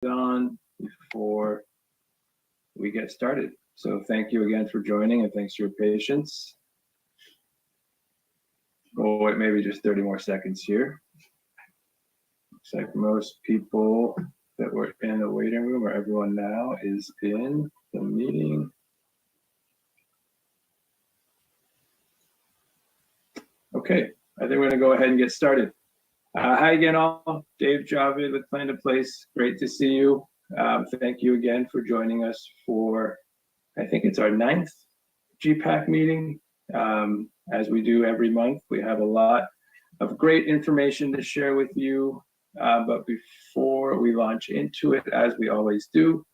on before we get started. So thank you again for joining and thanks for your patience. We'll wait maybe just 30 more seconds here. Looks like most people that were in the waiting room, or everyone now, is in the meeting. Okay, I think we're gonna go ahead and get started. Hi again all, Dave Javid with Plan to Place. Great to see you. Thank you again for joining us for, I think it's our 9th GPAC meeting. As we do every month, we have a lot of great information to share with you. But before we launch into it, as we always do,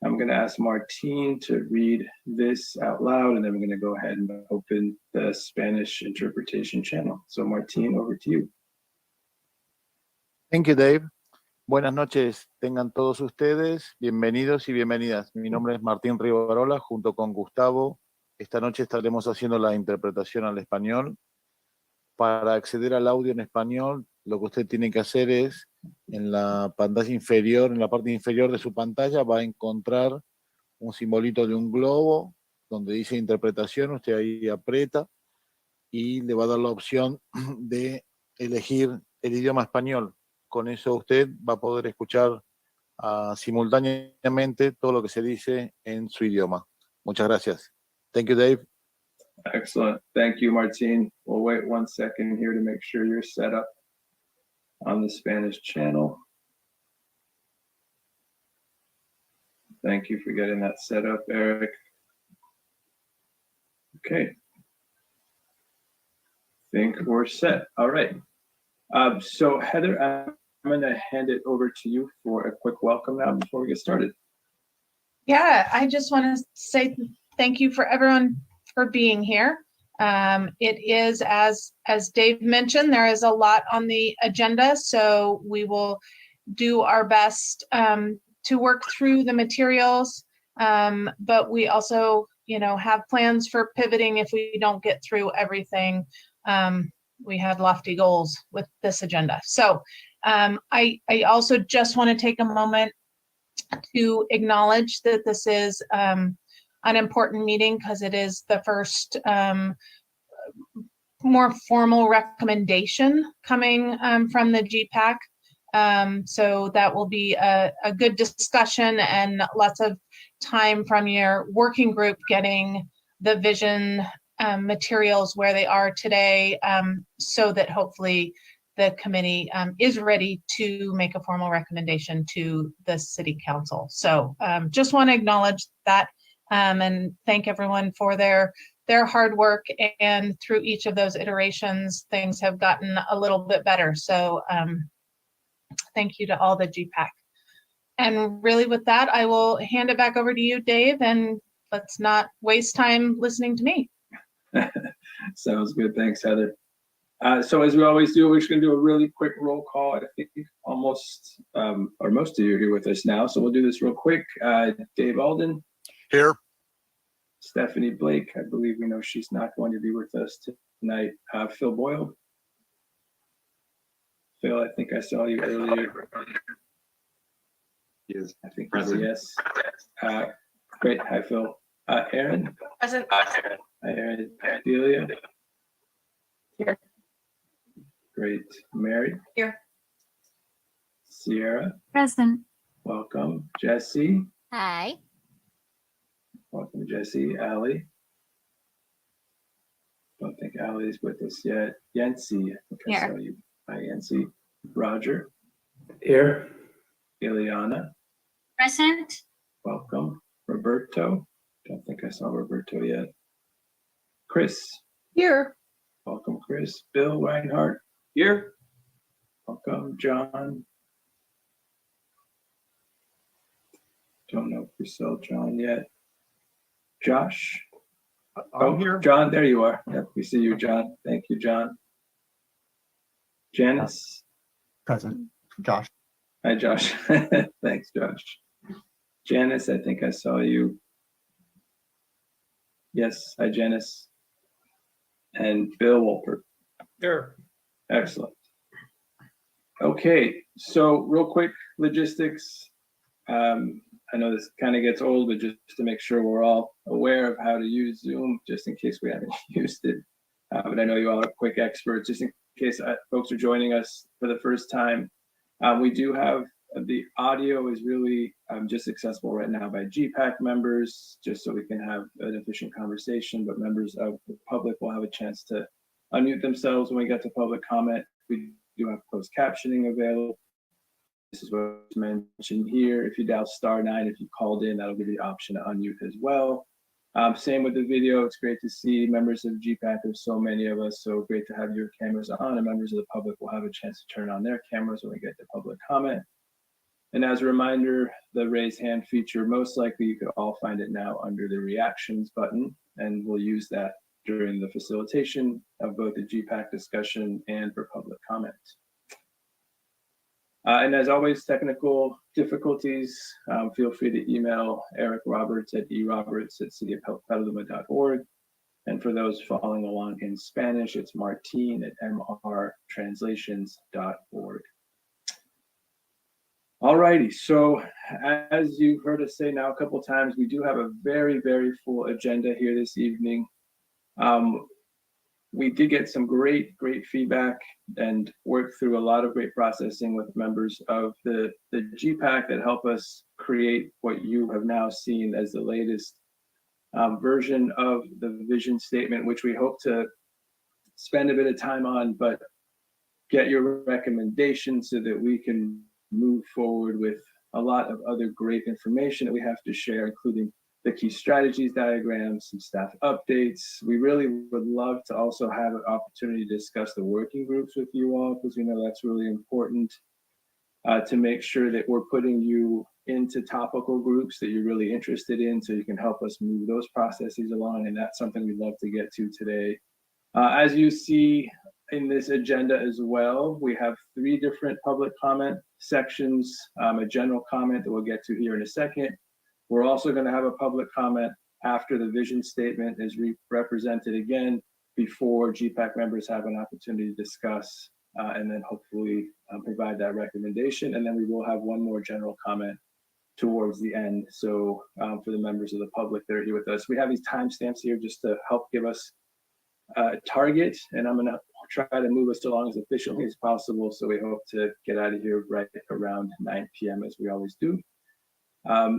I'm going to ask Martine to read this out loud, and then we're going to go ahead and open the Spanish interpretation channel. So Martine, over to you. Thank you, Dave. Buenas noches, tengan todos ustedes, bienvenidos y bienvenidas. Mi nombre es Martín Rivarola, junto con Gustavo. Esta noche estaremos haciendo la interpretación al español. Para acceder al audio en español, lo que usted tiene que hacer es, en la pantalla inferior, en la parte inferior de su pantalla, va a encontrar un simbolito de un globo, donde dice interpretación. Usted ahí aprieta y le va a dar la opción de elegir el idioma español. Con eso usted va a poder escuchar simultáneamente todo lo que se dice en su idioma. Muchas gracias. Thank you, Dave. Excellent. Thank you, Martine. We'll wait 1 second here to make sure you're set up on the Spanish channel. Thank you for getting that set up, Eric. Okay. Think we're set. All right. So Heather, I'm going to hand it over to you for a quick welcome now before we get started. Yeah, I just want to say thank you for everyone for being here. It is, as Dave mentioned, there is a lot on the agenda, so we will do our best to work through the materials, but we also, have plans for pivoting if we don't get through everything. We had lofty goals with this agenda. So I also just want to take a moment to acknowledge that this is an important meeting because it is the first more formal recommendation coming from the GPAC. So that will be a good discussion and lots of time from your working group getting the vision materials where they are today, so that hopefully the committee is ready to make a formal recommendation to the City Council. So just want to acknowledge that and thank everyone for their hard work. And through each of those iterations, things have gotten a little bit better. So thank you to all the GPAC. And really with that, I will hand it back over to you, Dave, and let's not waste time listening to me. Sounds good. Thanks, Heather. So as we always do, we're just going to do a really quick roll call. I think almost or most of you are here with us now, so we'll do this real quick. Dave Alden. Here. Stephanie Blake. I believe we know she's not going to be with us tonight. Phil Boyle. Phil, I think I saw you earlier. Yes. I think yes. Great. Hi, Phil. Aaron. Present. Hi, Aaron. Delia. Here. Great. Mary. Here. Sierra. Present. Welcome. Jesse. Hi. Welcome, Jesse. Allie. Don't think Allie's with us yet. Yancy. I think I saw you. Hi, Yancy. Roger. Here. Ileana. Present. Welcome. Roberto. Don't think I saw Roberto yet. Chris. Here. Welcome, Chris. Bill Reinhardt. Here. Welcome, John. Don't know if we saw John yet. Josh. I'm here. John, there you are. Yep, we see you, John. Thank you, John. Janice. Present. Josh. Hi, Josh. Thanks, Josh. Janice, I think I saw you. Yes, hi, Janice. And Bill Wolpert. Here. Excellent. Okay, so real quick logistics. I know this kind of gets old, but just to make sure we're all aware of how to use Zoom, just in case we haven't used it. But I know you all are quick experts, just in case folks are joining us for the first time. We do have the audio is really just accessible right now by GPAC members, just so we can have an efficient conversation, but members of the public will have a chance to unmute themselves when we get to public comment. We do have closed captioning available. This is what's mentioned here. If you dial *9, if you called in, that'll give you the option to unmute as well. Same with the video. It's great to see members of GPAC. There's so many of us, so great to have your cameras on, and members of the public will have a chance to turn on their cameras when we get to public comment. And as a reminder, the raise hand feature, most likely you could all find it now under the reactions button, and we'll use that during the facilitation of both the GPAC discussion and for public comment. And as always, technical difficulties, feel free to email Eric Roberts at eroberts@cityofpetaluma.org. And for those following along in Spanish, it's martin@mrtranslations.org. Alrighty, so as you've heard us say now a couple times, we do have a very, very full agenda here this evening. We did get some great feedback and worked through a lot of great processing with members of the GPAC that help us create what you have now seen as the latest version of the vision statement, which we hope to spend a bit of time on, but get your recommendations so that we can move forward with a lot of other great information that we have to share, including the key strategies diagrams, some staff updates. We really would love to also have an opportunity to discuss the working groups with you all, because we know that's really important to make sure that we're putting you into topical groups that you're really interested in, so you can help us move those processes along. And that's something we'd love to get to today. As you see in this agenda as well, we have 3 different public comment sections, a general comment that we'll get to here in a second. We're also going to have a public comment after the vision statement is represented again, before GPAC members have an opportunity to discuss and then hopefully provide that recommendation. And then we will have one more general comment towards the end. So for the members of the public that are here with us, we have these timestamps here just to help give us a target, and I'm going to try to move us along as efficiently as possible. So we hope to get out of here right around 9 p.m. as we always do.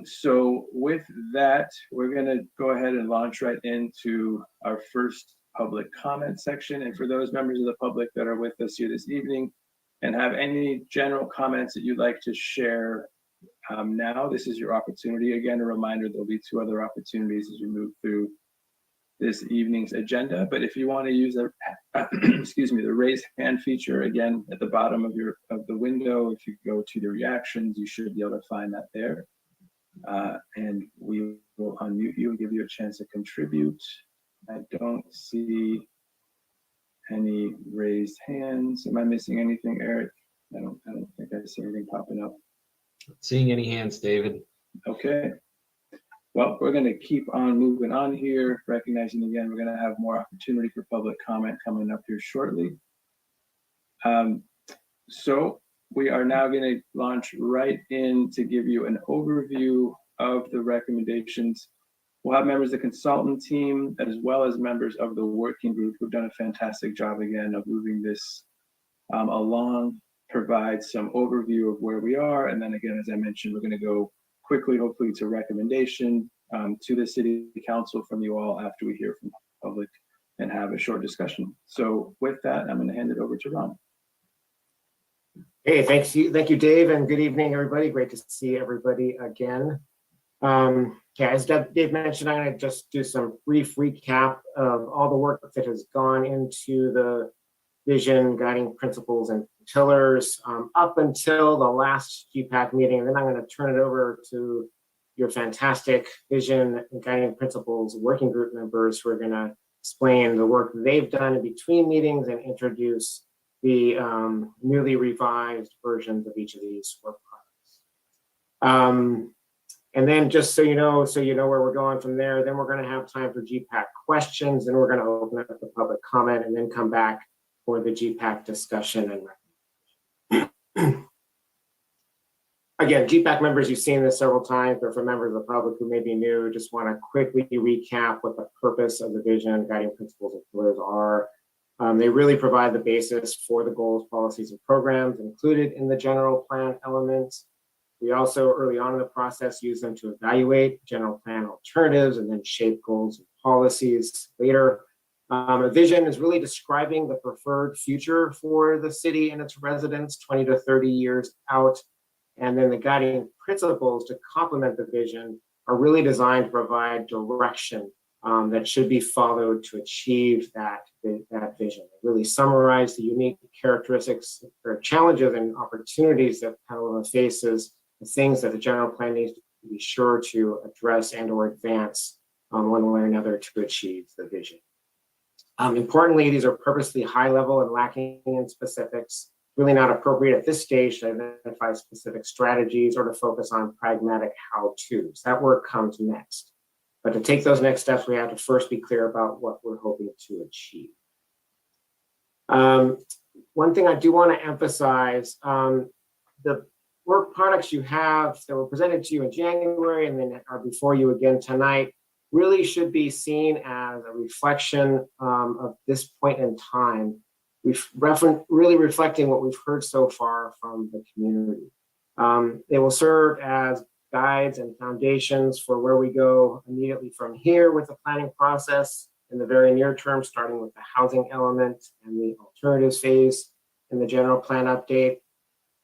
So with that, we're going to go ahead and launch right into our first public comment section. And for those members of the public that are with us here this evening and have any general comments that you'd like to share now, this is your opportunity. Again, a reminder, there'll be 2 other opportunities as we move through this evening's agenda. But if you want to use the excuse me, the raise hand feature, again, at the bottom of the window, if you go to the reactions, you should be able to find that there. And we will unmute you and give you a chance to contribute. I don't see any raised hands. Am I missing anything, Eric? I don't think I see anything popping up. Seeing any hands, David? Okay. Well, we're going to keep on moving on here, recognizing again, we're going to have more opportunity for public comment coming up here shortly. So we are now going to launch right in to give you an overview of the recommendations. We'll have members of the consultant team, as well as members of the working group, who've done a fantastic job again of moving this along, provide some overview of where we are. And then again, as I mentioned, we're going to go quickly, hopefully, to recommendation to the City Council from you all after we hear from the public and have a short discussion. So with that, I'm going to hand it over to Ron. Hey, thank you, Dave, and good evening, everybody. Great to see everybody again. As Dave mentioned, I'm going to just do some brief recap of all the work that has gone into the vision, guiding principles, and pillars up until the last GPAC meeting. And then I'm going to turn it over to your fantastic vision and guiding principles working group members who are going to explain the work they've done in between meetings and introduce the newly revised versions of each of these work products. And then just so you know where we're going from there, then we're going to have time for GPAC questions, and we're going to open up the public comment and then come back for the GPAC discussion and recommendation. Again, GPAC members, you've seen this several times, but for members of the public who may be new, just want to quickly recap what the purpose of the vision, guiding principles, and pillars are. They really provide the basis for the goals, policies, and programs included in the general plan elements. We also, early on in the process, use them to evaluate general plan alternatives and then shape goals and policies later. A vision is really describing the preferred future for the city and its residents 20 to 30 years out. And then the guiding principles to complement the vision are really designed to provide direction that should be followed to achieve that vision. They really summarize the unique characteristics or challenges and opportunities that Petaluma faces, the things that the general plan needs to be sure to address and or advance one way or another to achieve the vision. Importantly, these are purposely high level and lacking in specifics, really not appropriate at this stage to identify specific strategies or to focus on pragmatic how-tos. That work comes next. But to take those next steps, we have to first be clear about what we're hoping to achieve. One thing I do want to emphasize, the work products you have that were presented to you in January and then are before you again tonight really should be seen as a reflection of this point in time. We've really reflecting what we've heard so far from the community. They will serve as guides and foundations for where we go immediately from here with the planning process in the very near term, starting with the housing element and the alternatives phase in the general plan update.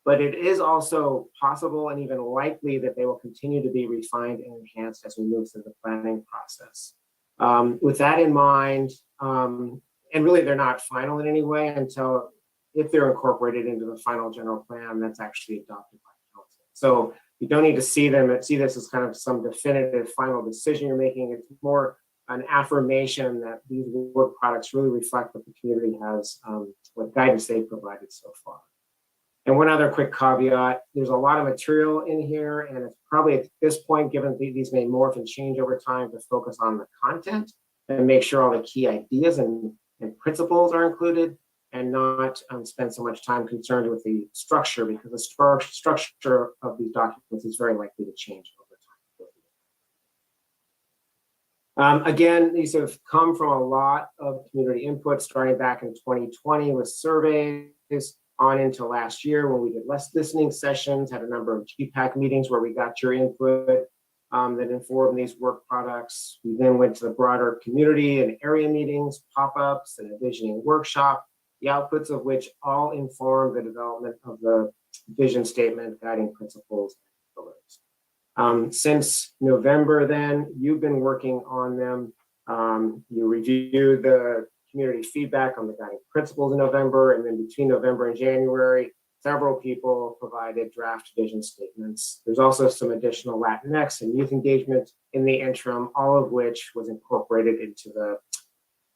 But it is also possible and even likely that they will continue to be refined and enhanced as we move through the planning process. With that in mind, and really they're not final in any way until if they're incorporated into the final general plan that's actually adopted by council. So you don't need to see this as kind of some definitive final decision you're making. It's more an affirmation that these work products really reflect what the community has, what guidance they've provided so far. And one other quick caveat, there's a lot of material in here, and it's probably at this point, given these may morph and change over time, to focus on the content and make sure all the key ideas and principles are included, and not spend so much time concerned with the structure, because the structure of these documents is very likely to change over time. Again, these have come from a lot of community input, starting back in 2020 with surveys, on into last year when we did less listening sessions, had a number of GPAC meetings where we got your input that informed these work products. We then went to the broader community and area meetings, pop-ups, and a visioning workshop, the outputs of which all inform the development of the vision statement, guiding principles, and pillars. Since November then, you've been working on them. You reviewed the community feedback on the guiding principles in November, and then between November and January, several people provided draft vision statements. There's also some additional Latinx and youth engagement in the interim, all of which was incorporated into the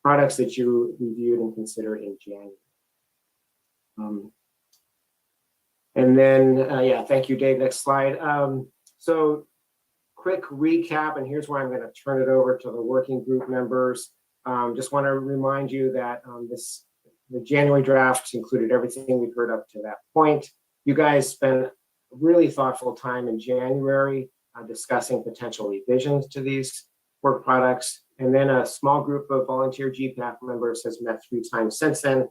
products that you reviewed and considered in January. And then, yeah, thank you, Dave. Next slide. So quick recap, and here's where I'm going to turn it over to the working group members. Just want to remind you that the January draft included everything we've heard up to that point. You guys spent really thoughtful time in January discussing potential revisions to these work products. And then a small group of volunteer GPAC members has met 3 times since then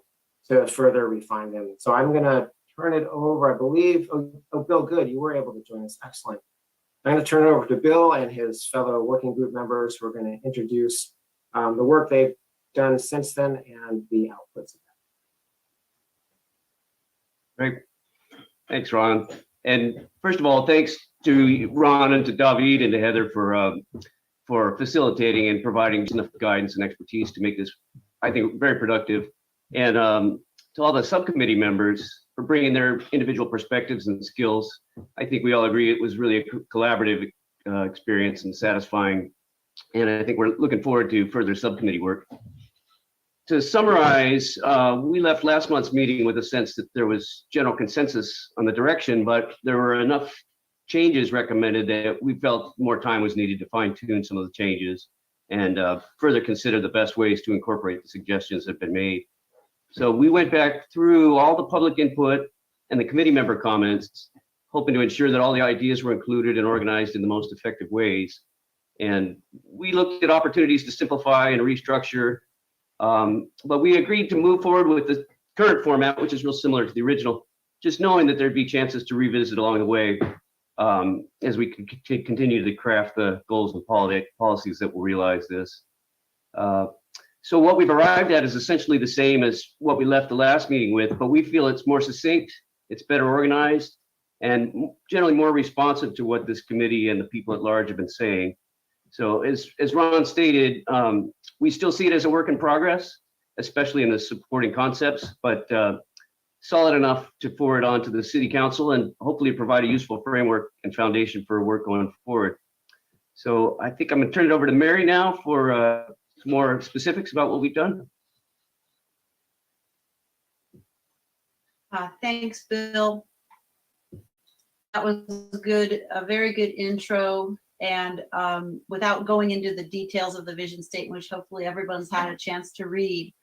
to further refine them. So I'm going to turn it over, I believe. Oh, Bill, good. You were able to join us. Excellent. I'm going to turn it over to Bill and his fellow working group members who are going to introduce the work they've done since then and the outputs of that. Great. Thanks, Ron. And first of all, thanks to Ron and to David and to Heather for facilitating and providing enough guidance and expertise to make this, I think, very productive. And to all the subcommittee members for bringing their individual perspectives and skills. I think we all agree it was really a collaborative experience and satisfying. And I think we're looking forward to further subcommittee work. To summarize, we left last month's meeting with a sense that there was general consensus on the direction, but there were enough changes recommended that we felt more time was needed to fine tune some of the changes and further consider the best ways to incorporate the suggestions that have been made. So we went back through all the public input and the committee member comments, hoping to ensure that all the ideas were included and organized in the most effective ways. And we looked at opportunities to simplify and restructure, but we agreed to move forward with the current format, which is real similar to the original, just knowing that there'd be chances to revisit along the way as we continue to craft the goals and policies that will realize this. So what we've arrived at is essentially the same as what we left the last meeting with, but we feel it's more succinct, it's better organized, and generally more responsive to what this committee and the people at large have been saying. So as Ron stated, we still see it as a work in progress, especially in the supporting concepts, but solid enough to forward on to the City Council and hopefully provide a useful framework and foundation for work going forward. So I think I'm going to turn it over to Mary now for some more specifics about what we've done. Thanks, Bill. That was good, a very good intro. And without going into the details of the vision statement, which hopefully everyone's had a chance to read,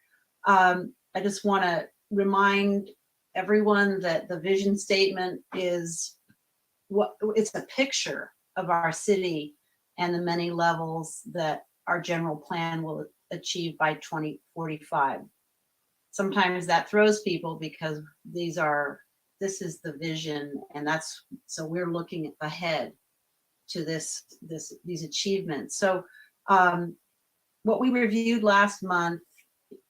I just want to remind everyone that the vision statement is it's a picture of our city and the many levels that our general plan will achieve by 2045. Sometimes that throws people because this is the vision, and so we're looking ahead to these achievements. So what we reviewed last month,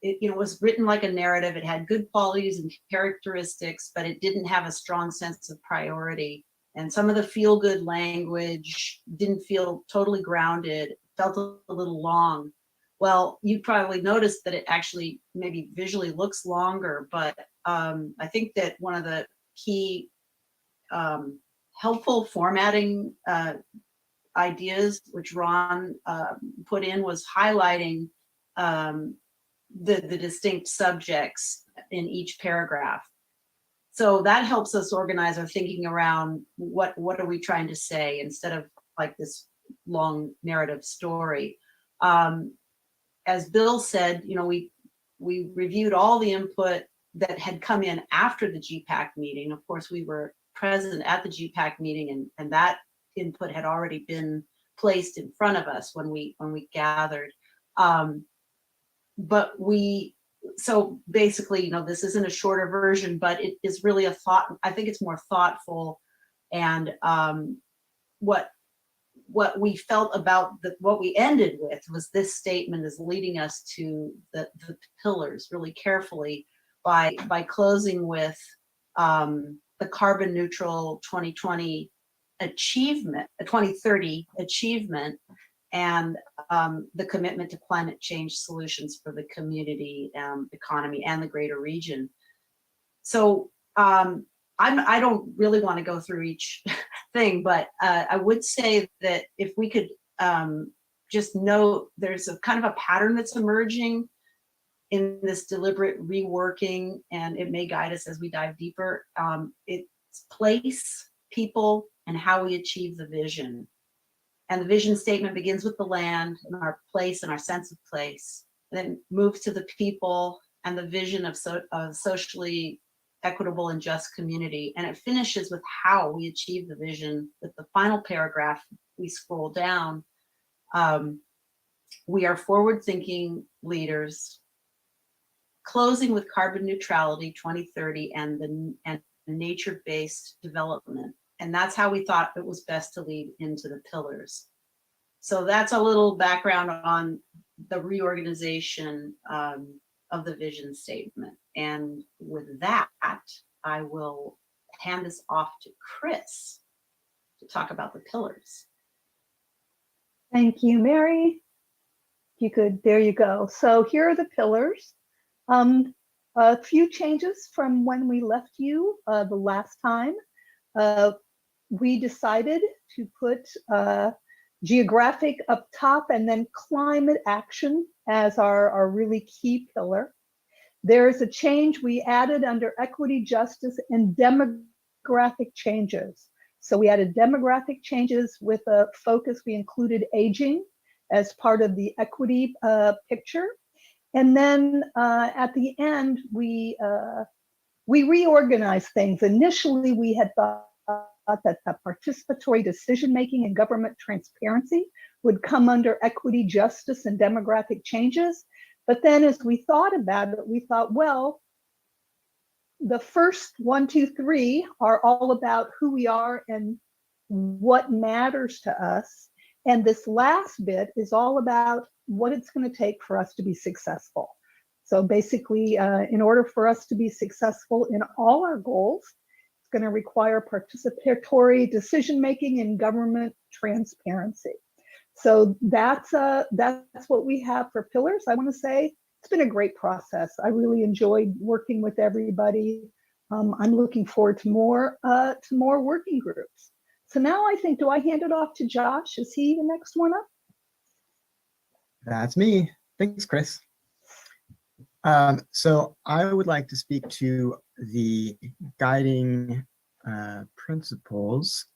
it was written like a narrative. It had good qualities and characteristics, but it didn't have a strong sense of priority. And some of the feel-good language didn't feel totally grounded, felt a little long. Well, you probably noticed that it actually maybe visually looks longer, but I think that one of the key helpful formatting ideas which Ron put in was highlighting the distinct subjects in each paragraph. So that helps us organize our thinking around what are we trying to say instead of like this long narrative story. As Bill said, we reviewed all the input that had come in after the GPAC meeting. Of course, we were present at the GPAC meeting, and that input had already been placed in front of us when we gathered. So basically, this isn't a shorter version, but it is really a thought. I think it's more thoughtful, and what we felt about what we ended with was this statement is leading us to the pillars really carefully by closing with the carbon neutral 2020 achievement, 2030 achievement, and the commitment to climate change solutions for the community, economy, and the greater region. So I don't really want to go through each thing, but I would say that if we could just note there's a kind of a pattern that's emerging in this deliberate reworking, and it may guide us as we dive deeper. It's place, people, and how we achieve the vision. And the vision statement begins with the land and our place and our sense of place, and then moves to the people and the vision of socially equitable and just community. And it finishes with how we achieve the vision with the final paragraph. We scroll down. We are forward-thinking leaders, closing with carbon neutrality 2030 and nature-based development. And that's how we thought it was best to lead into the pillars. So that's a little background on the reorganization of the vision statement. And with that, I will hand this off to Chris to talk about the pillars. Thank you, Mary. You could, there you go. So here are the pillars. A few changes from when we left you the last time. We decided to put geographic up top and then climate action as our really key pillar. There is a change we added under equity, justice, and demographic changes. So we added demographic changes with a focus. We included aging as part of the equity picture. And then at the end, we reorganized things. Initially, we had thought that the participatory decision-making and government transparency would come under equity, justice, and demographic changes. But then as we thought about it, we thought, well, the first 1, 2, 3 are all about who we are and what matters to us. And this last bit is all about what it's going to take for us to be successful. So basically, in order for us to be successful in all our goals, it's going to require participatory decision-making and government transparency. So that's what we have for pillars. I want to say it's been a great process. I really enjoyed working with everybody. I'm looking forward to more working groups. So now I think, do I hand it off to Josh? Is he the next one up? That's me. Thanks, Chris. So I would like to speak to the guiding principles.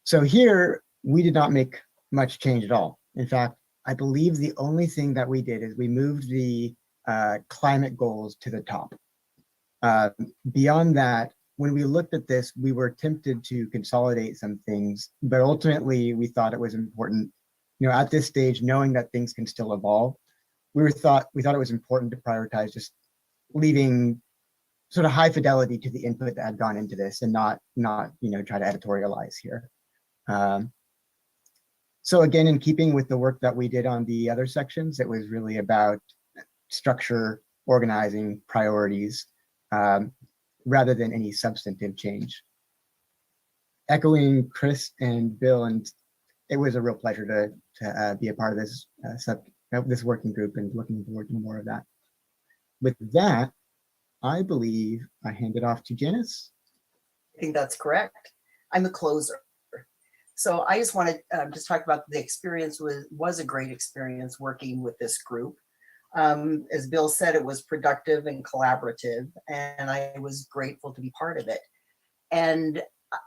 So here we did not make much change at all. In fact, I believe the only thing that we did is we moved the climate goals to the top. Beyond that, when we looked at this, we were tempted to consolidate some things, but ultimately we thought it was important, at this stage, knowing that things can still evolve, we thought it was important to prioritize just leaving sort of high fidelity to the input that had gone into this and not try to editorialize here. So again, in keeping with the work that we did on the other sections, it was really about structure, organizing, priorities, rather than any substantive change. Echoing Chris and Bill, and it was a real pleasure to be a part of this working group and looking forward to more of that. With that, I believe I hand it off to Janice. I think that's correct. I'm the closer. So I just want to just talk about the experience. Was a great experience working with this group. As Bill said, it was productive and collaborative, and I was grateful to be part of it. And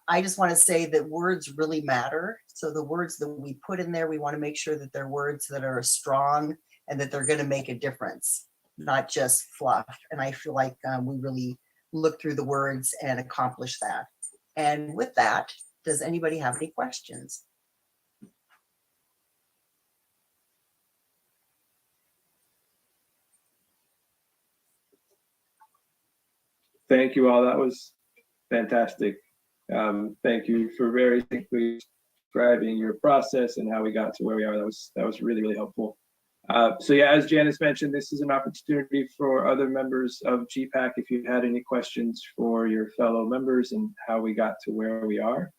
I just want to say that words really matter. So the words that we put in there, we want to make sure that they're words that are strong and that they're going to make a difference, not just fluff. And I feel like we really looked through the words and accomplished that. And with that, does anybody have any questions? Thank you all. That was fantastic. Thank you for very simply describing your process and how we got to where we are. That was really, really helpful. So yeah, as Janice mentioned, this is an opportunity for other members of GPAC if you had any questions for your fellow members and how we got to where we are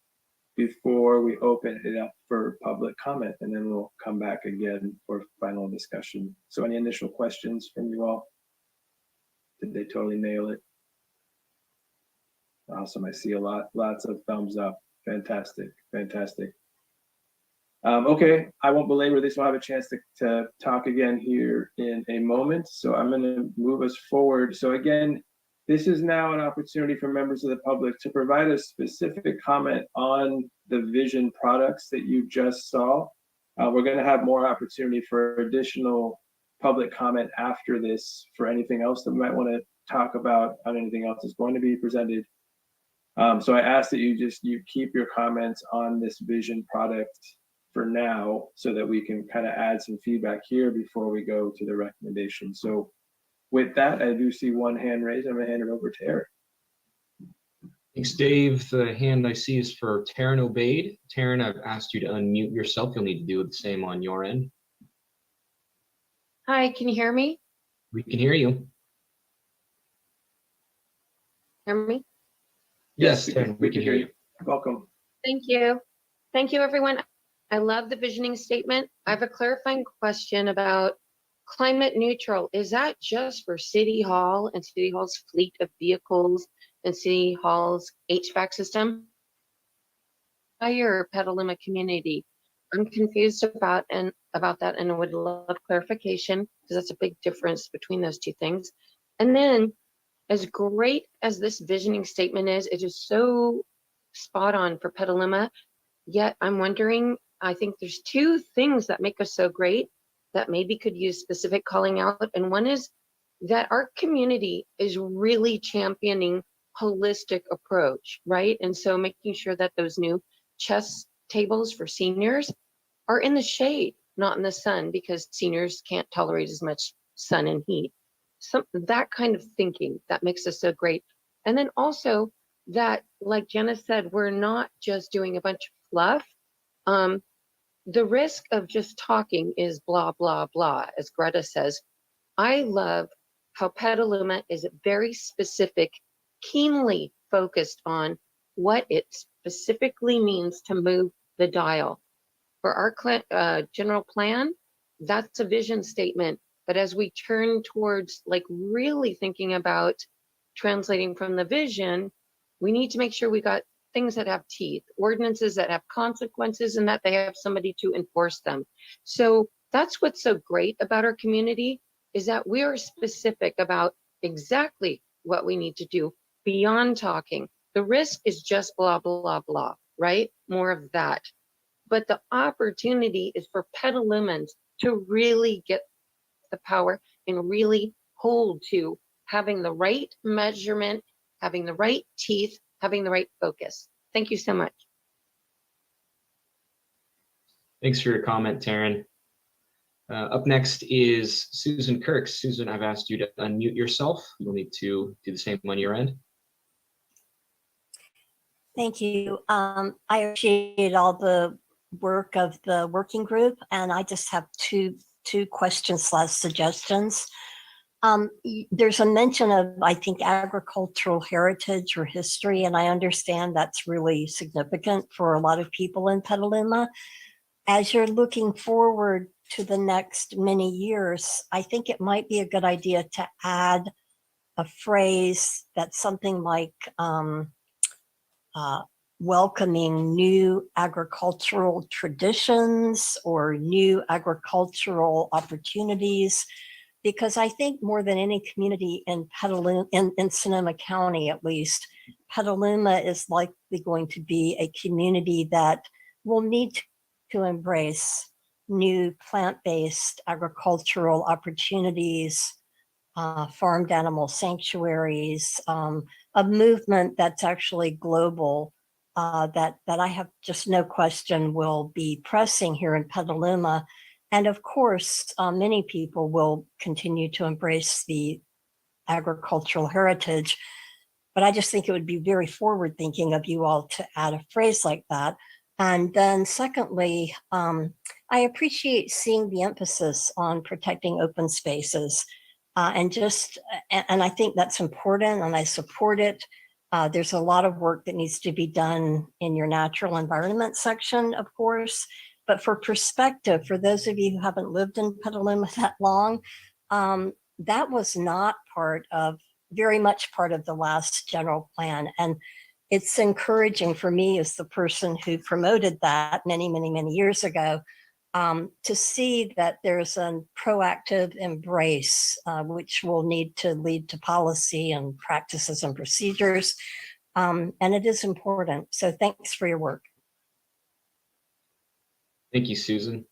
before we open it up for public comment, and then we'll come back again for final discussion. So any initial questions from you all? Did they totally nail it? Awesome, I see lots of thumbs up. Fantastic, fantastic. Okay, I won't belabor this. We'll have a chance to talk again here in a moment. So I'm going to move us forward. So again, this is now an opportunity for members of the public to provide a specific comment on the vision products that you just saw. We're going to have more opportunity for additional public comment after this for anything else that we might want to talk about on anything else that's going to be presented. So I ask that you keep your comments on this vision product for now so that we can kind of add some feedback here before we go to the recommendation. So with that, I do see one hand raised. I'm going to hand it over to Eric. Thanks, Dave. The hand I see is for Taryn Obaid. Taryn, I've asked you to unmute yourself. You'll need to do the same on your end. Hi, can you hear me? We can hear you. Hear me? Yes, Taryn, we can hear you. Welcome. Thank you. Thank you, everyone. I love the visioning statement. I have a clarifying question about climate neutral. Is that just for City Hall and City Hall's fleet of vehicles and City Hall's HVAC system? Entire Petaluma community. I'm confused about that and I would love clarification because that's a big difference between those two things. And then, as great as this visioning statement is, it is so spot on for Petaluma. Yet I'm wondering, I think there's two things that make us so great that maybe could use specific calling out. And one is that our community is really championing holistic approach, right? And so making sure that those new chess tables for seniors are in the shade, not in the sun, because seniors can't tolerate as much sun and heat. That kind of thinking that makes us so great. And then also that, like Jenna said, we're not just doing a bunch of fluff. The risk of just talking is blah, blah, blah, as Greta says. I love how Petaluma is very specific, keenly focused on what it specifically means to move the dial. For our general plan, that's a vision statement. But as we turn towards like really thinking about translating from the vision, we need to make sure we got things that have teeth, ordinances that have consequences, and that they have somebody to enforce them. So that's what's so great about our community, is that we are specific about exactly what we need to do beyond talking. The risk is just blah, blah, blah, right? More of that. But the opportunity is for Petalumans to really get the power and really hold to having the right measurement, having the right teeth, having the right focus. Thank you so much. Thanks for your comment, Taryn. Up next is Susan Kirks. Susan, I've asked you to unmute yourself. You'll need to do the same on your end. Thank you. I appreciate all the work of the working group, and I just have two questions / suggestions. There's a mention of, I think, agricultural heritage or history, and I understand that's really significant for a lot of people in Petaluma. As you're looking forward to the next many years, I think it might be a good idea to add a phrase that's something like welcoming new agricultural traditions or new agricultural opportunities, because I think more than any community in Petaluma, in Sonoma County at least, Petaluma is likely going to be a community that will need to embrace new plant-based agricultural opportunities, farmed animal sanctuaries, a movement that's actually global, that I have just no question will be pressing here in Petaluma. And of course, many people will continue to embrace the agricultural heritage. But I just think it would be very forward thinking of you all to add a phrase like that. And then secondly, I appreciate seeing the emphasis on protecting open spaces. And I think that's important, and I support it. There's a lot of work that needs to be done in your natural environment section, of course. But for perspective, for those of you who haven't lived in Petaluma that long, that was not very much part of the last general plan. And it's encouraging for me as the person who promoted that many, many, many years ago, to see that there's a proactive embrace, which will need to lead to policy and practices and procedures. And it is important. So thanks for your work. Thank you, Susan.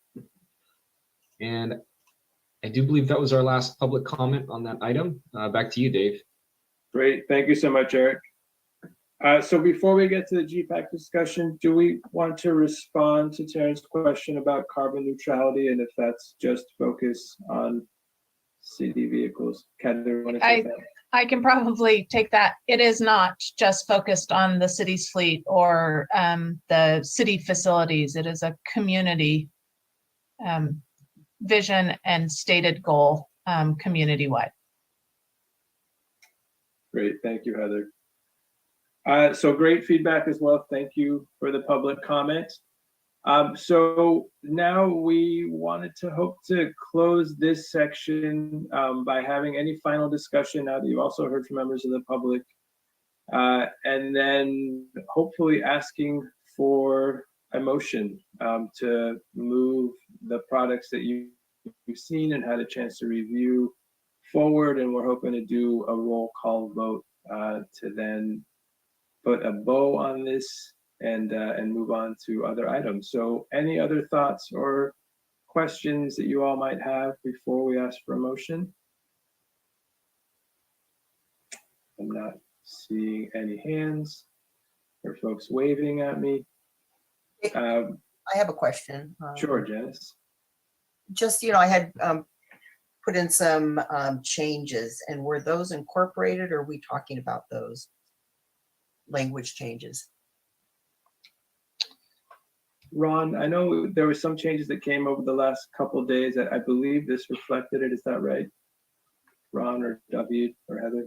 And I do believe that was our last public comment on that item. Back to you, Dave. Great. Thank you so much, Eric. So before we get to the GPAC discussion, do we want to respond to Taryn's question about carbon neutrality and if that's just focus on city vehicles? Heather, want to say that? I can probably take that. It is not just focused on the city's fleet or the city facilities. It is a community vision and stated goal community-wide. Great. Thank you, Heather. So great feedback as well. Thank you for the public comment. So now we wanted to hope to close this section by having any final discussion now that you also heard from members of the public, and then hopefully asking for a motion to move the products that you've seen and had a chance to review forward. And we're hoping to do a roll call vote to then put a bow on this and move on to other items. So any other thoughts or questions that you all might have before we ask for a motion? I'm not seeing any hands or folks waving at me. I have a question. Sure, Janice. Just, I had put in some changes, and were those incorporated, or are we talking about those language changes? Ron, I know there were some changes that came over the last couple of days. I believe this reflected it. Is that right? Ron or David or Heather?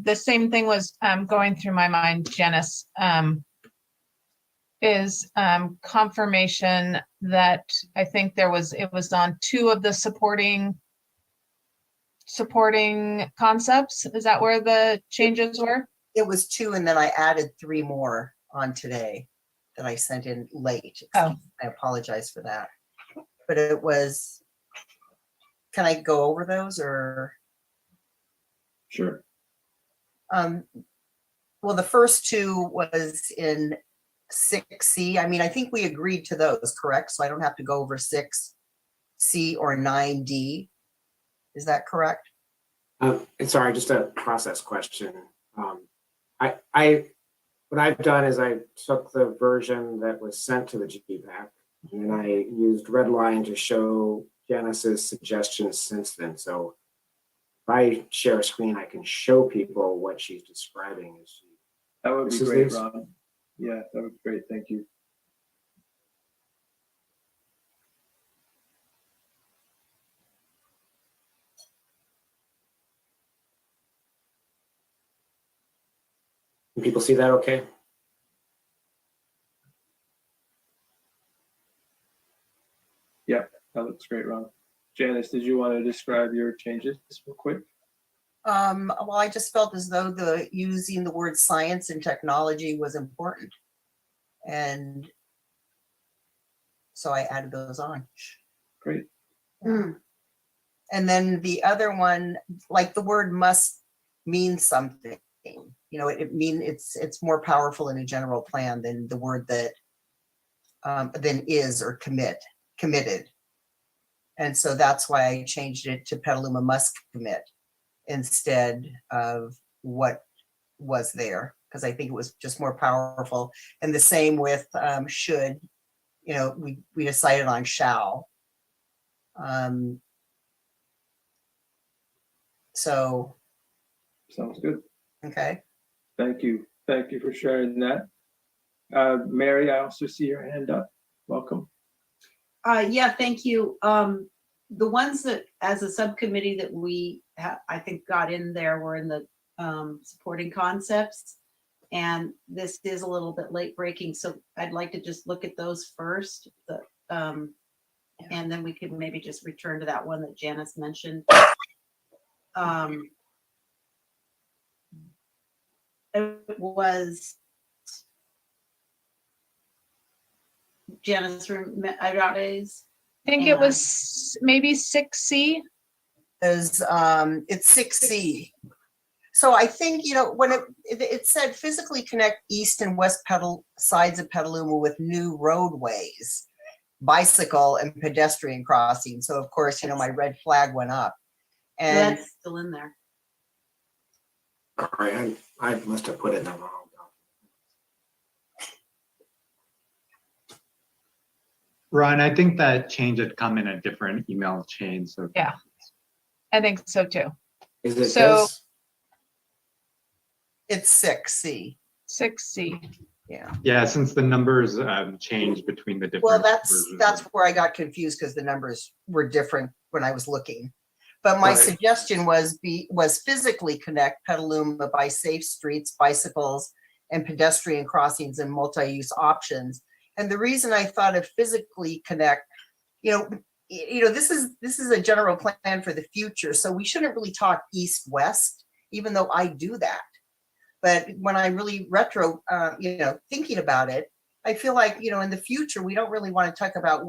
The same thing was going through my mind, Janice, is confirmation that I think it was on 2 of the supporting concepts. Is that where the changes were? It was 2, and then I added 3 more on today that I sent in late. Oh. I apologize for that. But it was, can I go over those, or? Sure. Well, the first 2 was in 6C. I mean, I think we agreed to those, correct? So I don't have to go over 6C or 9D. Is that correct? Sorry, just a process question. What I've done is I took the version that was sent to the GPAC, and then I used Redline to show Janice's suggestions since then. So if I share a screen, I can show people what she's describing. That would be great, Ron. Yeah, that would be great. Thank you. Can people see that okay? Yeah, that looks great, Ron. Janice, did you want to describe your changes real quick? Well, I just felt as though using the word science and technology was important. And so I added those on. Great. And then the other one, like the word must mean something. It's more powerful in a general plan than the word that than is or committed. And so that's why I changed it to Petaluma must commit instead of what was there, because I think it was just more powerful. And the same with should, we decided on shall. So. Sounds good. Okay. Thank you. Thank you for sharing that. Mary, I also see your hand up. Welcome. Yeah, thank you. The ones that as a subcommittee that we I think got in there were in the supporting concepts. And this is a little bit late breaking. So I'd like to just look at those first. And then we could maybe just return to that one that Janice mentioned. It was Janice Adobe's. I think it was maybe 6C. It's 6C. So I think, when it said physically connect east and west sides of Petaluma with new roadways, bicycle and pedestrian crossing. So of course, my red flag went up. And that's still in there. All right, I must have put it in the wrong document. Ron, I think that change had come in a different email chain. So yeah, I think so too. Is it so? This? It's 6C. 6C. Yeah. Yeah, since the numbers changed between the different. Well, versions. that's where I got confused because the numbers were different when I was looking. But my suggestion was physically connect Petaluma by safe streets, bicycles, and pedestrian crossings and multi-use options. And the reason I thought of physically connect, this is a general plan for the future. So we shouldn't really talk east-west, even though I do that. But when I really thinking about it, I feel like, in the future, we don't really want to talk about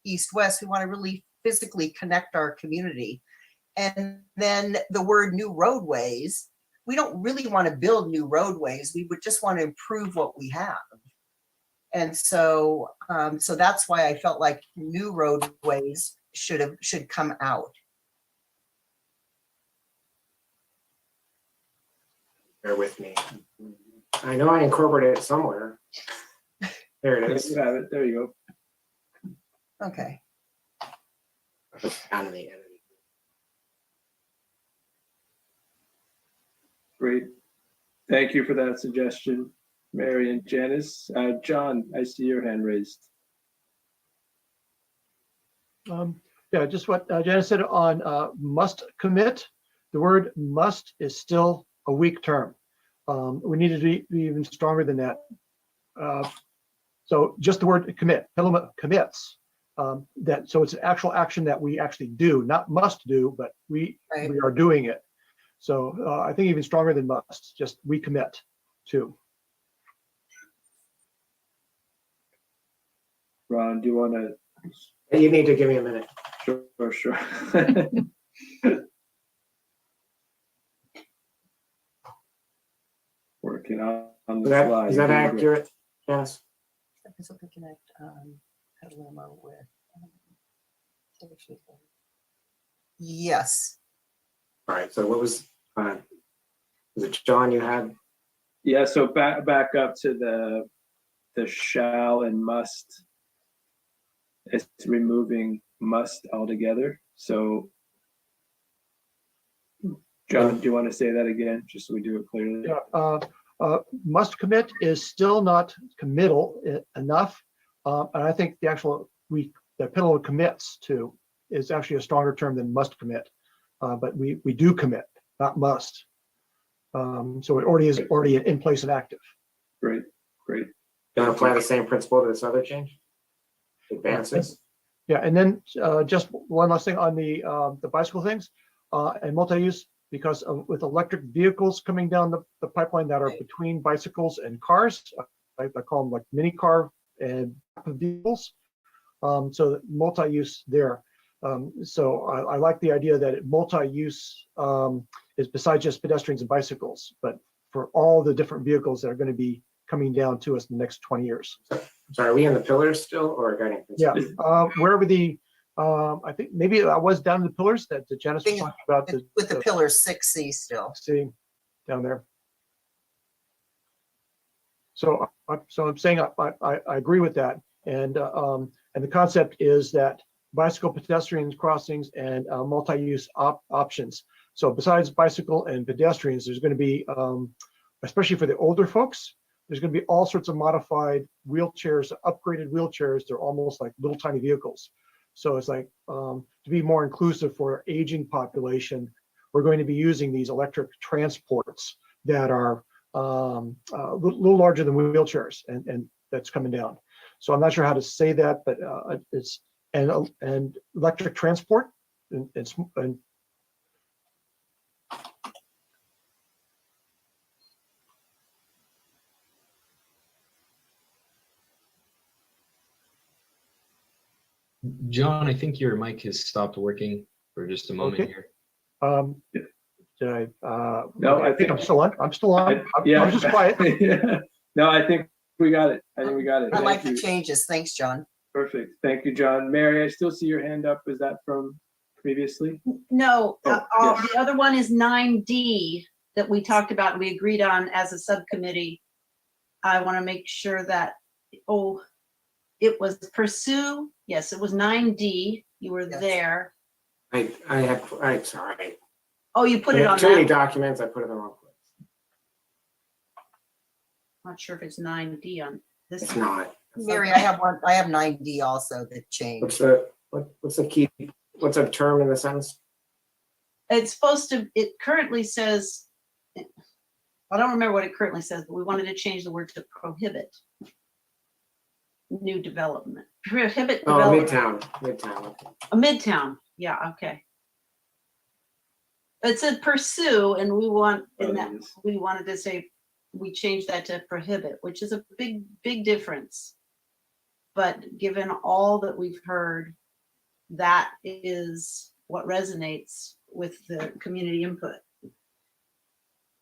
east-west. We want to really physically connect our community. And then the word new roadways, we don't really want to build new roadways. We would just want to improve what we have. And so that's why I felt like new roadways should come out. Bear with me. I know I incorporated it somewhere. There it Yes, is. you have it. There you Okay. Down in the editing. go. Great. Thank you for that suggestion, Mary and Janice. John, I see your hand raised. Yeah, just what Janice said on must commit. The word must is still a weak term. We need to be even stronger than that. So just the word commit, Petaluma commits. That so it's an actual action that we actually do, not must do, but we are doing it. So I think even stronger than must, just we commit to. Ron, do you want to? You need to give me a minute. Sure. Working on the slide. Is that accurate? Yes. Connect Petaluma with. Yes. All right. So what was it John you had? Yeah. So back up to the shall and must. It's removing must altogether. So, John, do you want to say that again, just so we do it clearly? Yeah. Must commit is still not committal enough, and I think the actual that Petaluma commits to is actually a stronger term than must commit. But we do commit, not must. So it already is in place and active. Great. You want to apply the same principle to this other change? Advances. Yeah, and then just one last thing on the bicycle things and multi-use, because with electric vehicles coming down the pipeline that are between bicycles and cars, I call them like mini car and vehicles. So multi-use there. So I like the idea that multi-use is besides just pedestrians and bicycles, but for all the different vehicles that are going to be coming down to us in the next 20 years. So are we in the pillars still or guiding principles? Yeah, wherever I think maybe I was down in the pillars that Janice was talking about. With the pillar 6C still. See down there. So I'm saying I agree with that, and the concept is that bicycle, pedestrians, crossings, and multi-use options. So besides bicycle and pedestrians, there's going to be, especially for the older folks, there's going to be all sorts of modified wheelchairs, upgraded wheelchairs. They're almost like little tiny vehicles. So it's like to be more inclusive for our aging population, we're going to be using these electric transports that are a little larger than wheelchairs, and that's coming down. So I'm not sure how to say that, but it's and electric transport and John, I think your mic has stopped working for just a moment here. Did No, I think I'm still on. I'm still on. Yeah. I'm just quiet. No, I think we got it. I like Thank the changes. Thanks, John. Perfect. Thank you, John. Mary, I still see your hand up. Is that from previously? No, Oh, yes. the other one is 9D that we talked about and we agreed on as a subcommittee. I want to make sure that, it was pursue. Yes, it was 9D. You were there. Sorry. Oh, you put it on Too many that. documents, I put it in the wrong place. Not sure if it's 9D on this. It's not. Mary, I have 9D also that changed. What's the key, what's a term in the sentence? It's supposed to, it currently says, I don't remember what it currently says, but we wanted to change the word to prohibit new development. Prohibit development. Midtown. A midtown, yeah, okay. It said pursue, and we wanted to say, we changed that to prohibit, which is a big difference. But given all that we've heard, that is what resonates with the community input.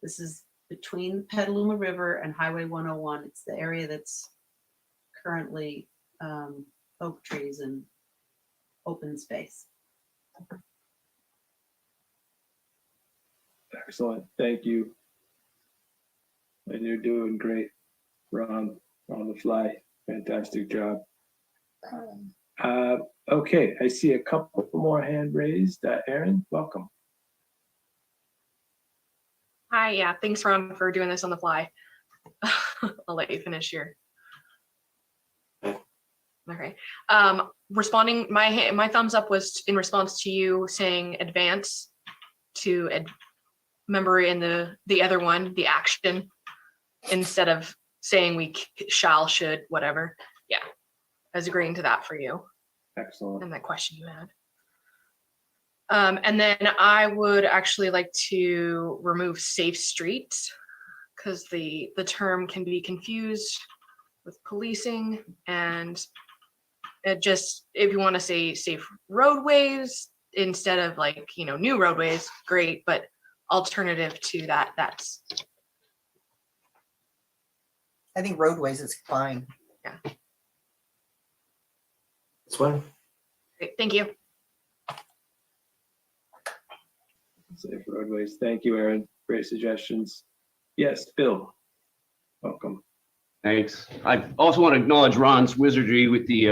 This is between the Petaluma River and Highway 101. It's the area that's currently oak trees and open space. Excellent. Thank you. And you're doing great, Ron, on the fly. Fantastic job. Okay, I see a couple more hand raised. Erin, welcome. Hi, yeah, thanks Ron for doing this on the fly. I'll let you finish your. Okay. Responding, my thumbs up was in response to you saying advance to remember in the other one, the action, instead of saying we shall, should, whatever. Yeah, I was agreeing to that for you. Excellent. And that question you had. And then I would actually like to remove safe streets because the term can be confused with policing, and it just, if you want to say safe roadways instead of like, new roadways, great, but alternative to that, that's. I think roadways is fine. Yeah. This one? Great, thank you. Safe roadways. Thank you, Erin. Great suggestions. Yes, Bill. Welcome. Thanks. I also want to acknowledge Ron's wizardry with the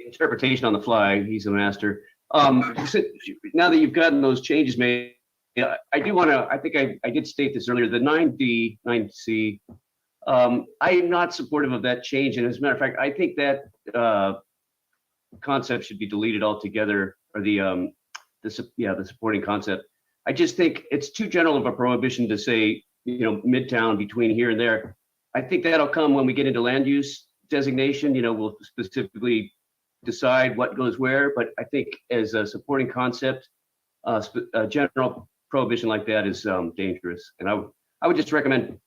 interpretation on the fly. He's a master. Now that you've gotten those changes made, yeah, I do want to, I think I did state this earlier, the 9D, 9C, I am not supportive of that change. And as a matter of fact, I think that concept should be deleted altogether, or the supporting concept. I just think it's too general of a prohibition to say, Midtown between here and there. I think that'll come when we get into land use designation. We'll specifically decide what goes where, but I think as a supporting concept, a general prohibition like that is dangerous. And I would just recommend,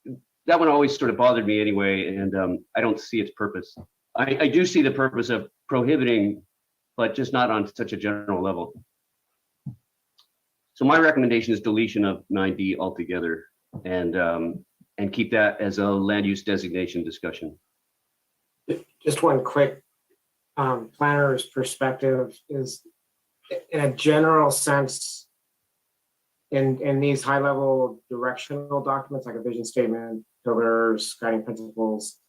that one always sort of bothered me anyway, and I don't see its purpose. I do see the purpose of prohibiting, but just not on such a general level. So my recommendation is deletion of 9D altogether, and keep that as a land use designation discussion. Just one quick planner's perspective is, in a general sense, in these high-level directional documents like a vision statement, pillars, guiding principles,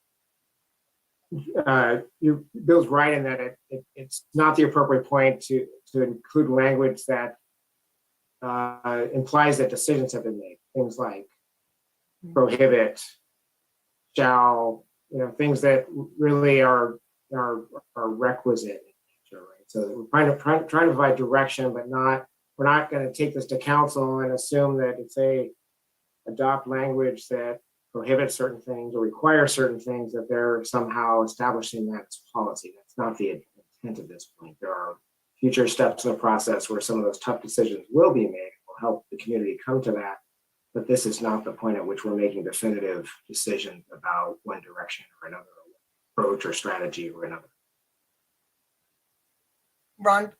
Bill's right in that it's not the appropriate point to include language that implies that decisions have been made. Things like prohibit, shall, things that really are requisite in nature, right? So we're trying to provide direction, but we're not going to take this to council and assume that if they adopt language that prohibits certain things or require certain things, that they're somehow establishing that as policy. That's not the intent at this point. There are future steps in the process where some of those tough decisions will be made, will help the community come to that. But this is not the point at which we're making definitive decisions about one direction or another approach or strategy or another. Ron,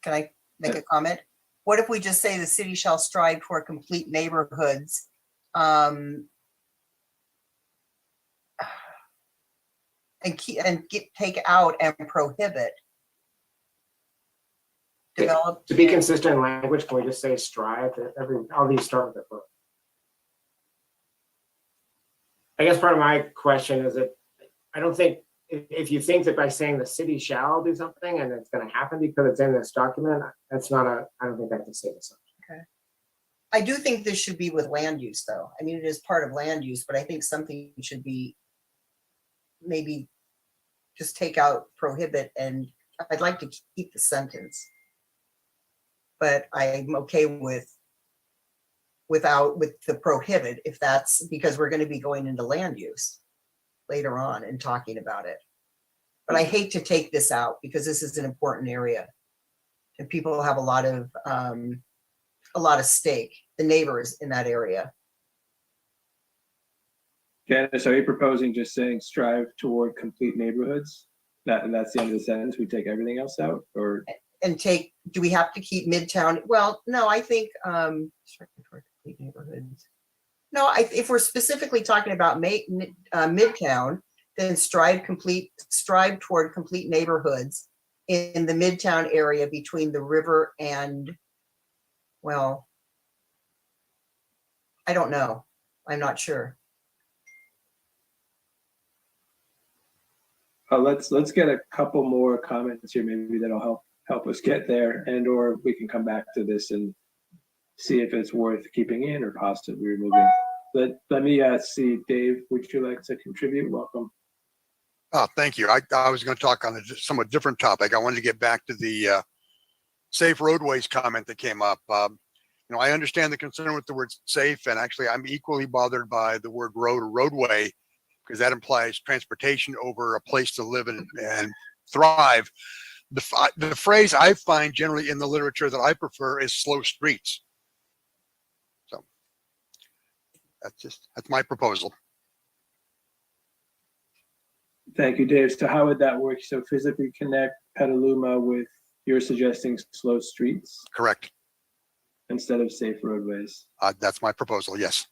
can I make a comment? What if we just say the city shall strive toward complete neighborhoods? Take out and prohibit. Develop. To be consistent in language, can we just say strive? All these start with the book. I guess part of my question is that I don't think, if you think that by saying the city shall do something and it's going to happen because it's in this document, that's not I don't think that's a safe assumption. Okay. I do think this should be with land use though. I mean, it is part of land use, but I think something should be maybe just take out prohibit, and I'd like to keep the sentence. But I'm okay with the prohibit, if that's because we're going to be going into land use later on and talking about it. But I hate to take this out because this is an important area and people have a lot of stake, the neighbors in that area. Janice, are you proposing just saying strive toward complete neighborhoods? And that's the end of the sentence? We take everything else out, or? And do we have to keep Midtown? Well, no, I think neighborhoods. No, if we're specifically talking about Midtown, then strive toward complete neighborhoods in the Midtown area between the river and, well, I don't know. I'm not sure. Let's get a couple more comments here, maybe that'll help us get there, and or we can come back to this and see if it's worth keeping in or possibly removing. Let me see, Dave, would you like to contribute? Welcome. Oh, thank you. I was going to talk on a somewhat different topic. I wanted to get back to the safe roadways comment that came up. You know, I understand the concern with the word safe, and actually I'm equally bothered by the word road or roadway, because that implies transportation over a place to live and thrive. The phrase I find generally in the literature that I prefer is slow streets. So that's my proposal. Thank you, Dave. So how would that work? So physically connect Petaluma with, you're suggesting, slow streets Correct. instead of safe roadways? That's my proposal, yes.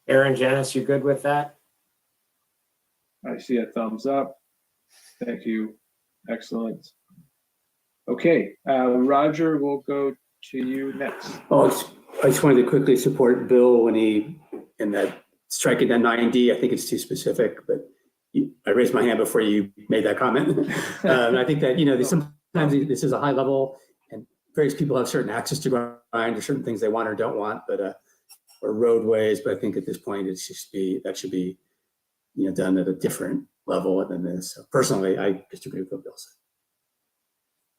Aaron, Janice, you good with that? I see a thumbs up. Thank you. Excellent. Okay, Roger, we'll go to you next. Oh, I just wanted to quickly support Bill when in that striking that 9D. I think it's too specific, but I raised my hand before you made that comment. I think that, you know, sometimes this is a high level and various people have certain access to ground or certain things they want or don't want, but or roadways. But I think at this point, that should be, you know, done at a different level than this. So personally, I just agree with what Bill said.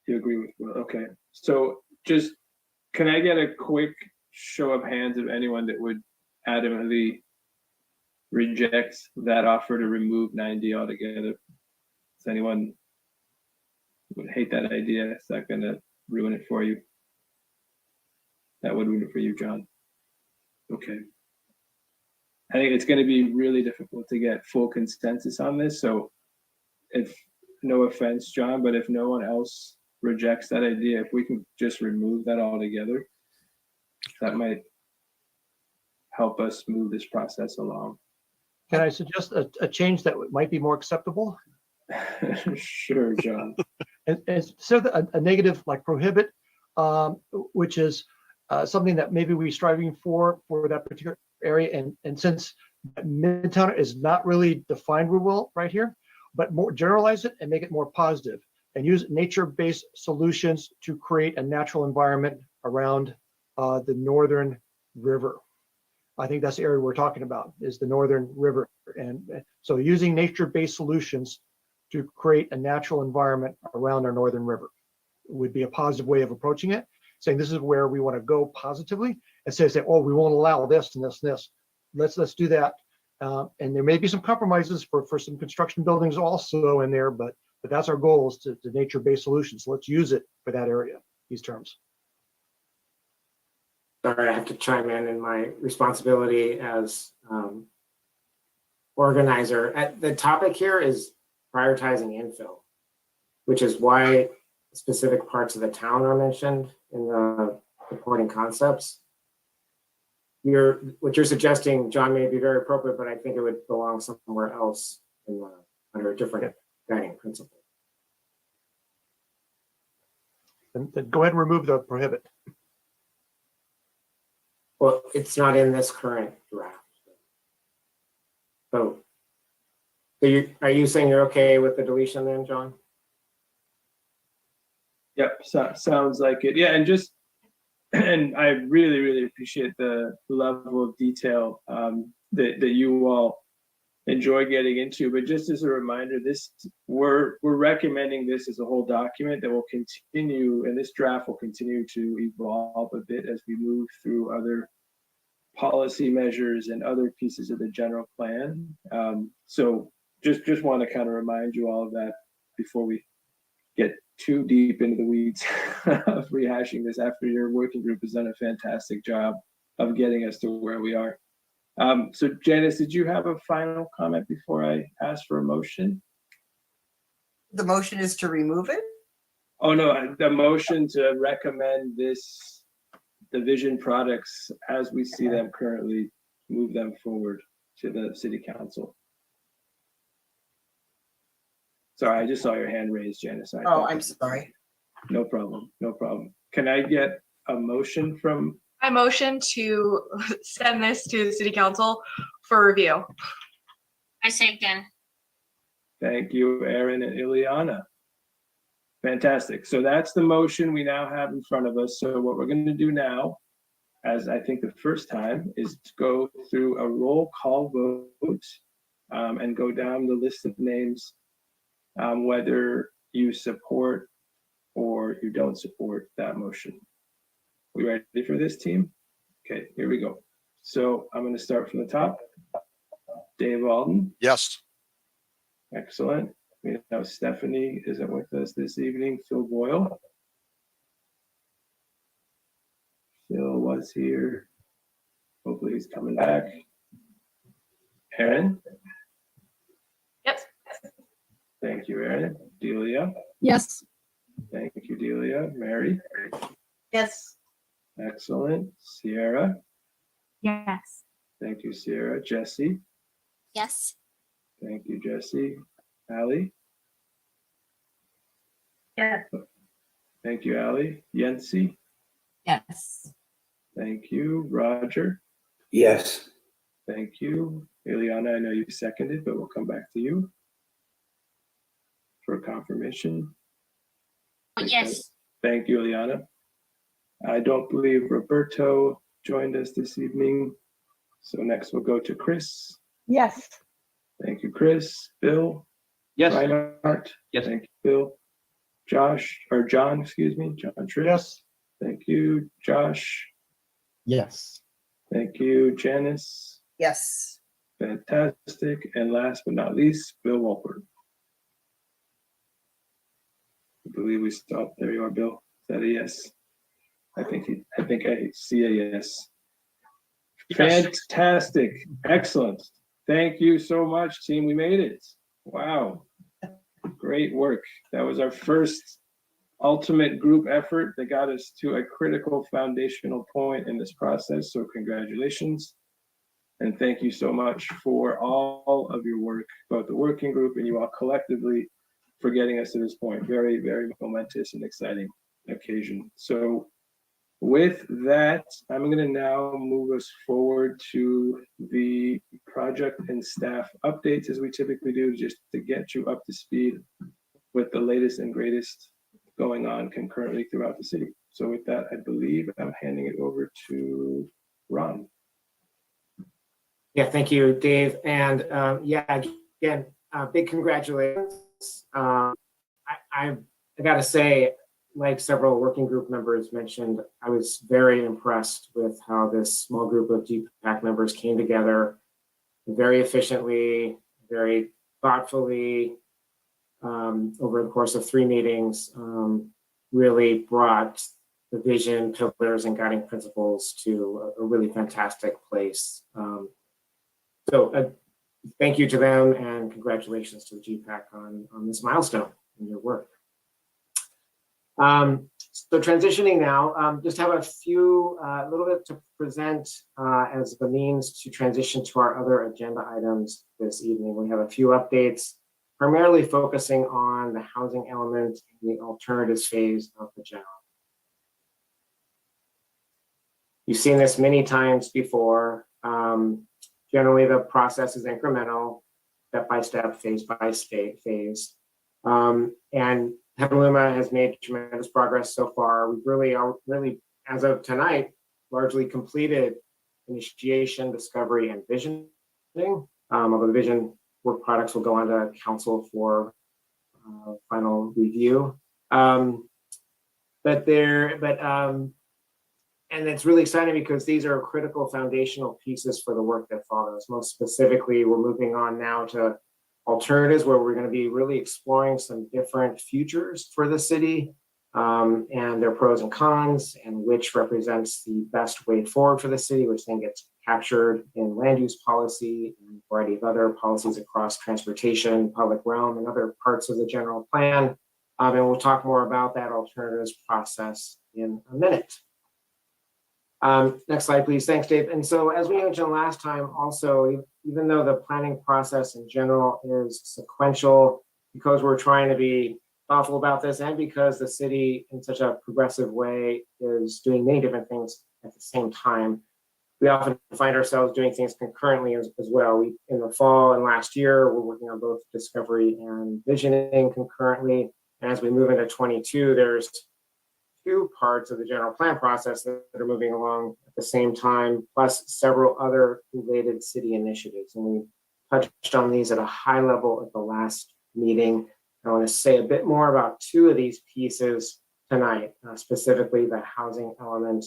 You agree with Will? Okay. So just, can I get a quick show of hands of anyone that would adamantly reject that offer to remove 9D altogether? Does anyone would hate that idea? Is that going to ruin it for you? That would ruin it for you, John. Okay. I think it's going to be really difficult to get full consensus on this. So if, no offense, John, but if no one else rejects that idea, if we can just remove that altogether, that might help us move this process along. Can I suggest a change that might be more acceptable? Sure, John. And instead of a negative like prohibit, which is something that maybe we're striving for that particular area. And since Midtown is not really defined real well right here, but more generalize it and make it more positive and use nature-based solutions to create a natural environment around the Northern River. I think that's the area we're talking about, is the Northern River. And so using nature-based solutions to create a natural environment around our Northern River would be a positive way of approaching it, saying this is where we want to go positively, instead of saying, oh, we won't allow this and this and this. Let's do that. And there may be some compromises for some construction buildings also in there, but that's our goal, is to nature-based solutions. Let's use it for that area, these terms. Sorry, I have to chime in my responsibility as organizer. The topic here is prioritizing infill, which is why specific parts of the town are mentioned in the reporting concepts. What you're suggesting, John, may be very appropriate, but I think it would belong somewhere else under a different guiding principle. Then go ahead and remove the prohibit. Well, it's not in this current draft. So are you saying you're okay with the deletion then, John? Yep, sounds like it. Yeah, and I really, really appreciate the level of detail that you all enjoy getting into. But just as a reminder, we're recommending this as a whole document that will continue, and this draft will continue to evolve a bit as we move through other policy measures and other pieces of the general plan. So just want to kind of remind you all of that before we get too deep into the weeds of rehashing this, after your working group has done a fantastic job of getting us to where we are. So Janice, did you have a final comment before I ask for a motion? The motion is to remove it? Oh no, the motion to recommend this division products as we see them currently, move them forward to the city council. Sorry, I just saw your hand raised, Janice. Oh, I'm sorry. No problem, no problem. Can I get a motion from I motion to send this to the city council for review. I second. Thank you, Aaron and Ileana. Fantastic. So that's the motion we now have in front of us. So what we're going to do now, as I think the first time, is to go through a roll call vote and go down the list of names, whether you support or you don't support that motion. We ready for this, team? Okay, here we go. So I'm going to start from the top. Dave Alden. Yes. Excellent. We know Stephanie isn't with us this evening. Phil Boyle. Phil was here. Hopefully he's coming back. Aaron. Yep. Thank you, Aaron. Delia. Yes. Thank you, Delia. Mary. Yes. Excellent. Sierra. Yes. Thank you, Sierra. Jesse. Yes. Thank you, Jesse. Allie. Yes. Thank you, Allie. Yancy. Yes. Thank you. Roger. Yes. Thank you. Ileana, I know you seconded, but we'll come back to you for confirmation. Yes. Thank you, Ileana. I don't believe Roberto joined us this evening. So next we'll go to Chris. Yes. Thank you, Chris. Bill. Yes. Reinhardt. Yes. Thank you, Bill. Josh, or John, excuse me, John Tripp. Yes. Thank you, Josh. Yes. Thank you, Janice. Yes. Fantastic. And last but not least, Bill Wolpert. I believe we stopped. There you are, Bill. Is that a yes? I think I see a yes. Fantastic. Excellent. Thank you so much, team. We made it. Wow. Great work. That was our first ultimate group effort that got us to a critical foundational point in this process. So congratulations. And thank you so much for all of your work, both the working group and you all collectively, for getting us to this point. Very, very momentous and exciting occasion. So with that, I'm going to now move us forward to the project and staff updates, as we typically do, just to get you up to speed with the latest and greatest going on concurrently throughout the city. So with that, I believe I'm handing it over to Ron. Yeah, thank you, Dave. And yeah, again, big congratulations. I got to say, like several working group members mentioned, I was very impressed with how this small group of GPAC members came together very efficiently, very thoughtfully, over the course of 3 meetings, really brought the vision, pillars, and guiding principles to a really fantastic place. So thank you to them and congratulations to the GPAC on this milestone in your work. So transitioning now, just have a few, little bit to present as the means to transition to our other agenda items this evening. We have a few updates, primarily focusing on the housing element and the alternatives phase of the general. You've seen this many times before. Generally, the process is incremental, step by step, phase by phase. And Petaluma has made tremendous progress so far. We've really, as of tonight, largely completed initiation, discovery, and visioning. Although the vision work products will go on to council for final review. And it's really exciting because these are critical foundational pieces for the work that follows. Most specifically, we're moving on now to alternatives where we're going to be really exploring some different futures for the city and their pros and cons and which represents the best way forward for the city, which then gets captured in land use policy and a variety of other policies across transportation, public realm, and other parts of the general plan. And we'll talk more about that alternatives process in a minute. Next slide, please. Thanks, Dave. And so as we mentioned last time, also, even though the planning process in general is sequential, because we're trying to be thoughtful about this and because the city in such a progressive way is doing many different things at the same time. We often find ourselves doing things concurrently as well. In the fall and last year, we're working on both discovery and visioning concurrently. And as we move into 22, there's 2 parts of the general plan process that are moving along at the same time, plus several other related city initiatives. And we touched on these at a high level at the last meeting. I want to say a bit more about 2 of these pieces tonight, specifically the housing element,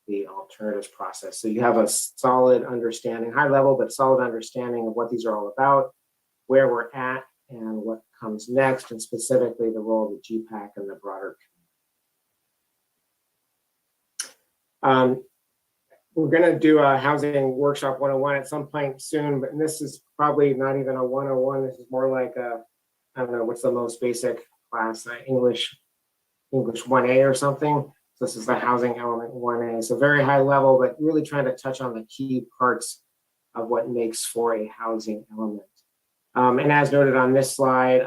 the alternatives process. So you have a solid understanding, high level, but solid understanding of what these are all about, where we're at, and what comes next, and specifically the role of the GPAC and the broader community. We're going to do a housing workshop 101 at some point soon, but this is probably not even a 101. This is more like a, I don't know, what's the most basic class, English 1A or something. So this is the housing element 1A. So very high level, but really trying to touch on the key parts of what makes for a housing element. And as noted on this slide,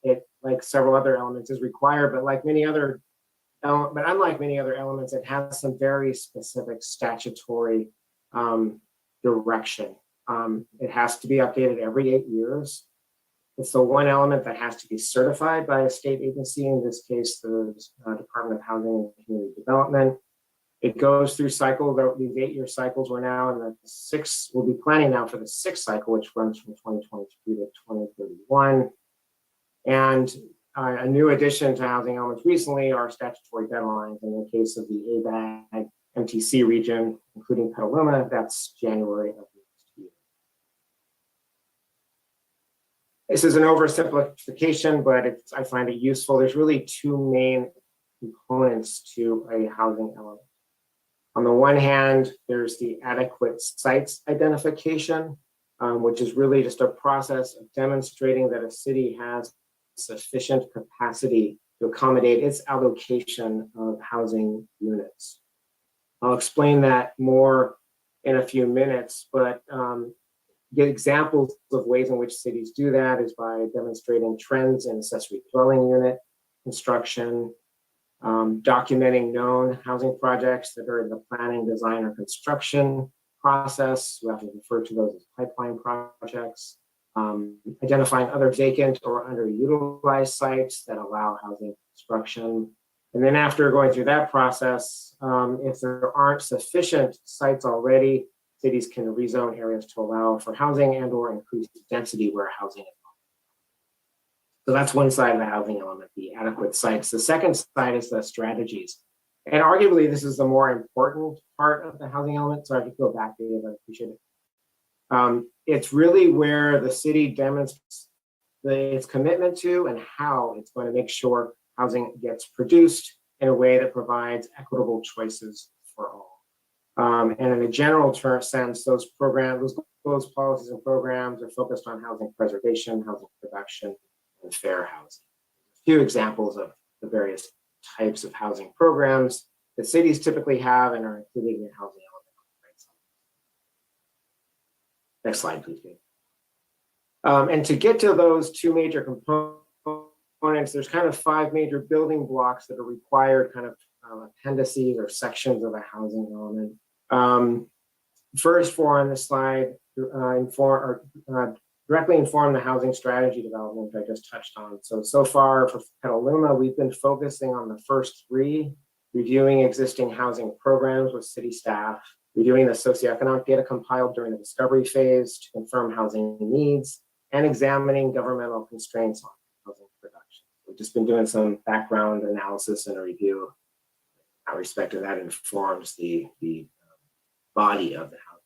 it, like several other elements, is required, but unlike many other elements, it has some very specific statutory direction. It has to be updated every 8 years. It's the one element that has to be certified by a state agency, in this case, the Department of Housing and Community Development. It goes through cycle, these 8-year cycles. We're now in the 6th, we'll be planning now for the 6th cycle, which runs from 2023 to 2031. And a new addition to housing elements recently are statutory deadlines. In the case of the ABAG MTC region, including Petaluma, that's January of next year. This is an oversimplification, but I find it useful. There's really 2 main components to a housing element. On the one hand, there's the adequate sites identification, which is really just a process of demonstrating that a city has sufficient capacity to accommodate its allocation of housing units. I'll explain that more in a few minutes, but get examples of ways in which cities do that is by demonstrating trends in accessory dwelling unit construction, documenting known housing projects that are in the planning, design, or construction process. We often refer to those as pipeline projects. Identifying other vacant or underutilized sites that allow housing construction. And then after going through that process, if there aren't sufficient sites already, cities can rezone areas to allow for housing and or increase density where housing is. So that's one side of the housing element, the adequate sites. The second side is the strategies. And arguably, this is the more important part of the housing element. So I could go back, Dave, I appreciate it. It's really where the city demonstrates its commitment to and how it's going to make sure housing gets produced in a way that provides equitable choices for all. And in a general sense, those programs, those policies and programs are focused on housing preservation, housing production, and fair housing. A few examples of the various types of housing programs that cities typically have and are included in the housing element. Next slide, please, Dave. And to get to those 2 major components, there's kind of 5 major building blocks that are required, kind of appendices or sections of a housing element. First, 4 on this slide, directly inform the housing strategy development I just touched on. So far for Petaluma, we've been focusing on the first 3, reviewing existing housing programs with city staff, reviewing the socioeconomic data compiled during the discovery phase to confirm housing needs, and examining governmental constraints on housing production. We've just been doing some background analysis and a review. In that respect, and that informs the body of the housing.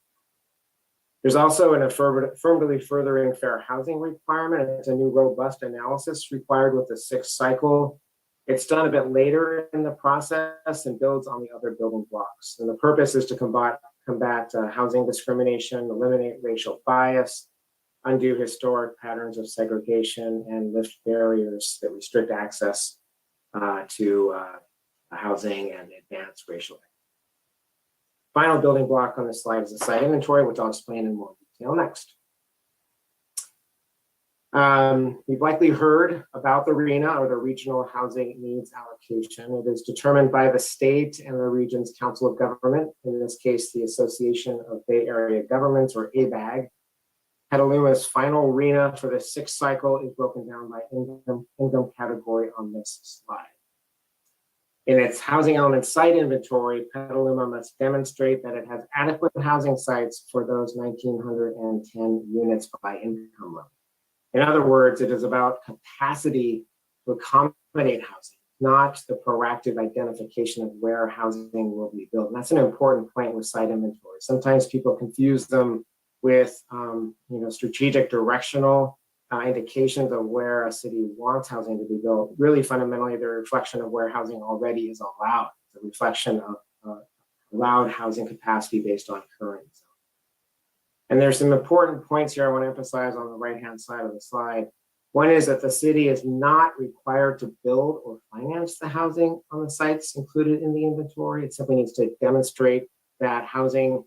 There's also an affirmatively furthering fair housing requirement. It's a new robust analysis required with the 6th cycle. It's done a bit later in the process and builds on the other building blocks. And the purpose is to combat housing discrimination, eliminate racial bias, undo historic patterns of segregation, and lift barriers that restrict access to housing and advance racial equity. Final building block on this slide is the site inventory, which I'll explain in more detail next. We've likely heard about the RHNA, or the Regional Housing Needs Allocation. It is determined by the state and the region's Council of Government, in this case, the Association of Bay Area Governments, or ABAG. Petaluma's final RHNA for the sixth cycle is broken down by income category on this slide. In its housing element site inventory, Petaluma must demonstrate that it has adequate housing sites for those 1,910 units by income level. In other words, it is about capacity to accommodate housing, not the proactive identification of where housing will be built. And that's an important point with site inventory. Sometimes people confuse them with strategic directional indications of where a city wants housing to be built. Really, fundamentally, they're a reflection of where housing already is allowed. It's a reflection of allowed housing capacity based on current zone. And there's some important points here I want to emphasize on the right-hand side of the slide. One is that the city is not required to build or finance the housing on the sites included in the inventory. It simply needs to demonstrate that housing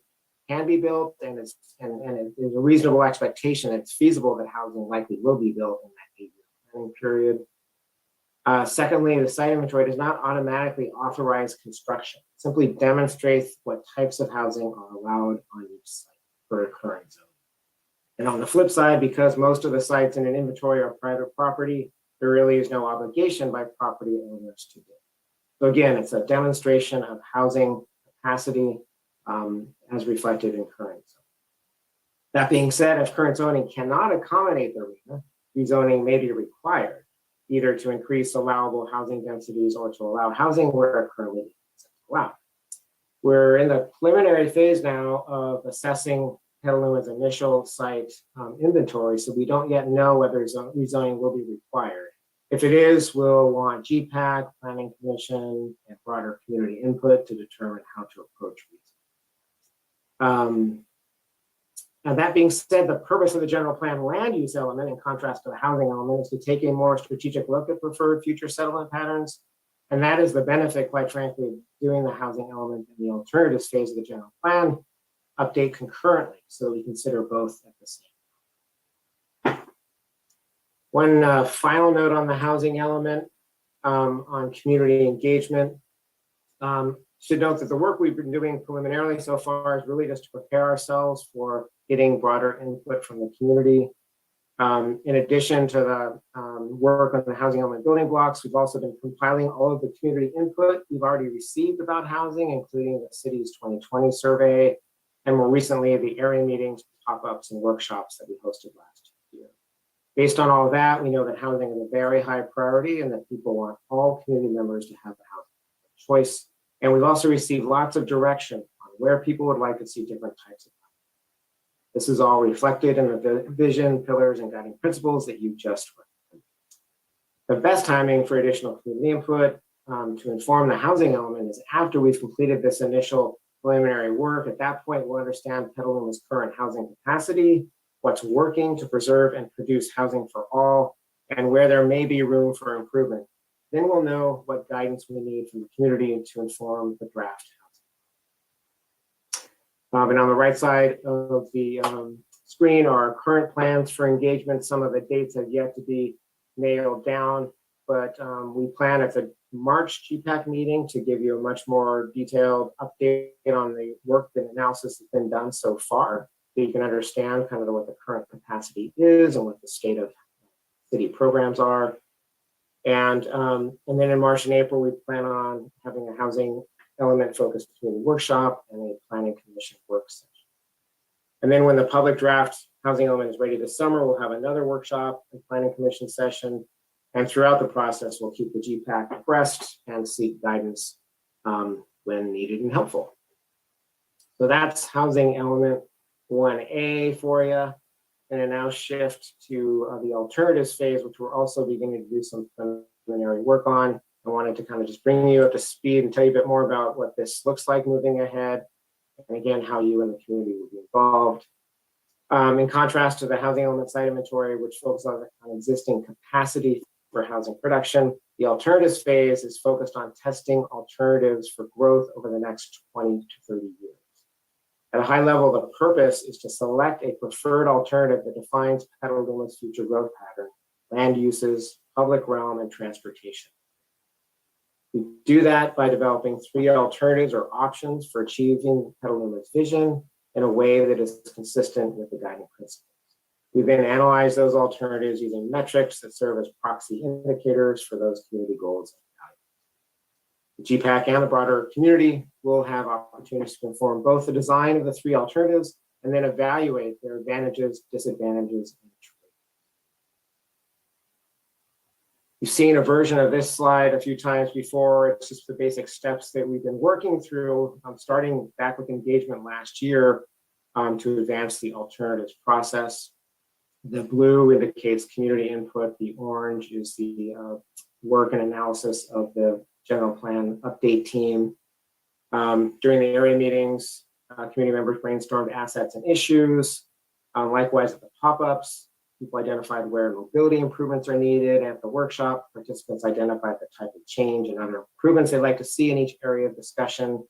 can be built, and there's a reasonable expectation that it's feasible that housing likely will be built in that 8-year planning period. Secondly, the site inventory does not automatically authorize construction. It simply demonstrates what types of housing are allowed on each site for a current zone. And on the flip side, because most of the sites in an inventory are private property, there really is no obligation by property owners to build. So again, it's a demonstration of housing capacity as reflected in current zoning. That being said, if current zoning cannot accommodate the RHNA, rezoning may be required, either to increase allowable housing densities or to allow housing where it currently isn't allowed. We're in the preliminary phase now of assessing Petaluma's initial site inventory, so we don't yet know whether rezoning will be required. If it is, we'll want GPAC, Planning Commission, and broader community input to determine how to approach rezoning. Now, that being said, the purpose of the general plan land use element, in contrast to the housing element, is to take a more strategic look at preferred future settlement patterns. And that is the benefit, quite frankly, of doing the housing element and the alternatives phase of the general plan update concurrently, so we consider both at the same time. One final note on the housing element, on community engagement. Should note that the work we've been doing preliminarily so far is really just to prepare ourselves for getting broader input from the community. In addition to the work on the housing element building blocks, we've also been compiling all of the community input we've already received about housing, including the city's 2020 survey, and more recently, the area meetings, pop-ups, and workshops that we hosted last year. Based on all of that, we know that housing is a very high priority and that people want all community members to have the housing choice. And we've also received lots of direction on where people would like to see different types of housing. This is all reflected in the vision, pillars, and guiding principles that you just read. The best timing for additional community input to inform the housing element is after we've completed this initial preliminary work. At that point, we'll understand Petaluma's current housing capacity, what's working to preserve and produce housing for all, and where there may be room for improvement. Then we'll know what guidance we need from the community to inform the draft housing. And on the right side of the screen are our current plans for engagement. Some of the dates have yet to be nailed down, but we plan at the March GPAC meeting to give you a much more detailed update on the work and analysis that's been done so far, so you can understand kind of what the current capacity is and what the state of city programs are. And then in March and April, we plan on having a housing element focused community workshop and a planning commission work session. And then when the public draft housing element is ready this summer, we'll have another workshop and planning commission session. And throughout the process, we'll keep the GPAC abreast and seek guidance when needed and helpful. So that's housing element 1A for you. And then now shift to the alternatives phase, which we're also beginning to do some preliminary work on. I wanted to kind of just bring you up to speed and tell you a bit more about what this looks like moving ahead. And again, how you and the community will be involved. In contrast to the housing element site inventory, which focuses on existing capacity for housing production, the alternatives phase is focused on testing alternatives for growth over the next 20 to 30 years. At a high level, the purpose is to select a preferred alternative that defines Petaluma's future growth pattern, land uses, public realm, and transportation. We do that by developing 3 alternatives or options for achieving Petaluma's vision in a way that is consistent with the guiding principles. We then analyze those alternatives using metrics that serve as proxy indicators for those community goals. The GPAC and the broader community will have opportunities to inform both the design of the 3 alternatives and then evaluate their advantages, disadvantages, and traits. You've seen a version of this slide a few times before. It's just the basic steps that we've been working through, starting back with engagement last year to advance the alternatives process. The blue indicates community input. The orange is the work and analysis of the general plan update team. During the area meetings, community members brainstormed assets and issues. Likewise, at the pop-ups, people identified where mobility improvements are needed. At the workshop, participants identified the type of change and other improvements they'd like to see in each area of discussion.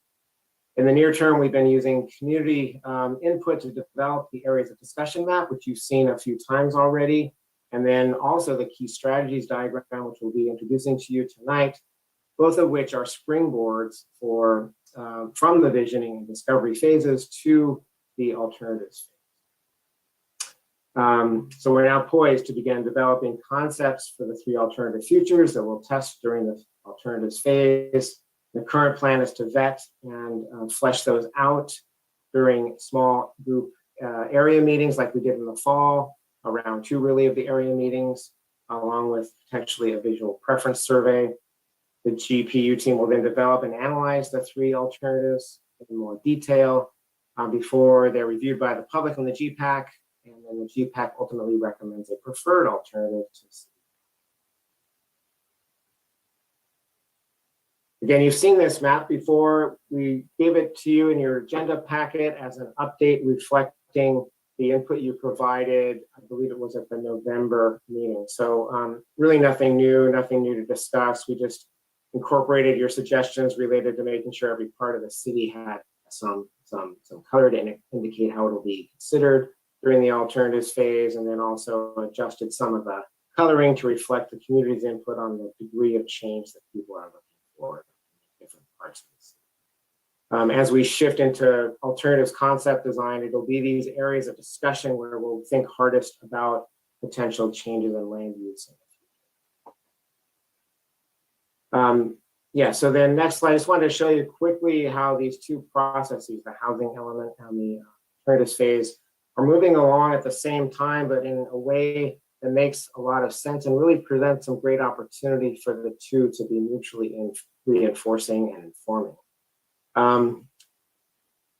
In the near term, we've been using community input to develop the areas of discussion map, which you've seen a few times already. And then also the key strategies diagram, which we'll be introducing to you tonight, both of which are springboards for from the visioning and discovery phases to the alternatives phase. So we're now poised to begin developing concepts for the 3 alternative futures that we'll test during the alternatives phase. The current plan is to vet and flesh those out during small group area meetings like we did in the fall, around 2 really of the area meetings, along with potentially a visual preference survey. The GPU team will then develop and analyze the 3 alternatives in more detail before they're reviewed by the public and the GPAC, and then the GPAC ultimately recommends a preferred alternative to see. Again, you've seen this map before. We gave it to you in your agenda packet as an update reflecting the input you provided. I believe it was at the November meeting. So really nothing new to discuss. We just incorporated your suggestions related to making sure every part of the city had some color to indicate how it'll be considered during the alternatives phase, and then also adjusted some of the coloring to reflect the community's input on the degree of change that people are looking for in different parts of the city. As we shift into alternatives concept design, it'll be these areas of discussion where we'll think hardest about potential changes in land use. So then next slide, I just wanted to show you quickly how these 2 processes, the housing element and the alternatives phase, are moving along at the same time, but in a way that makes a lot of sense and really presents some great opportunity for the 2 to be mutually reinforcing and informing.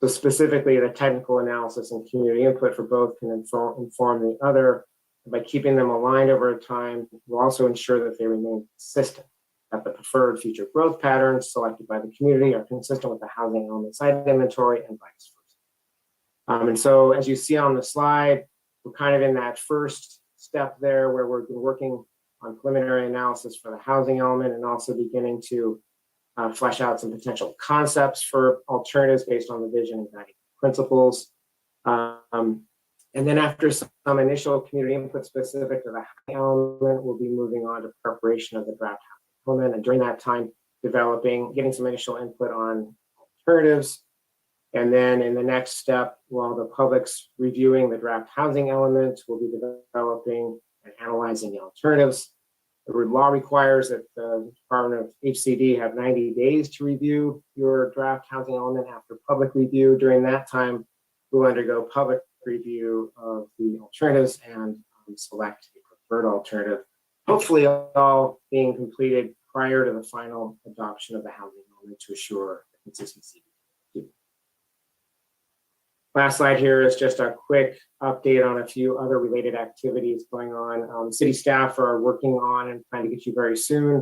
So specifically, the technical analysis and community input for both can inform the other. By keeping them aligned over time, we'll also ensure that they remain consistent, that the preferred future growth patterns selected by the community are consistent with the housing element site inventory and vice versa. And so as you see on the slide, we're kind of in that first step there where we've been working on preliminary analysis for the housing element and also beginning to flesh out some potential concepts for alternatives based on the vision and guiding principles. And then after some initial community input specific to the housing element, we'll be moving on to preparation of the draft housing element. And during that time, getting some initial input on alternatives. And then in the next step, while the public's reviewing the draft housing element, we'll be developing and analyzing the alternatives. The law requires that the Department of HCD have 90 days to review your draft housing element after public review. During that time, we'll undergo public review of the alternatives and select a preferred alternative, hopefully all being completed prior to the final adoption of the housing element to assure consistency. Last slide here is just a quick update on a few other related activities going on. City staff are working on and trying to get you very soon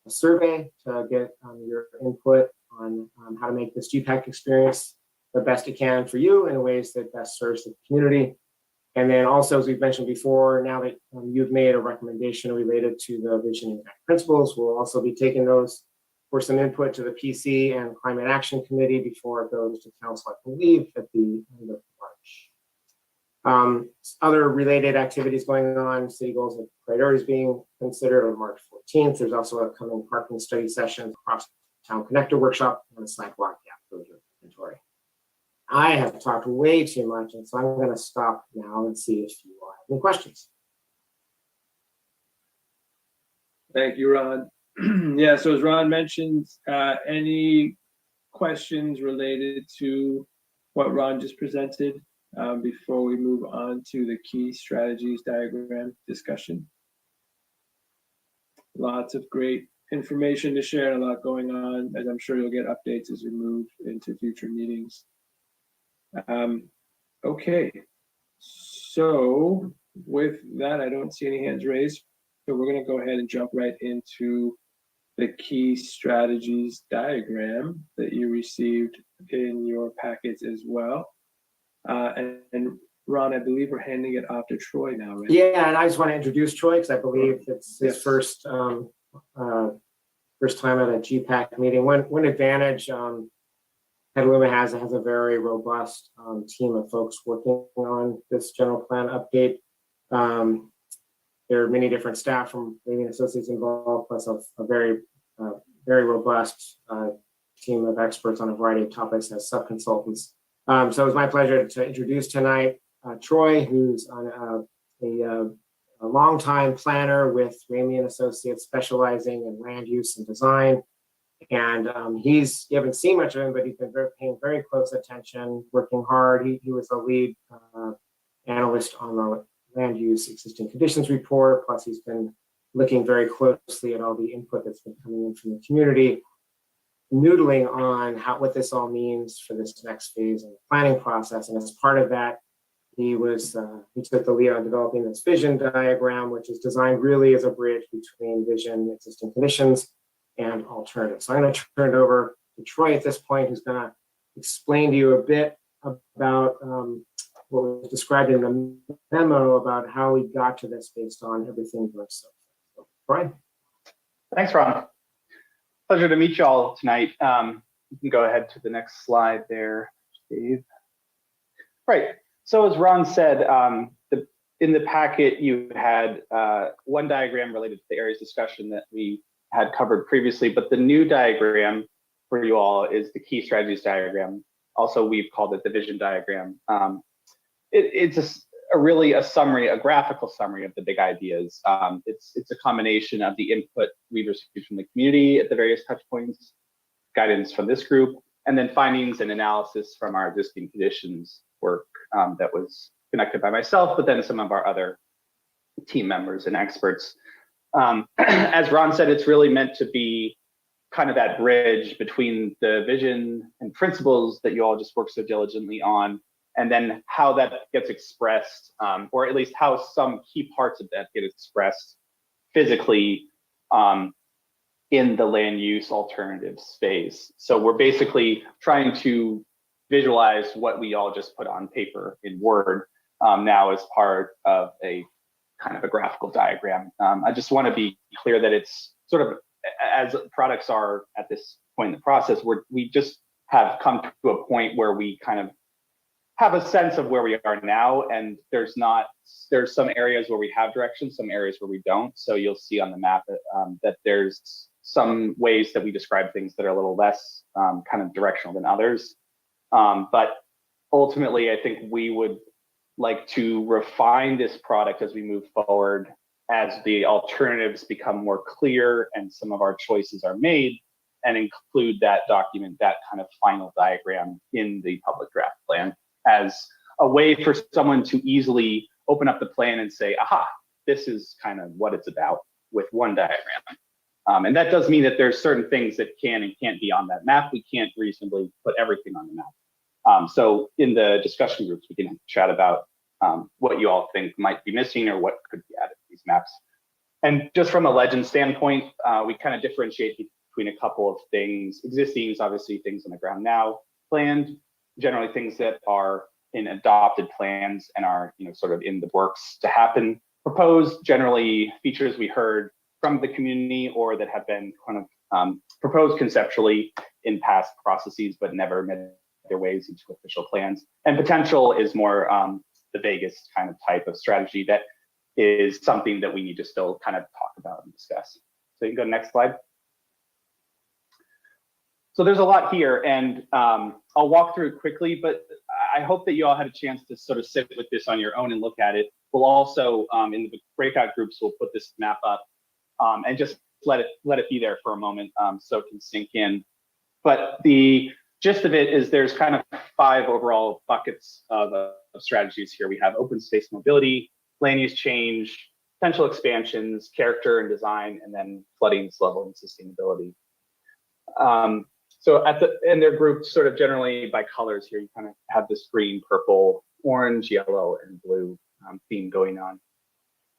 a survey to get your input on how to make this GPAC experience the best it can for you in ways that best serves the community. And then also, as we've mentioned before, now that you've made a recommendation related to the vision and guiding principles, we'll also be taking those for some input to the PC and Climate Action Committee before it goes to council, I believe, at the end of March. Other related activities going on, city goals and priorities being considered on March 14th. There's also upcoming parking study sessions, across town connector workshop, and a sidewalk gap closure inventory. I have talked way too much, and so I'm going to stop now and see if you all have any questions. Thank you, Ron. Yeah, so as Ron mentioned, any questions related to what Ron just presented before we move on to the key strategies diagram discussion? Lots of great information to share and a lot going on, as I'm sure you'll get updates as we move into future meetings. Okay, so with that, I don't see any hands raised. So we're going to go ahead and jump right into the key strategies diagram that you received in your packets as well. And Ron, I believe we're handing it off to Troy now, right? Yeah, and I just want to introduce Troy because I believe it's his first time at a GPAC meeting. One advantage Petaluma has a very robust team of folks working on this general plan update. There are many different staff from Raymond Associates involved, plus a very robust team of experts on a variety of topics as sub-consultants. So it was my pleasure to introduce tonight Troy, who's a longtime planner with Raymond Associates, specializing in land use and design. And you haven't seen much of him, but he's been paying very close attention, working hard. He was the lead analyst on the land use existing conditions report. Plus, he's been looking very closely at all the input that's been coming in from the community, noodling on what this all means for this next phase of the planning process. And as part of that, he took the lead on developing this vision diagram, which is designed really as a bridge between vision, existing conditions, and alternatives. So I'm going to turn it over to Troy at this point, who's going to explain to you a bit about what was described in the memo about how we got to this based on everything for us. So, Troy. Thanks, Ron. Pleasure to meet you all tonight. You can go ahead to the next slide there, Steve. Right. So as Ron said, in the packet, you had one diagram related to the areas discussion that we had covered previously, but the new diagram for you all is the key strategies diagram. Also, we've called it the vision diagram. It's really a summary, a graphical summary of the big ideas. It's a combination of the input we've received from the community at the various touch points, guidance from this group, and then findings and analysis from our existing conditions work that was conducted by myself, but then some of our other team members and experts. As Ron said, it's really meant to be kind of that bridge between the vision and principles that you all just worked so diligently on, and then how that gets expressed, or at least how some key parts of that get expressed physically in the land use alternative space. So we're basically trying to visualize what we all just put on paper in Word now as part of a kind of a graphical diagram. I just want to be clear that it's sort of, as products are at this point in the process, we just have come to a point where we kind of have a sense of where we are now, and there's some areas where we have direction, some areas where we don't. So you'll see on the map that there's some ways that we describe things that are a little less kind of directional than others. But ultimately, I think we would like to refine this product as we move forward, as the alternatives become more clear and some of our choices are made, and include that document, that kind of final diagram in the public draft plan as a way for someone to easily open up the plan and say, aha, this is kind of what it's about with one diagram. And that does mean that there's certain things that can and can't be on that map. We can't reasonably put everything on the map. So in the discussion groups, we can chat about what you all think might be missing or what could be added to these maps. And just from a legend standpoint, we kind of differentiate between a couple of things. Existing is obviously things on the ground now. Planned, generally things that are in adopted plans and are sort of in the works to happen. Proposed, generally features we heard from the community or that have been kind of proposed conceptually in past processes, but never made their ways into official plans. And potential is more the vaguest kind of type of strategy that is something that we need to still kind of talk about and discuss. So you can go to next slide. So there's a lot here, and I'll walk through it quickly, but I hope that you all had a chance to sort of sit with this on your own and look at it. We'll also, in the breakout groups, we'll put this map up and just let it be there for a moment so it can sink in. But the gist of it is there's kind of 5 overall buckets of strategies here. We have open space mobility, land use change, potential expansions, character and design, and then flooding, level, and sustainability. So and they're grouped sort of generally by colors here. You kind of have this green, purple, orange, yellow, and blue theme going on.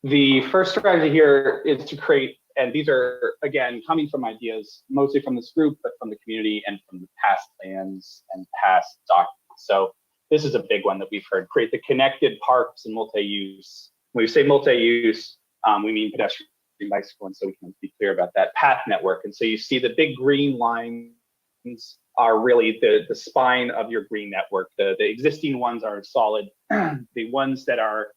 The first strategy here is to create, and these are, again, coming from ideas, mostly from this group, but from the community and from the past plans and past documents. So this is a big one that we've heard, create the connected parks and multi-use. When we say multi-use, we mean pedestrian, bicycle, and so we can be clear about that path network. And so you see the big green lines are really the spine of your green network. The existing ones are solid. The ones that are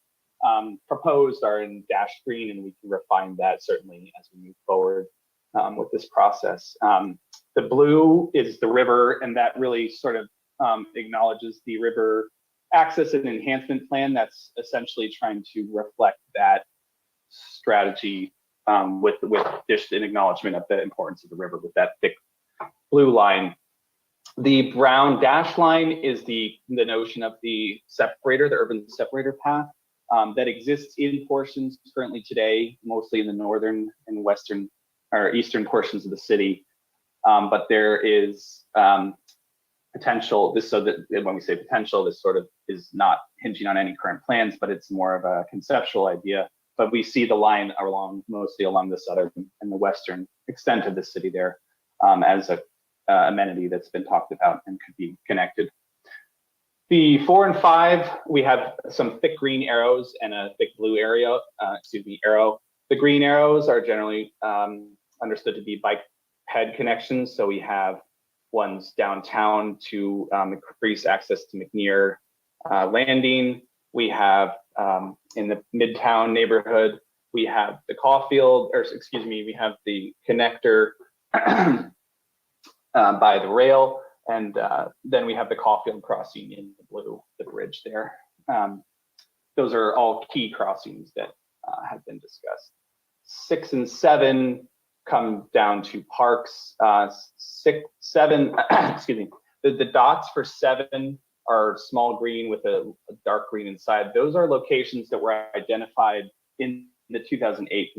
proposed are in dashed green, and we can refine that certainly as we move forward with this process. The blue is the river, and that really sort of acknowledges the river access and enhancement plan that's essentially trying to reflect that strategy with just an acknowledgement of the importance of the river with that thick blue line. The brown dashed line is the notion of the separator, the urban separator path that exists in portions currently today, mostly in the northern and western or eastern portions of the city. But there is potential, so that when we say potential, this sort of is not hinging on any current plans, but it's more of a conceptual idea. But we see the line mostly along the southern and the western extent of the city there as a amenity that's been talked about and could be connected. The 4 and 5, we have some thick green arrows and a thick blue arrow. The green arrows are generally understood to be bike ped connections. So we have ones downtown to increase access to McNear Landing. We have in the Midtown neighborhood, we have the Caulfield, or excuse me, we have the connector by the rail, and then we have the Caulfield crossing in the blue, the bridge there. Those are all key crossings that have been discussed. 6 and 7 come down to parks. 7, excuse me, the dots for 7 are small green with a dark green inside. Those are locations that were identified in the 2008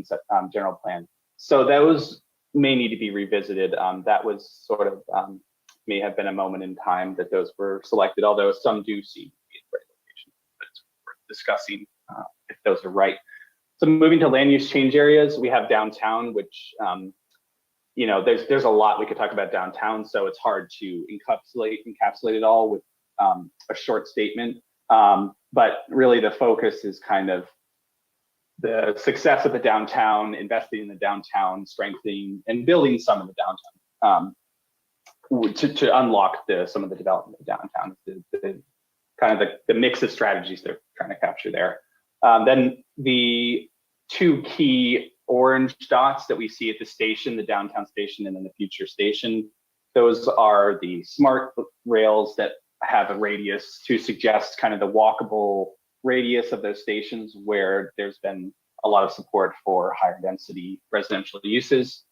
general plan. So those may need to be revisited. That was sort of, may have been a moment in time that those were selected, although some do seem to be in the right location. But it's worth discussing if those are right. So moving to land use change areas, we have downtown, which, you know, there's a lot we could talk about downtown, so it's hard to encapsulate it all with a short statement. But really the focus is kind of the success of the downtown, investing in the downtown, strengthening and building some of the downtown to unlock some of the development of downtown, the kind of the mix of strategies they're trying to capture there. Then the 2 key orange dots that we see at the station, the downtown station and then the future station, those are the smart rails that have a radius to suggest kind of the walkable radius of those stations where there's been a lot of support for higher density residential uses.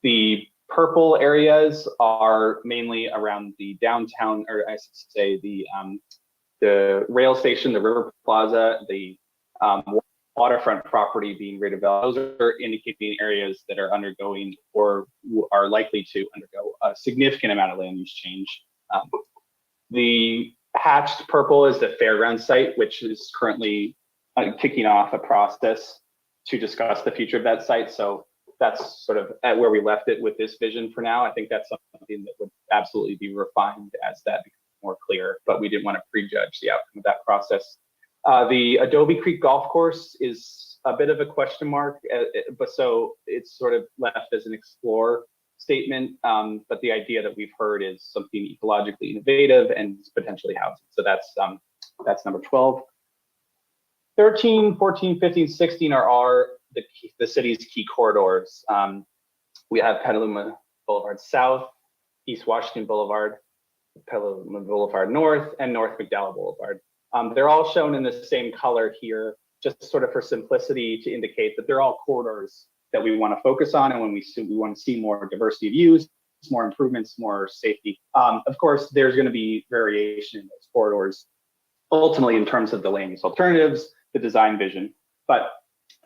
The purple areas are mainly around the downtown, or I should say the rail station, the River Plaza, the waterfront property being redeveloped. Those are indicating areas that are undergoing or are likely to undergo a significant amount of land use change. The hatched purple is the fairground site, which is currently kicking off a process to discuss the future of that site. So that's sort of at where we left it with this vision for now. I think that's something that would absolutely be refined as that becomes more clear, but we didn't want to prejudge the outcome of that process. The Adobe Creek Golf Course is a bit of a question mark, but so it's sort of left as an explore. statement, but the idea that we've heard is something ecologically innovative and potentially housing. So that's number 12. 13, 14, 15, 16 are the city's key corridors. We have Petaluma Boulevard South, East Washington Boulevard, Petaluma Boulevard North, and North McDowell Boulevard. They're all shown in the same color here, just sort of for simplicity to indicate that they're all corridors that we want to focus on, and when we want to see more diversity of use, more improvements, more safety. Of course, there's going to be variation in those corridors, ultimately in terms of the land use alternatives, the design vision. But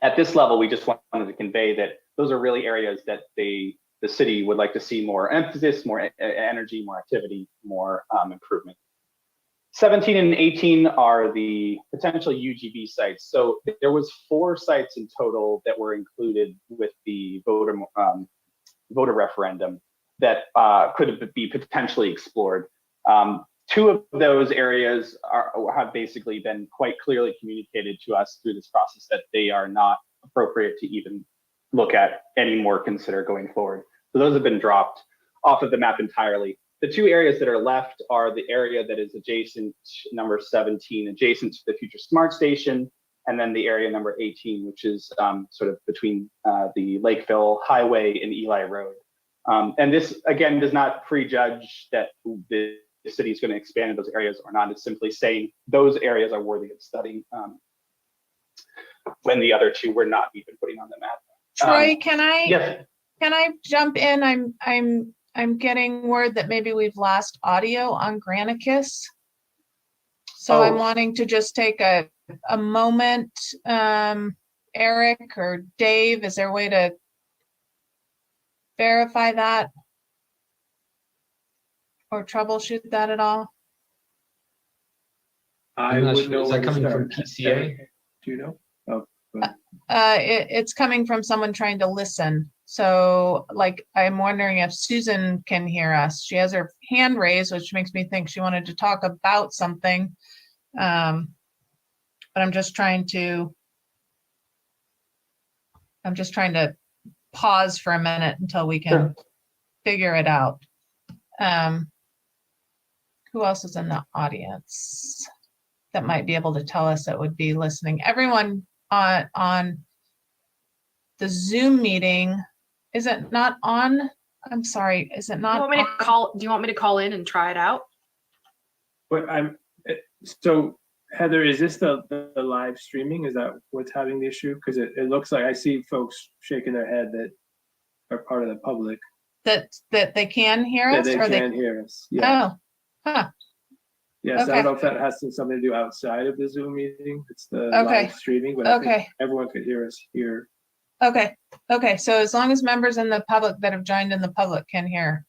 at this level, we just wanted to convey that those are really areas that the city would like to see more emphasis, more energy, more activity, more improvement. 17 and 18 are the potential UGB sites. So there was 4 sites in total that were included with the voter referendum that could be potentially explored. 2 of those areas have basically been quite clearly communicated to us through this process that they are not appropriate to even look at anymore, consider going forward. So those have been dropped off of the map entirely. The 2 areas that are left are the area that is adjacent, number 17, adjacent to the future smart station, and then the area number 18, which is sort of between the Lakeville Highway and Eli Road. And this, again, does not prejudge that the city is going to expand in those areas or not. It's simply saying those areas are worthy of studying when the other 2 were not even putting on the map. Troy, can I Yes. can I jump in? I'm getting word that maybe we've lost audio on Granicus. So I'm wanting to just take a moment. Eric or Dave, is there a way to verify that or troubleshoot that at all? I'm not would sure. know Is where that to coming from start. PCA? Do you know? Oh, It's coming from someone trying to listen. So like, I'm wondering if Susan can hear us. She has her hand raised, which makes me think she wanted to talk about something. But I'm just trying to pause for a minute until we can figure it out. Who else is in the audience that might be able to tell us that would be listening? Everyone on the Zoom meeting, is it not on? I'm sorry, is it not? Do you want me to call in and try it out? But so Heather, is this the live streaming? Is that what's having the issue? Because it looks like I see folks shaking their head that are part of the public. That they can hear us? That or they can hear us. Yeah. Oh, huh. Yes, Okay. I don't know if that has something to do outside of the Zoom meeting. It's the Okay. live streaming, but I think Okay. everyone could hear us here. Okay, okay, so as long as members in the public that have joined in the public can hear,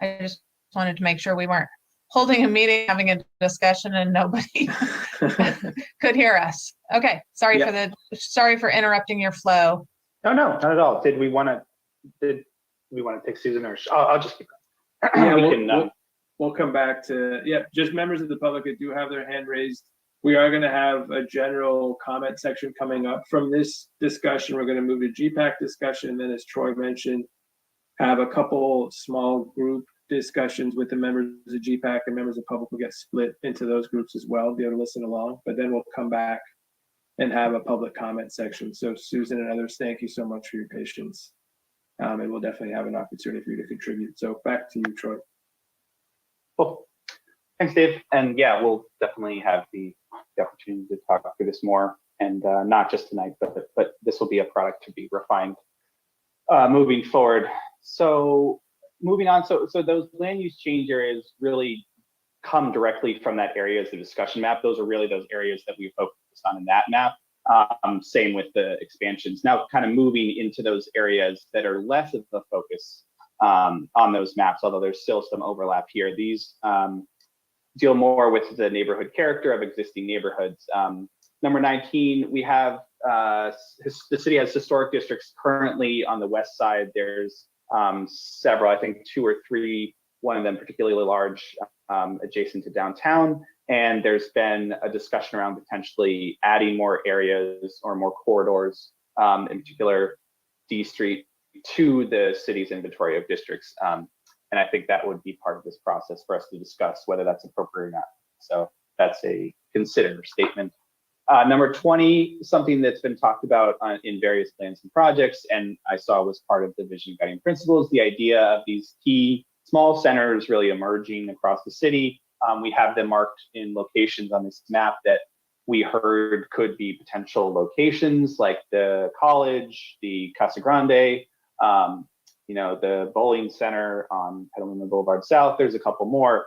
I just wanted to make sure we weren't holding a meeting, having a discussion and nobody could hear us. Okay, sorry for interrupting your flow. No, not at all. Did we want to take Susan or I'll just keep going. Yeah, we'll come back to, just members of the public that do have their hand raised. We are going to have a general comment section coming up from this discussion. We're going to move to GPAC discussion. And then, as Troy mentioned, have a couple small group discussions with the members of GPAC, and members of the public will get split into those groups as well, be able to listen along. But then we'll come back and have a public comment section. So Susan and others, thank you so much for your patience. And we'll definitely have an opportunity for you to contribute. So back to you, Troy. Cool. Thanks, Dave. And yeah, we'll definitely have the opportunity to talk through this more, and not just tonight, but this will be a product to be refined moving forward. So moving on, so those land use change areas really come directly from that area as the discussion map. Those are really those areas that we focused on in that map. Same with the expansions. Now kind of moving into those areas that are less of the focus on those maps, although there's still some overlap here. These deal more with the neighborhood character of existing neighborhoods. Number 19, we have the city has historic districts currently on the west side. There's several, I think 2 or 3, one of them particularly large, adjacent to downtown. And there's been a discussion around potentially adding more areas or more corridors, in particular D Street to the city's inventory of districts. And I think that would be part of this process for us to discuss whether that's appropriate or not. So that's a consider statement. Number 20, something that's been talked about in various plans and projects, and I saw was part of the vision guiding principles, the idea of these key small centers really emerging across the city. We have them marked in locations on this map that we heard could be potential locations, like the college, the Casa Grande, you know, the bowling center on Petaluma Boulevard South. There's a couple more.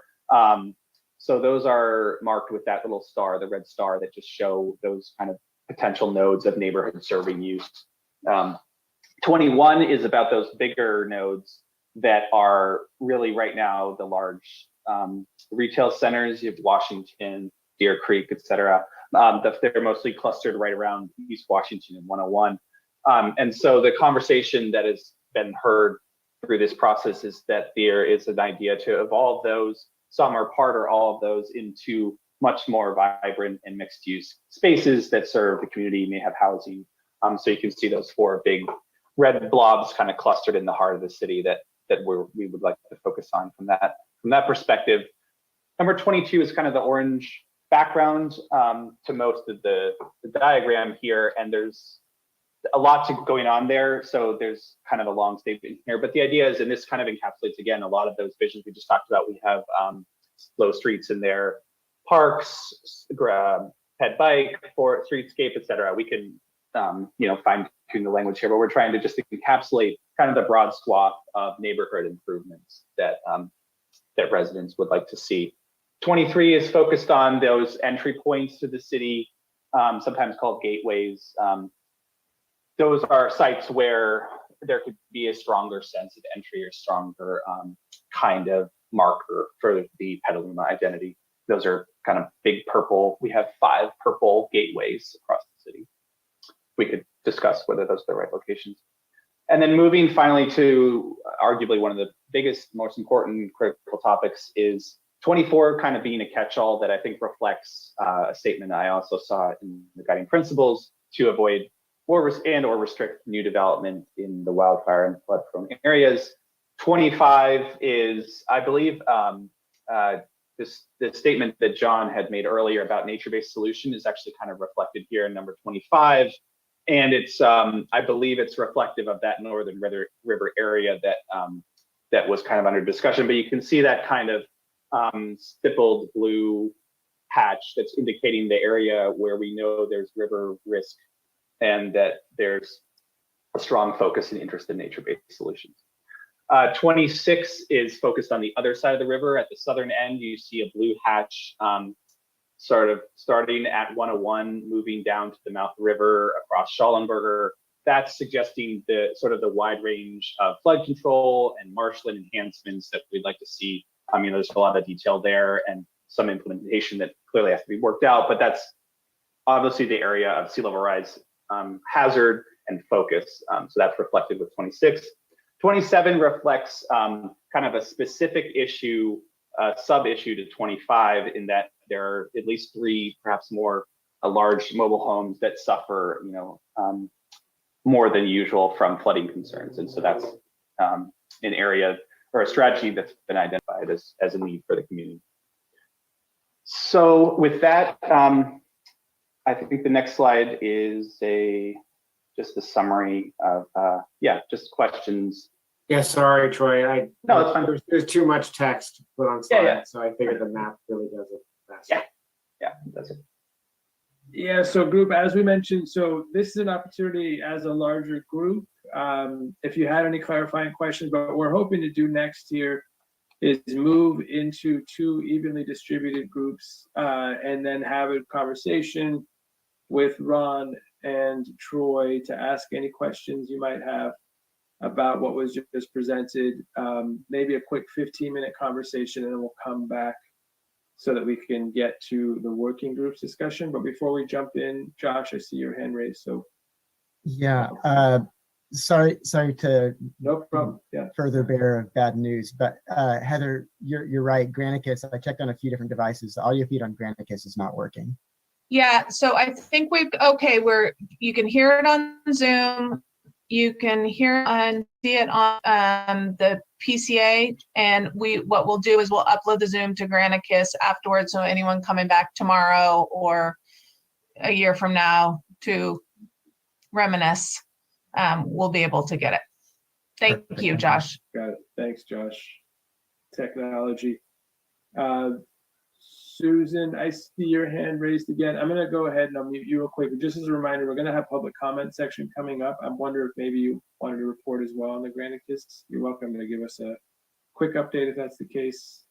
So those are marked with that little star, the red star, that just show those kind of potential nodes of neighborhood serving use. 21 is about those bigger nodes that are really right now the large retail centers. You have Washington, Deer Creek, et cetera. They're mostly clustered right around East Washington and 101. And so the conversation that has been heard through this process is that there is an idea to evolve those, some or part or all of those, into much more vibrant and mixed use spaces that serve the community, may have housing. So you can see those 4 big red blobs kind of clustered in the heart of the city that we would like to focus on from that perspective. Number 22 is kind of the orange background to most of the diagram here, and there's a lot going on there. So there's kind of a long statement here, but the idea is, and this kind of encapsulates again a lot of those visions we just talked about. We have slow streets in there, parks, pet bike, for streetscape, et cetera. We can you know, fine tune the language here, but we're trying to just encapsulate kind of the broad swath of neighborhood improvements that that residents would like to see. 23 is focused on those entry points to the city, sometimes called gateways. Those are sites where there could be a stronger sense of entry or stronger kind of marker for the Petaluma identity. Those are kind of big purple. We have 5 purple gateways across the city. We could discuss whether those are the right locations. And then moving finally to arguably one of the biggest, most important critical topics is 24 kind of being a catch-all that I think reflects a statement I also saw in the guiding principles to avoid or restrict new development in the wildfire and flood-prone areas. 25 is, I believe, this statement that John had made earlier about nature-based solution is actually kind of reflected here in number 25. And it's, I believe it's reflective of that northern river area that that was kind of under discussion, but you can see that kind of stippled blue hatch that's indicating the area where we know there's river risk and that there's a strong focus and interest in nature-based solutions. 26 is focused on the other side of the river. At the southern end, you see a blue hatch sort of starting at 101, moving down to the mouth of the river across Schallenberger. That's suggesting the sort of the wide range of flood control and marshland enhancements that we'd like to see. I mean, there's a lot of detail there and some implementation that clearly has to be worked out, but that's obviously the area of sea level rise hazard and focus. So that's reflected with 26. 27 reflects kind of a specific issue, sub-issue to 25, in that there are at least 3, perhaps more, large mobile homes that suffer, you know, more than usual from flooding concerns. And so that's an area or a strategy that's been identified as a need for the community. So with that, I think the next slide is just a summary of, just questions. Yeah, sorry, Troy. No, it's fine. There's too much text to put on slides, Yeah. so I figured the map really does it best. Yeah, that's it. Yeah, so group, as we mentioned, so this is an opportunity as a larger group. If you had any clarifying questions, but what we're hoping to do next year is move into 2 evenly distributed groups and then have a conversation with Ron and Troy to ask any questions you might have about what was just presented. Maybe a quick 15-minute conversation, and then we'll come back so that we can get to the working groups discussion. But before we jump in, Josh, I see your hand raised. So yeah, sorry to no problem. Yeah, further bear of bad news, but Heather, you're right. Granicus, I checked on a few different devices. The audio feed on Granicus is not working. Yeah, so I think you can hear it on Zoom. You can hear and see it on the PCA, and what we'll do is we'll upload the Zoom to Granicus afterwards, so anyone coming back tomorrow or a year from now to reminisce will be able to get it. Thank you, Josh. Got it. Thanks, Josh. Technology. Susan, I see your hand raised again. I'm going to go ahead and unmute you real quick. But just as a reminder, we're going to have public comment section coming up. I wonder if maybe you wanted to report as well on the Granicus. You're welcome to give us a quick update if that's the case.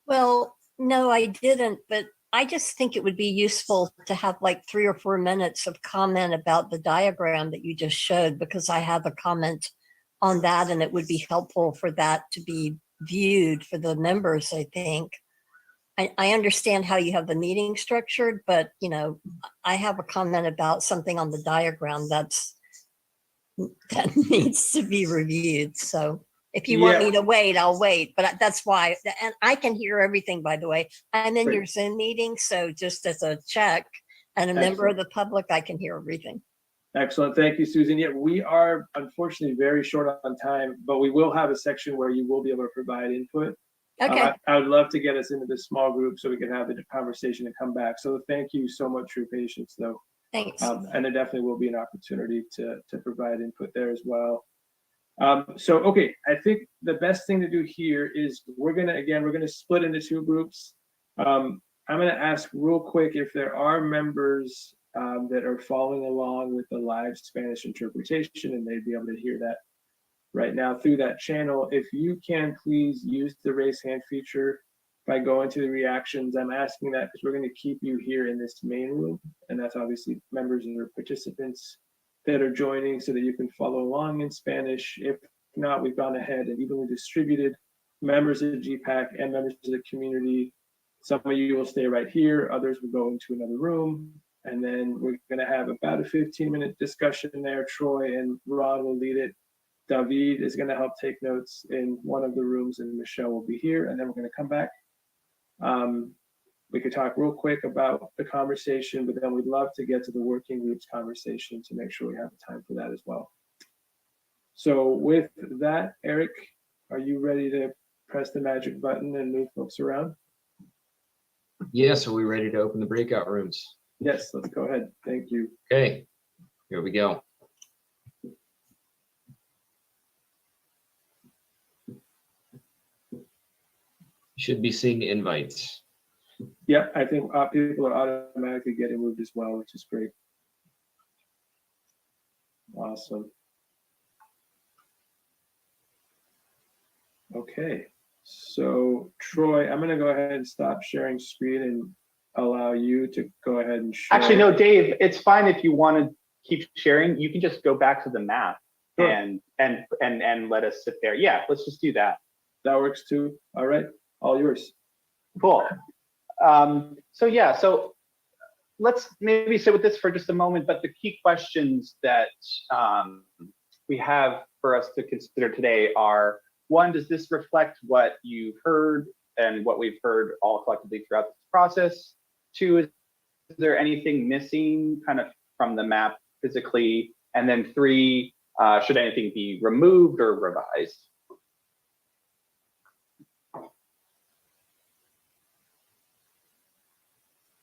Well, no, I didn't, but I just think it would be useful to have like 3 or 4 minutes of comment about the diagram that you just showed, because I have a comment on that, and it would be helpful for that to be viewed for the members, I think. I understand how you have the meeting structured, but I have a comment about something on the diagram that needs to be reviewed. So if you want me to wait, I'll wait. But that's why, and I can hear everything, by the way. I'm in your Zoom meeting, so just as a check and a member of the public, I can hear everything. Excellent. Thank you, Susan. Yeah, we are unfortunately very short on time, but we will have a section where you will be able to provide input. Okay. I would love to get us into this small group so we can have the conversation and come back. So thank you so much for your patience, though. Thanks. And there definitely will be an opportunity to provide input there as well. Okay, I think the best thing to do here is we're gonna split into 2 groups. I'm gonna ask real quick if there are members that are following along with the live Spanish interpretation, and they'd be able to hear that right now through that channel. If you can please use the raise hand feature by going to the reactions. I'm asking that because we're going to keep you here in this main room, and that's obviously members or participants that are joining so that you can follow along in Spanish. If not, we've gone ahead and evenly distributed members of the GPAC and members of the community. Some of you will stay right here, others will go into another room, and then we're going to have about a 15-minute discussion there. Troy and Ron will lead it. David is going to help take notes in one of the rooms, and Michelle will be here, and then we're going to come back. We could talk real quick about the conversation, but then we'd love to get to the working groups conversation to make sure we have time for that as well. So with that, Eric, are you ready to press the magic button and move folks around? Yes, are we ready to open the breakout rooms? Yes, let's go ahead. Thank you. Okay, here we go. Should be seeing invites. Yeah, I think people are automatically getting moved as well, which is great. Awesome. Okay, so Troy, I'm going to go ahead and stop sharing screen and allow you to go ahead and share. Actually, no, Dave, it's fine if you want to keep sharing. You can just go back to the map and let us sit there. Yeah, let's just do that. That works too. All right, all yours. Cool. So let's maybe sit with this for just a moment, but the key questions that we have for us to consider today are, 1, does this reflect what you've heard and what we've heard all collectively throughout this process? 2, is there anything missing kind of from the map physically? And then 3, should anything be removed or revised?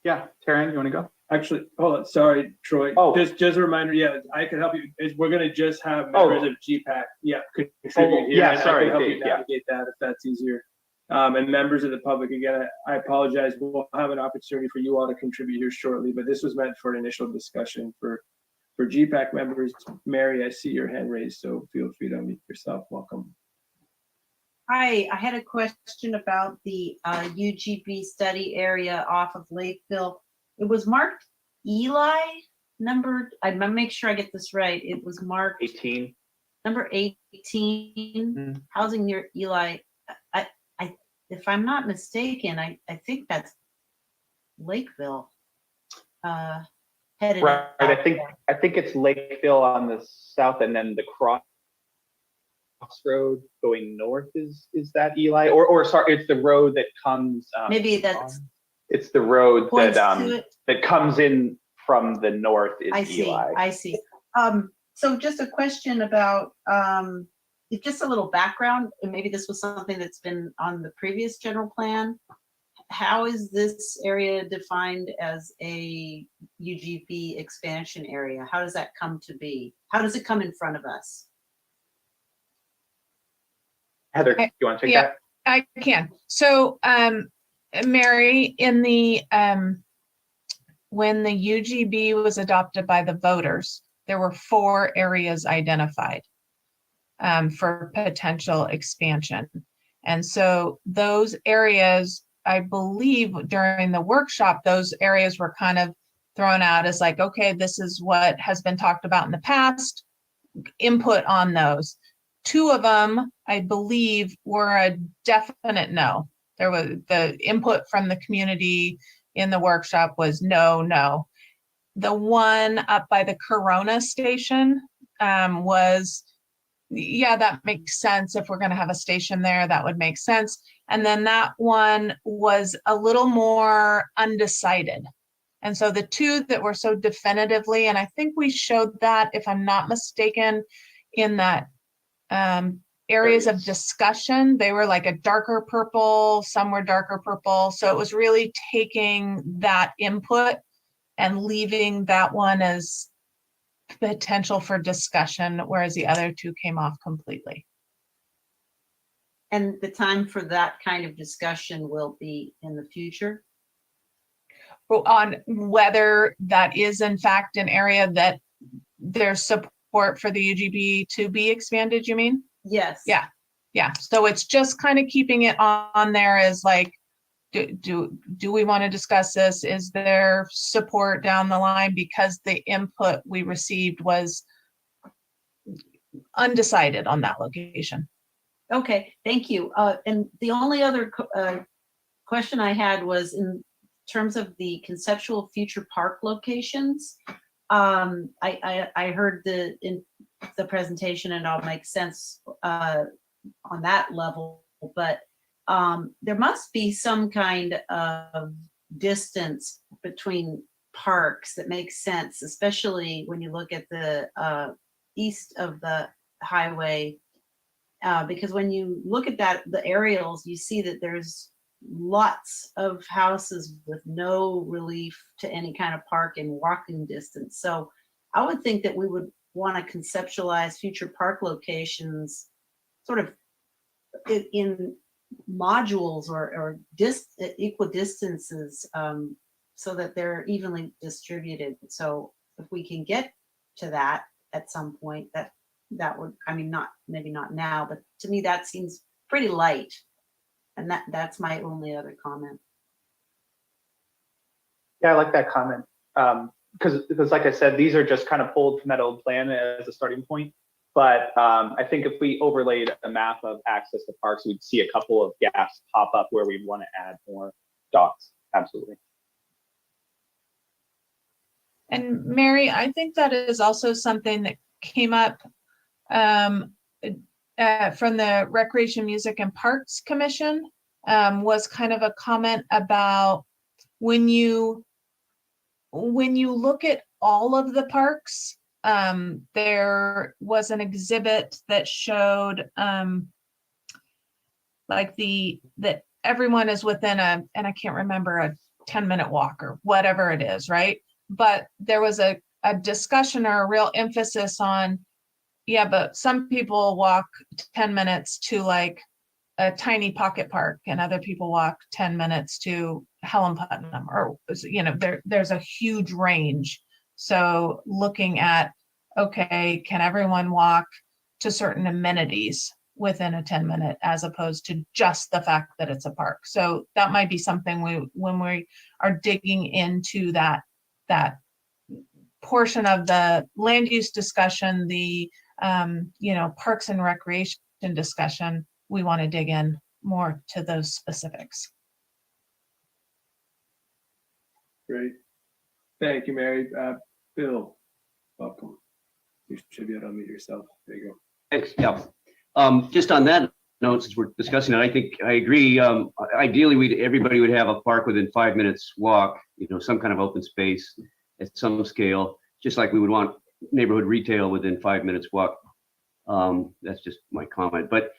Yeah, Taryn, you want to go? Actually, hold on. Sorry, Troy. Oh, just a reminder. Yeah, I can help you. We're going to just have members of GPAC. Yeah, contribute here. Yeah, sorry, I can help Dave, you navigate that if that's easier. And members of the public, again, I apologize. We'll have an opportunity for you all to contribute here shortly, but this was meant for an initial discussion for GPAC members. Mary, I see your hand raised, so feel free to unmute yourself. Welcome. Hi, I had a question about the UGB study area off of Lakeville. It was marked Eli number. I'm gonna make sure I get this right. It was marked 18. Number 18. Housing near Eli. If I'm not mistaken, I think that's Lakeville. Headed Right. I think it's Lakeville on the south, and then the crossroad going north is that Eli, or sorry, it's the road that comes maybe that's it's the road points that to it. that comes in from the north is I see. Eli. I see. So just a question about, just a little background, and maybe this was something that's been on the previous general plan. How is this area defined as a UGB expansion area? How does that come to be? How does it come in front of us? Heather, do you want to take Yeah, that? I can. So, Mary, in the when the UGB was adopted by the voters, there were 4 areas identified for potential expansion. And so those areas, I believe during the workshop, those areas were kind of thrown out as like, okay, this is what has been talked about in the past, input on those. 2 of them, I believe, were a definite no. There was the input from the community in the workshop was no, no. The one up by the Corona station was, yeah, that makes sense. If we're going to have a station there, that would make sense. And then that one was a little more undecided. And so the 2 that were so definitively, and I think we showed that, if I'm not mistaken, in that areas of discussion, they were like a darker purple, some were darker purple. So it was really taking that input and leaving that one as potential for discussion, whereas the other 2 came off completely. And the time for that kind of discussion will be in the future? On whether that is in fact an area that there's support for the UGB to be expanded, you mean? Yes. Yeah, yeah. So it's just kind of keeping it on there as like, do we want to discuss this? Is there support down the line? Because the input we received was undecided on that location. Okay, thank you. And the only other question I had was in terms of the conceptual future park locations. I heard in the presentation and it all makes sense on that level, but there must be some kind of distance between parks that makes sense, especially when you look at the east of the highway, because when you look at that, the aerials, you see that there's lots of houses with no relief to any kind of park in walking distance. So I would think that we would want to conceptualize future park locations sort of in modules or equal distances, so that they're evenly distributed. So if we can get to that at some point, that would, I mean, maybe not now, but to me that seems pretty light. And that's my only other comment. Yeah, I like that comment. Because like I said, these are just kind of pulled from that old plan as a starting point. But I think if we overlaid a map of access to parks, we'd see a couple of gaps pop up where we'd want to add more dots. Absolutely. And Mary, I think that is also something that came up from the Recreation, Music and Parks Commission, was kind of a comment about when you look at all of the parks, there was an exhibit that showed like that everyone is within and I can't remember, a 10-minute walk or whatever it is, right? But there was a discussion or a real emphasis on, yeah, but some people walk 10 minutes to like a tiny pocket park and other people walk 10 minutes to Helen Putnam, or, you know, there's a huge range. So looking at, okay, can everyone walk to certain amenities within a 10-minute as opposed to just the fact that it's a park? So that might be something when we are digging into that portion of the land use discussion, the parks and recreation discussion, we want to dig in more to those specifics. Great. Thank you, Mary. Bill, welcome. You should be able to unmute yourself. There you go. Thanks. Yeah. Just on that note, since we're discussing it, I think I agree. Ideally, everybody would have a park within 5 minutes walk, some kind of open space at some scale, just like we would want neighborhood retail within 5 minutes walk. That's just my comment. But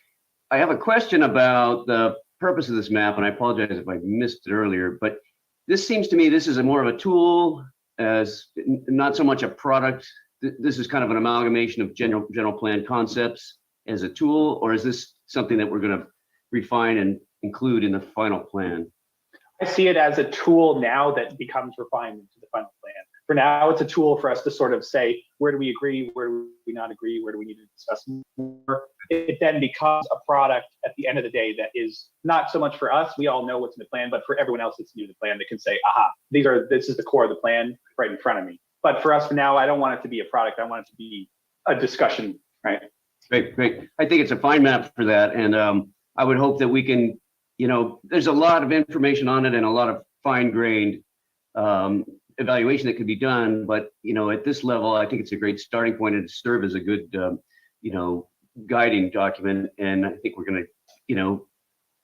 I have a question about the purpose of this map, and I apologize if I missed it earlier, but this seems to me this is more of a tool as not so much a product. This is kind of an amalgamation of general plan concepts as a tool, or is this something that we're going to refine and include in the final plan? I see it as a tool now that becomes refined into the final plan. For now, it's a tool for us to sort of say, where do we agree? Where do we not agree? Where do we need to discuss more? It then becomes a product at the end of the day that is not so much for us. We all know what's in the plan, but for everyone else that's new to the plan, that can say, aha, this is the core of the plan right in front of me. But for us for now, I don't want it to be a product. I want it to be a discussion, right? Great. I think it's a fine map for that. And I would hope that we can, there's a lot of information on it and a lot of fine-grained evaluation that could be done. But, at this level, I think it's a great starting point and serve as a good, guiding document. And I think we're going to,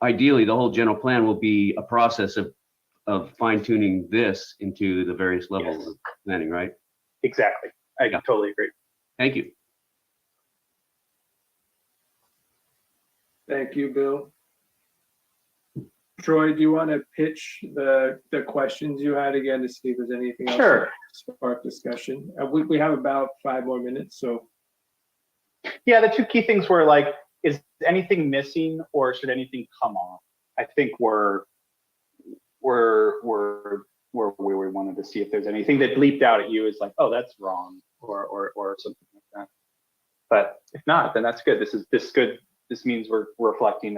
ideally, the whole general plan will be a process of fine-tuning this into the various levels of planning, right? Exactly. I totally agree. Thank you. Thank you, Bill. Troy, do you want to pitch the questions you had again to see if there's anything else? Sure. To spark discussion. We have about 5 more minutes, so. Yeah, the two key things were like, is anything missing or should anything come off? I think we're where we wanted to see if there's anything that leaped out at you is like, oh, that's wrong, or something like that. But if not, then that's good. This good. This means we're reflecting,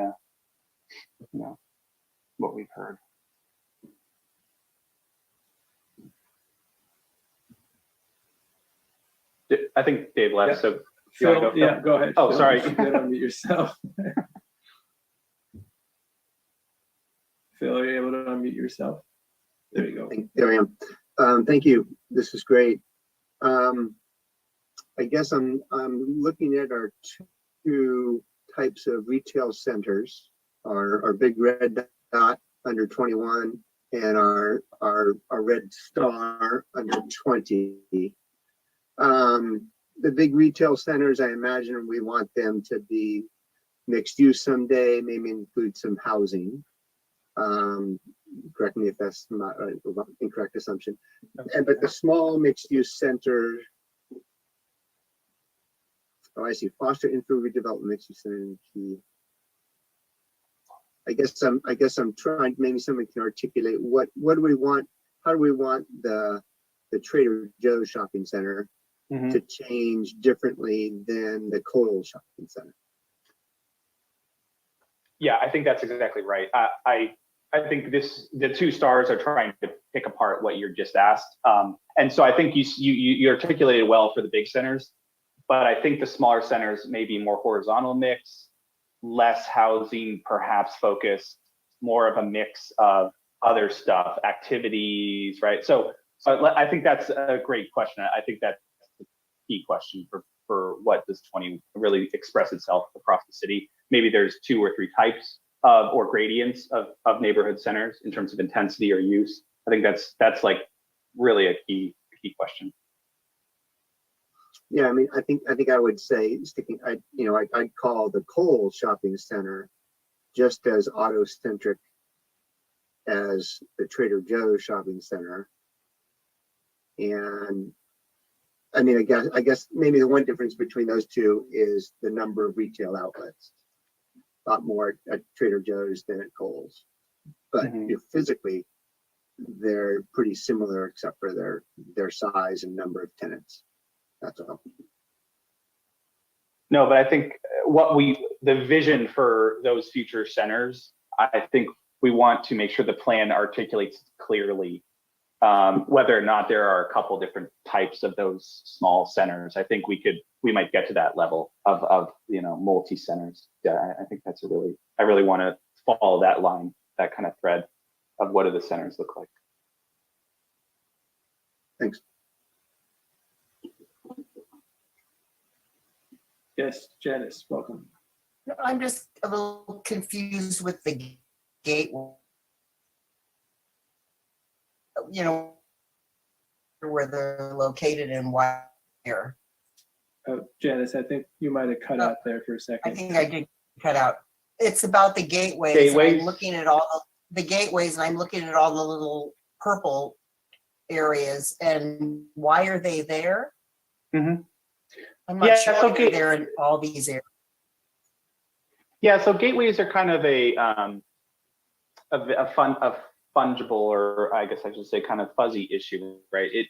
what we've heard. I think Dave left, Yeah. so Phil, yeah, go ahead. Oh, Phil, sorry. you should unmute yourself. Phil, are you able to unmute yourself? There you go. There I am. Thank you. This is great. I guess I'm looking at our two types of retail centers, our big red dot under 21 and our red star under 20. The big retail centers, I imagine we want them to be mixed use someday, maybe include some housing. Correct me if that's not an incorrect assumption. But the small mixed use center, I see, foster info redevelopment mixed use center in key. I guess I'm trying, maybe somebody can articulate what do we want, how do we want the Trader Joe's shopping center to change differently than the Kohl's shopping center? Yeah, I think that's exactly right. I think the two stars are trying to pick apart what you just asked. And so I think you articulated well for the big centers, but I think the smaller centers may be more horizontal mix, less housing, perhaps focused, more of a mix of other stuff, activities, right? So I think that's a great question. I think that's the key question for what does 20 really express itself across the city. Maybe there's 2 or 3 types or gradients of neighborhood centers in terms of intensity or use. I think that's like really a key question. Yeah, I mean, I think I would say I'd call the Kohl's shopping center just as auto-centric as the Trader Joe's shopping center. And I mean, I guess maybe the one difference between those two is the number of retail outlets. A lot more at Trader Joe's than at Kohl's, but physically they're pretty similar except for their size and number of tenants. That's all. No, but I think the vision for those future centers, I think we want to make sure the plan articulates clearly whether or not there are a couple different types of those small centers. I think we might get to that level of multi centers. Yeah, I think I really want to follow that line, that kind of thread of what do the centers look like. Thanks. Yes, Janice, welcome. I'm just a little confused with the gate. Where they're located and why there. Janice, I think you might have cut out there for a I second. think I did cut out. It's about the gateways. Gateways? I'm looking at all the gateways, and I'm looking at all the little purple areas, and why are they there? Mhm. I'm not Yeah, sure so why they're there in all these areas. Yeah, so gateways are kind of a fungible, or I guess I should say kind of fuzzy issue, right? It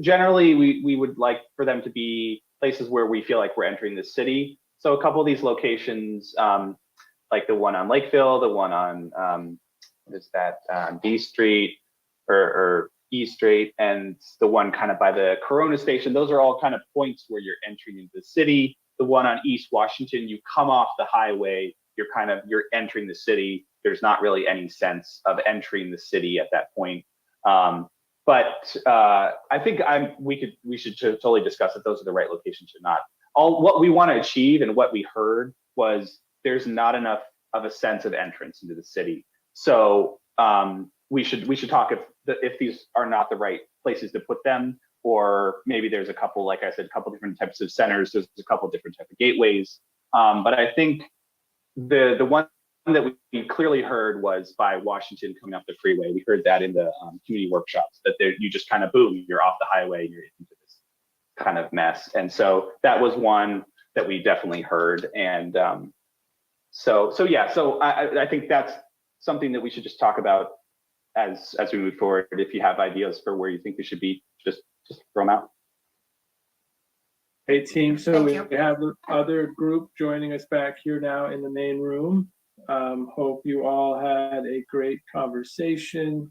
generally we would like for them to be places where we feel like we're entering the city. So a couple of these locations, like the one on Lakeville, the one on what is that, B Street or E Street, and the one kind of by the Corona station, those are all kind of points where you're entering into the city. The one on East Washington, you come off the highway, you're entering the city. There's not really any sense of entering the city at that point. But I think we should totally discuss if those are the right locations or not. What we want to achieve and what we heard was there's not enough of a sense of entrance into the city. So we should talk if these are not the right places to put them, or maybe there's a couple, like I said, a couple different types of centers. There's a couple different types of gateways. But I think the one that we clearly heard was by Washington coming up the freeway. We heard that in the community workshops, that you just kind of boom, you're off the highway, you're into this kind of mess. And so that was one that we definitely heard. And so I think that's something that we should just talk about as we move forward. If you have ideas for where you think they should be, just throw them out. Hey team, so we have the other group joining us back here now in the main room. Hope you all had a great conversation.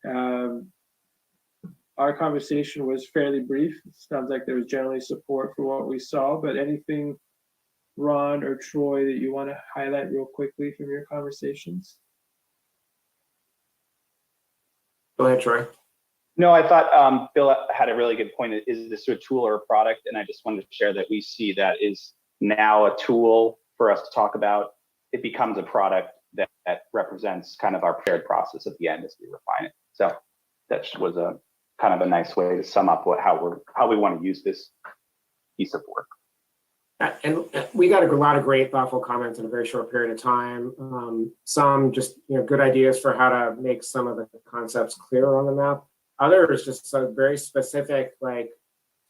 Our conversation was fairly brief. It sounds like there was generally support for what we saw, but anything, Ron or Troy, that you want to highlight real quickly from your conversations? Go ahead, Troy. No, I thought Bill had a really good point. Is this a tool or a product? And I just wanted to share that we see that is now a tool for us to talk about. It becomes a product that represents kind of our paired process at the end as we refine it. So that was a kind of a nice way to sum up how we want to use this piece of work. And we got a lot of great, thoughtful comments in a very short period of time. Some just good ideas for how to make some of the concepts clearer on the map. Others just very specific, like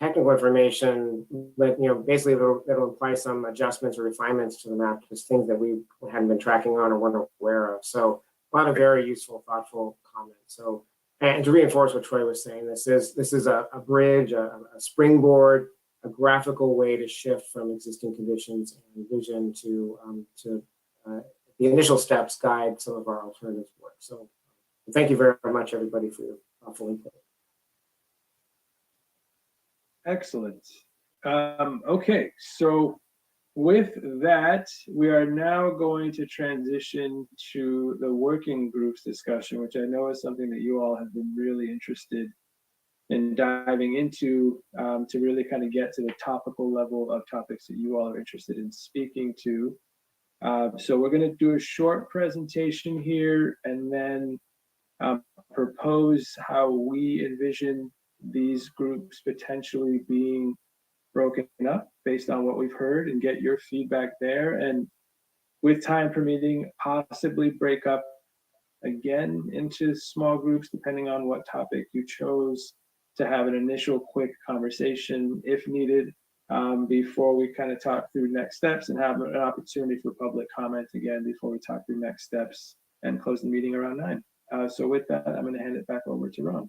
technical information that basically that'll imply some adjustments or refinements to the map, just things that we hadn't been tracking on or weren't aware of. So a lot of very useful, thoughtful comments. So, and to reinforce what Troy was saying, this is a bridge, a springboard, a graphical way to shift from existing conditions and vision to the initial steps guide some of our alternative work. So thank you very much, everybody, for your thoughtful input. Excellent. Okay, so with that, we are now going to transition to the working groups discussion, which I know is something that you all have been really interested in diving into, to really kind of get to the topical level of topics that you all are interested in speaking to. So we're going to do a short presentation here and then propose how we envision these groups potentially being broken up based on what we've heard, and get your feedback there. And with time permitting, possibly break up again into small groups, depending on what topic you chose, to have an initial quick conversation if needed, before we kind of talk through next steps, and have an opportunity for public comment again before we talk through next steps and close the meeting around 9. So with that, I'm going to hand it back over to Ron.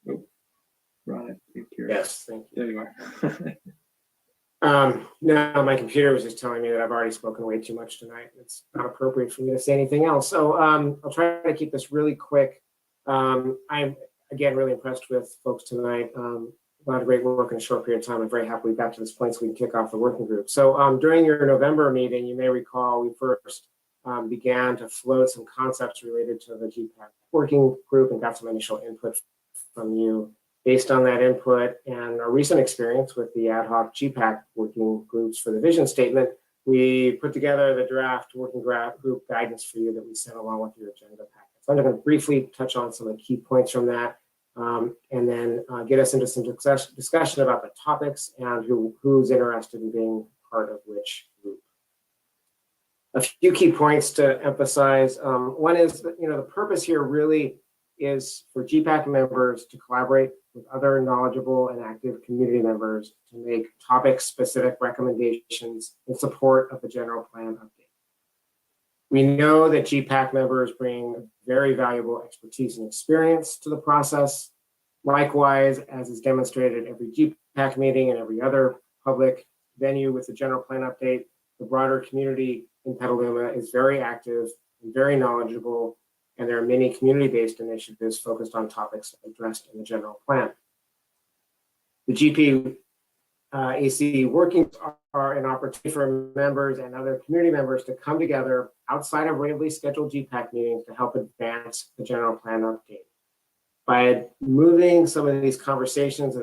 Oh, Ron, I think you're. Yes, thank you. There you are. No, my computer was just telling me that I've already spoken way too much tonight. It's not appropriate for me to say anything else. So I'll try to keep this really quick. I'm, again, really impressed with folks tonight. A lot of great work in a short period of time. I'm very happy we got to this point so we can kick off the working group. So during your November meeting, you may recall we first began to float some concepts related to the GPAC working group and got some initial input from you. Based on that input and our recent experience with the ad hoc GPAC working groups for the vision statement, we put together the draft working group guidance for you that we sent along with your agenda packets So I'm going to briefly touch on some of the key points from that, and then get us into some discussion about the topics and who's interested in being part of which group. A few key points to emphasize. One is that, the purpose here really is for GPAC members to collaborate with other knowledgeable and active community members to make topic-specific recommendations in support of the general plan update. We know that GPAC members bring very valuable expertise and experience to the process. Likewise, as is demonstrated at every GPAC meeting and every other public venue with the general plan update, the broader community in Petaluma is very active and very knowledgeable, and there are many community-based initiatives focused on topics addressed in the general plan. The GPAC workings are an opportunity for members and other community members to come together outside of regularly scheduled GPAC meetings to help advance the general plan update. By moving some of these conversations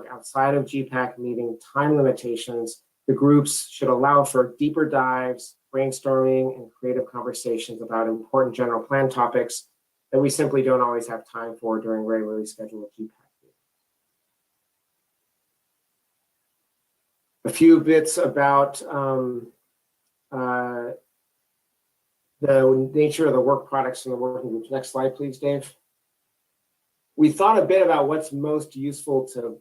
outside of GPAC meeting time limitations, the groups should allow for deeper dives, brainstorming, and creative conversations about important general plan topics that we simply don't always have time for during regularly scheduled GPAC meetings. A few bits about the nature of the work products in the working groups. Next slide, please, Dave. We thought a bit about what's most useful to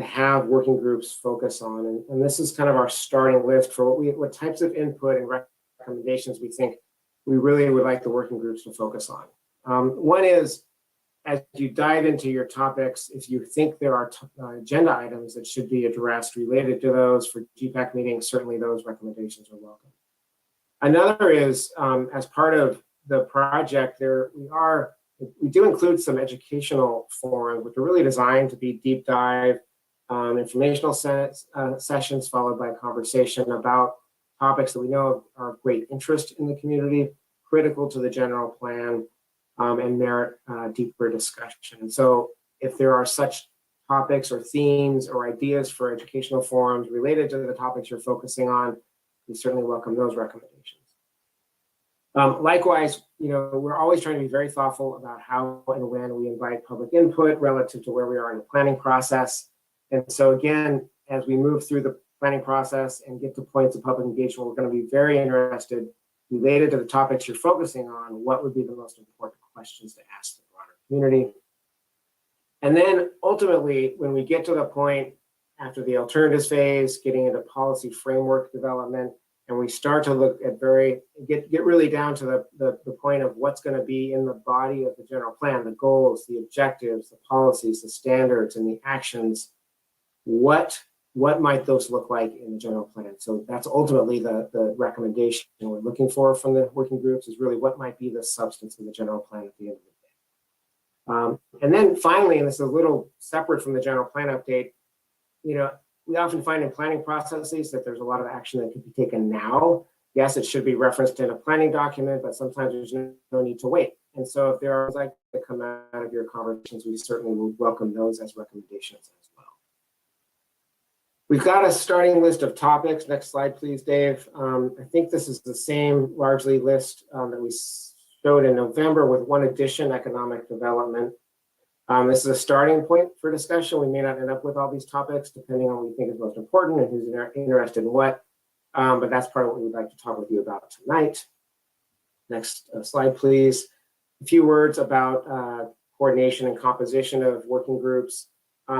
have working groups focus on. And this is kind of our starting list for what types of input and recommendations we think we really would like the working groups to focus on. One is, as you dive into your topics, if you think there are agenda items that should be addressed related to those for GPAC meetings, certainly those recommendations are welcome. Another is, as part of the project, we do include some educational forums, which are really designed to be deep dive, informational sessions followed by a conversation about topics that we know are of great interest in the community, critical to the general plan, and merit deeper discussion. And so if there are such topics or themes or ideas for educational forums related to the topics you're focusing on, we certainly welcome those recommendations. Likewise, we're always trying to be very thoughtful about how and when we invite public input relative to where we are in the planning process. And so again, as we move through the planning process and get to points of public engagement, we're going to be very interested, related to the topics you're focusing on, what would be the most important questions to ask the broader community. And then ultimately, when we get to the point after the alternatives phase, getting into policy framework development, and we start to look at get really down to the point of what's going to be in the body of the general plan, the goals, the objectives, the policies, the standards, and the actions. What might those look like in the general plan? So that's ultimately the recommendation we're looking for from the working groups, is really what might be the substance of the general plan at the end of the day. And then finally, and this is a little separate from the general plan update, we often find in planning processes that there's a lot of action that could be taken now. Yes, it should be referenced in a planning document, but sometimes there's no need to wait. And so if there are things like that come out of your conversations, we certainly will welcome those as recommendations as well. We've got a starting list of topics. Next slide, please, Dave. I think this is the same largely list that we showed in November with one addition, economic development. This is a starting point for discussion. We may not end up with all these topics depending on what we think is most important and who's interested in what, but that's part of what we'd like to talk with you about tonight. Next slide, please. A few words about coordination and composition of working groups.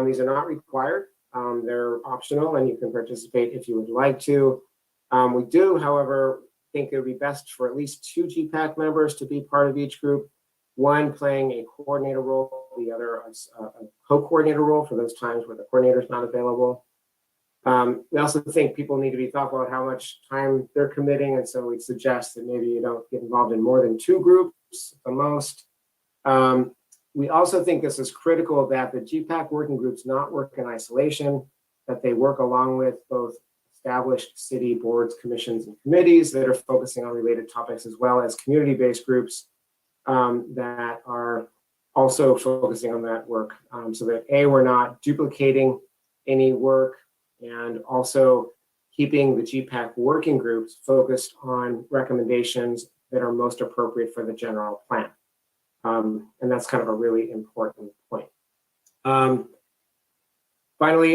These are not required. They're optional and you can participate if you would like to. We do, however, think it would be best for at least 2 GPAC members to be part of each group, one playing a coordinator role, the other a co-coordinator role for those times where the coordinator is not available. We also think people need to be thoughtful about how much time they're committing, and so we'd suggest that maybe you don't get involved in more than 2 groups at the most. We also think this is critical that the GPAC working groups not work in isolation, that they work along with both established city boards, commissions, and committees that are focusing on related topics, as well as community-based groups that are also focusing on that work, so that we're not duplicating any work, and also keeping the GPAC working groups focused on recommendations that are most appropriate for the general plan. And that's kind of a really important point. Finally,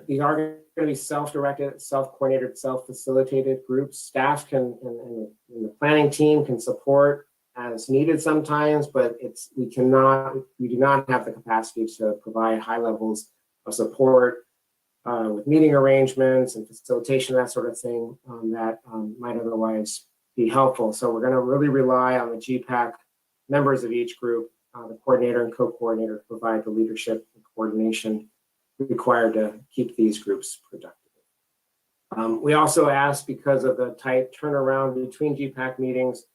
these are going to be self-directed, self-coordinated, self-facilitated groups. Staff can, and the planning team can support as needed sometimes, but we do not have the capacity to provide high levels of support with meeting arrangements and facilitation, that sort of thing, that might otherwise be helpful. So we're going to really rely on the GPAC members of each group, the coordinator and co-coordinator, to provide the leadership and coordination required to keep these groups productive. We also ask, because of the tight turnaround between GPAC meetings,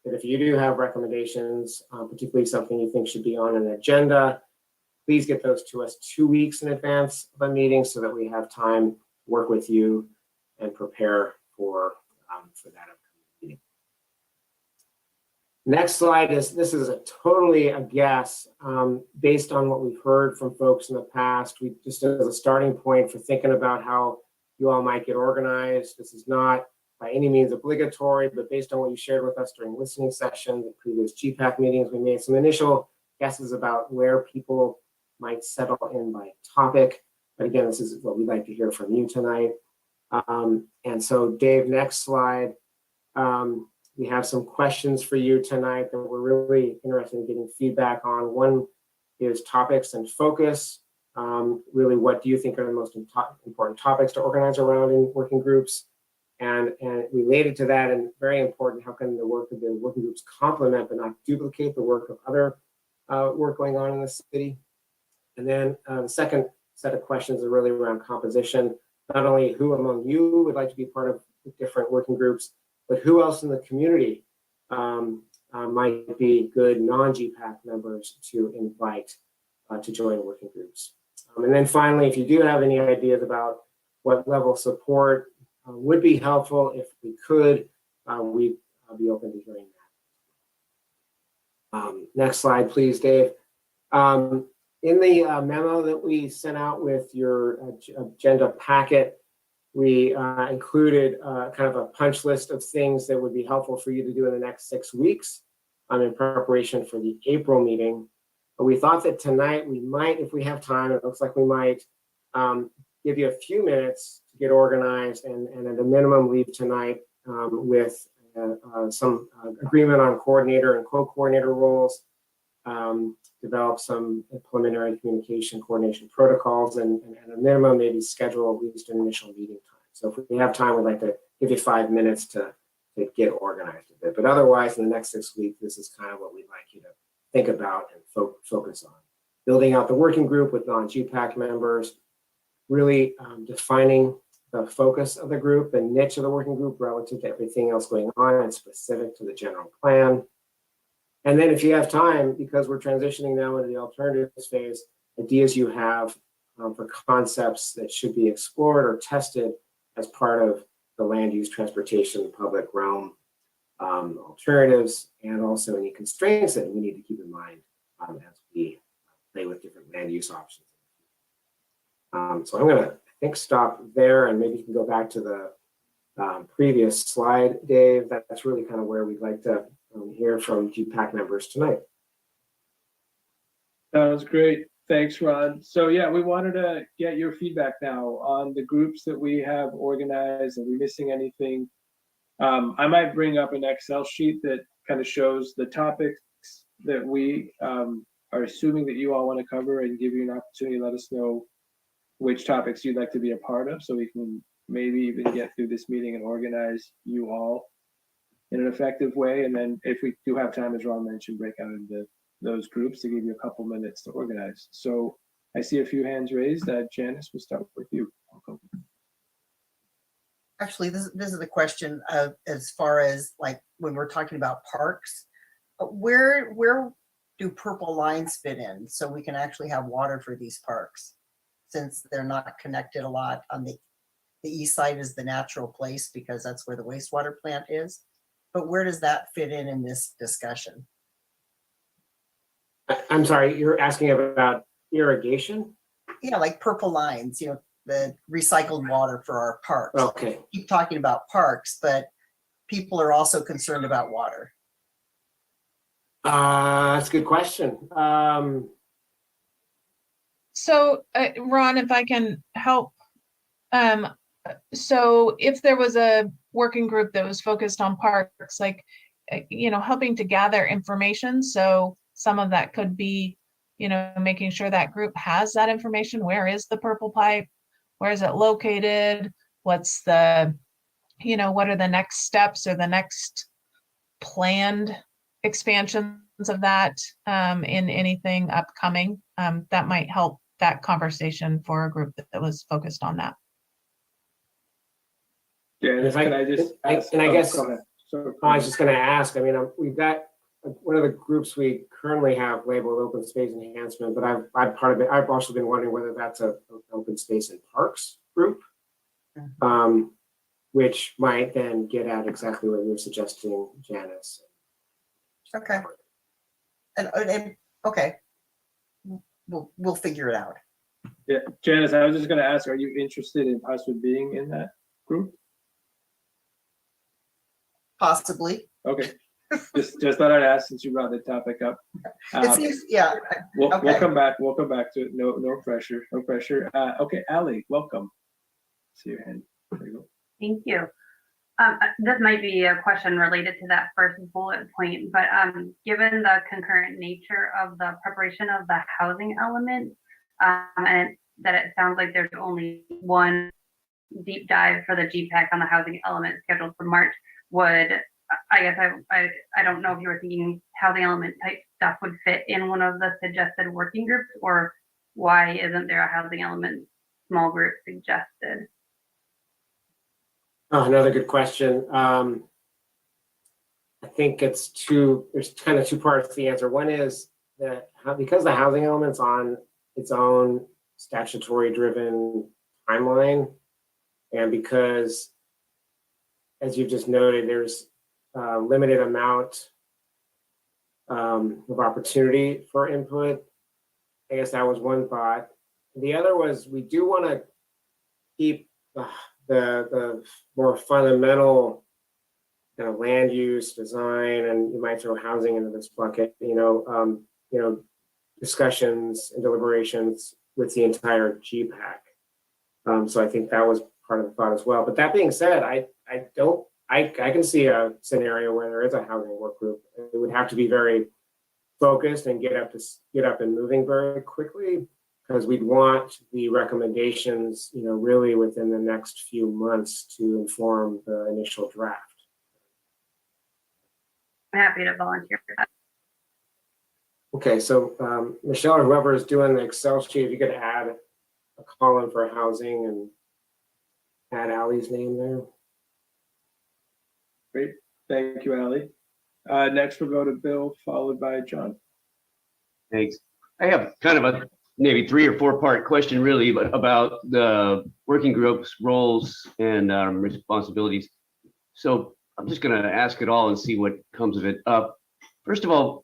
that if you do have recommendations, particularly something you think should be on an agenda, please get those to us 2 weeks in advance of a meeting so that we have time to work with you and prepare for that upcoming meeting. Next slide this is totally a guess based on what we've heard from folks in the past. We just as a starting point for thinking about how you all might get organized. This is not by any means obligatory, but based on what you shared with us during listening session, the previous GPAC meetings, we made some initial guesses about where people might settle in by topic. But again, this is what we'd like to hear from you tonight. And so Dave, next slide. We have some questions for you tonight that we're really interested in getting feedback on. One is topics and focus. Really, what do you think are the most important topics to organize around in working groups? And related to that, and very important, how can the work of the working groups complement but not duplicate the work of other work going on in the city? And then the second set of questions are really around composition. Not only who among you would like to be part of different working groups, but who else in the community might be good non-GPAC members to invite to join working groups. And then finally, if you do have any ideas about what level of support would be helpful, if we could, we'd be open to hearing that. Next slide, please, Dave. In the memo that we sent out with your agenda packet, we included kind of a punch list of things that would be helpful for you to do in the next 6 weeks in preparation for the April meeting. But we thought that tonight we might, if we have time, it looks like we might give you a few minutes to get organized and at a minimum leave tonight with some agreement on coordinator and co-coordinator roles, develop some preliminary communication coordination protocols, and at a minimum maybe schedule at least an initial meeting time. So if we have time, we'd like to give you 5 minutes to get organized a bit. But otherwise, in the next 6 weeks, this is kind of what we'd like you to think about and focus on. Building out the working group with non-GPAC members, really defining the focus of the group and niche of the working group relative to everything else going on and specific to the general plan. And then if you have time, because we're transitioning now into the alternatives phase, ideas you have for concepts that should be explored or tested as part of the land use, transportation, public realm alternatives, and also any constraints that we need to keep in mind as we play with different land use options. So I'm going to, I think, stop there, and maybe you can go back to the previous slide, Dave. That's really kind of where we'd like to hear from GPAC members tonight. Sounds great. Thanks, Ron. So yeah, we wanted to get your feedback now on the groups that we have organized. Are we missing anything? I might bring up an Excel sheet that kind of shows the topics that we are assuming that you all want to cover, and give you an opportunity to let us know which topics you'd like to be a part of, so we can maybe even get through this meeting and organize you all in an effective way. And then if we do have time, as Ron mentioned, break out into those groups to give you a couple minutes to organize. So I see a few hands raised. Janice, we'll start with you. Welcome. Actually, this is a question of, as far as like when we're talking about parks, where do purple lines fit in so we can actually have water for these parks, since they're not connected a lot. On the east side is the natural place because that's where the wastewater plant is. But where does that fit in this discussion? I'm sorry, you're asking about irrigation? Yeah, like purple lines, you know, the recycled water for our parks. Okay. Keep talking about parks, but people are also concerned about water. That's a good question. So, Ron, if I can help, so if there was a working group that was focused on parks, like, helping to gather information. So some of that could be, making sure that group has that information. Where is the purple pipe? Where is it located? What's the, what are the next steps or the next planned expansions of that in anything upcoming? That might help that conversation for a group that was focused on that. Yeah, If I- can I just ask? and I oh, guess- go ahead. Sorry. I was just going to ask, I mean, we've got one of the groups we currently have labeled open space enhancement, but I'm part of it. I've also been wondering whether that's a open space and parks group, which might then get at exactly what you're suggesting, Janice. Okay. And okay, we'll figure it out. Yeah, Janice, I was just going to ask, are you interested in possibly being in that group? Possibly. Okay, just thought I'd ask since you brought the topic up. It seems, yeah. We'll Okay. come back. We'll come back to it. No pressure. No pressure. Okay, Allie, welcome. See your hand. There you go. Thank you. This might be a question related to that first bullet point, but given the concurrent nature of the preparation of the housing element, and that it sounds like there's only one deep dive for the GPAC on the housing element scheduled for March, I don't know if you were thinking housing element type stuff would fit in one of the suggested working groups, or why isn't there a housing element small group suggested? Oh, another good question. I think there's kind of two parts to the answer. One is that because the housing element's on its own statutory driven timeline, and because, as you've just noted, there's a limited amount of opportunity for input. I guess that was one thought. The other was we do want to keep the more fundamental land use design, and you might throw housing into this bucket, discussions and deliberations with the entire GPAC. So I think that was part of the thought as well. But that being said, I can see a scenario where there is a housing work group. It would have to be very focused and get up and moving very quickly, because we'd want the recommendations, really within the next few months to inform the initial draft. I'm happy to volunteer for that. Okay, so Michelle or whoever is doing the Excel sheet, if you could add a column for housing and add Allie's name there. Great. Thank you, Allie. Next, we'll go to Bill, followed by John. Thanks. I have kind of a maybe 3 or 4 part question really, but about the working group's roles and responsibilities. So I'm just going to ask it all and see what comes of it. First of all,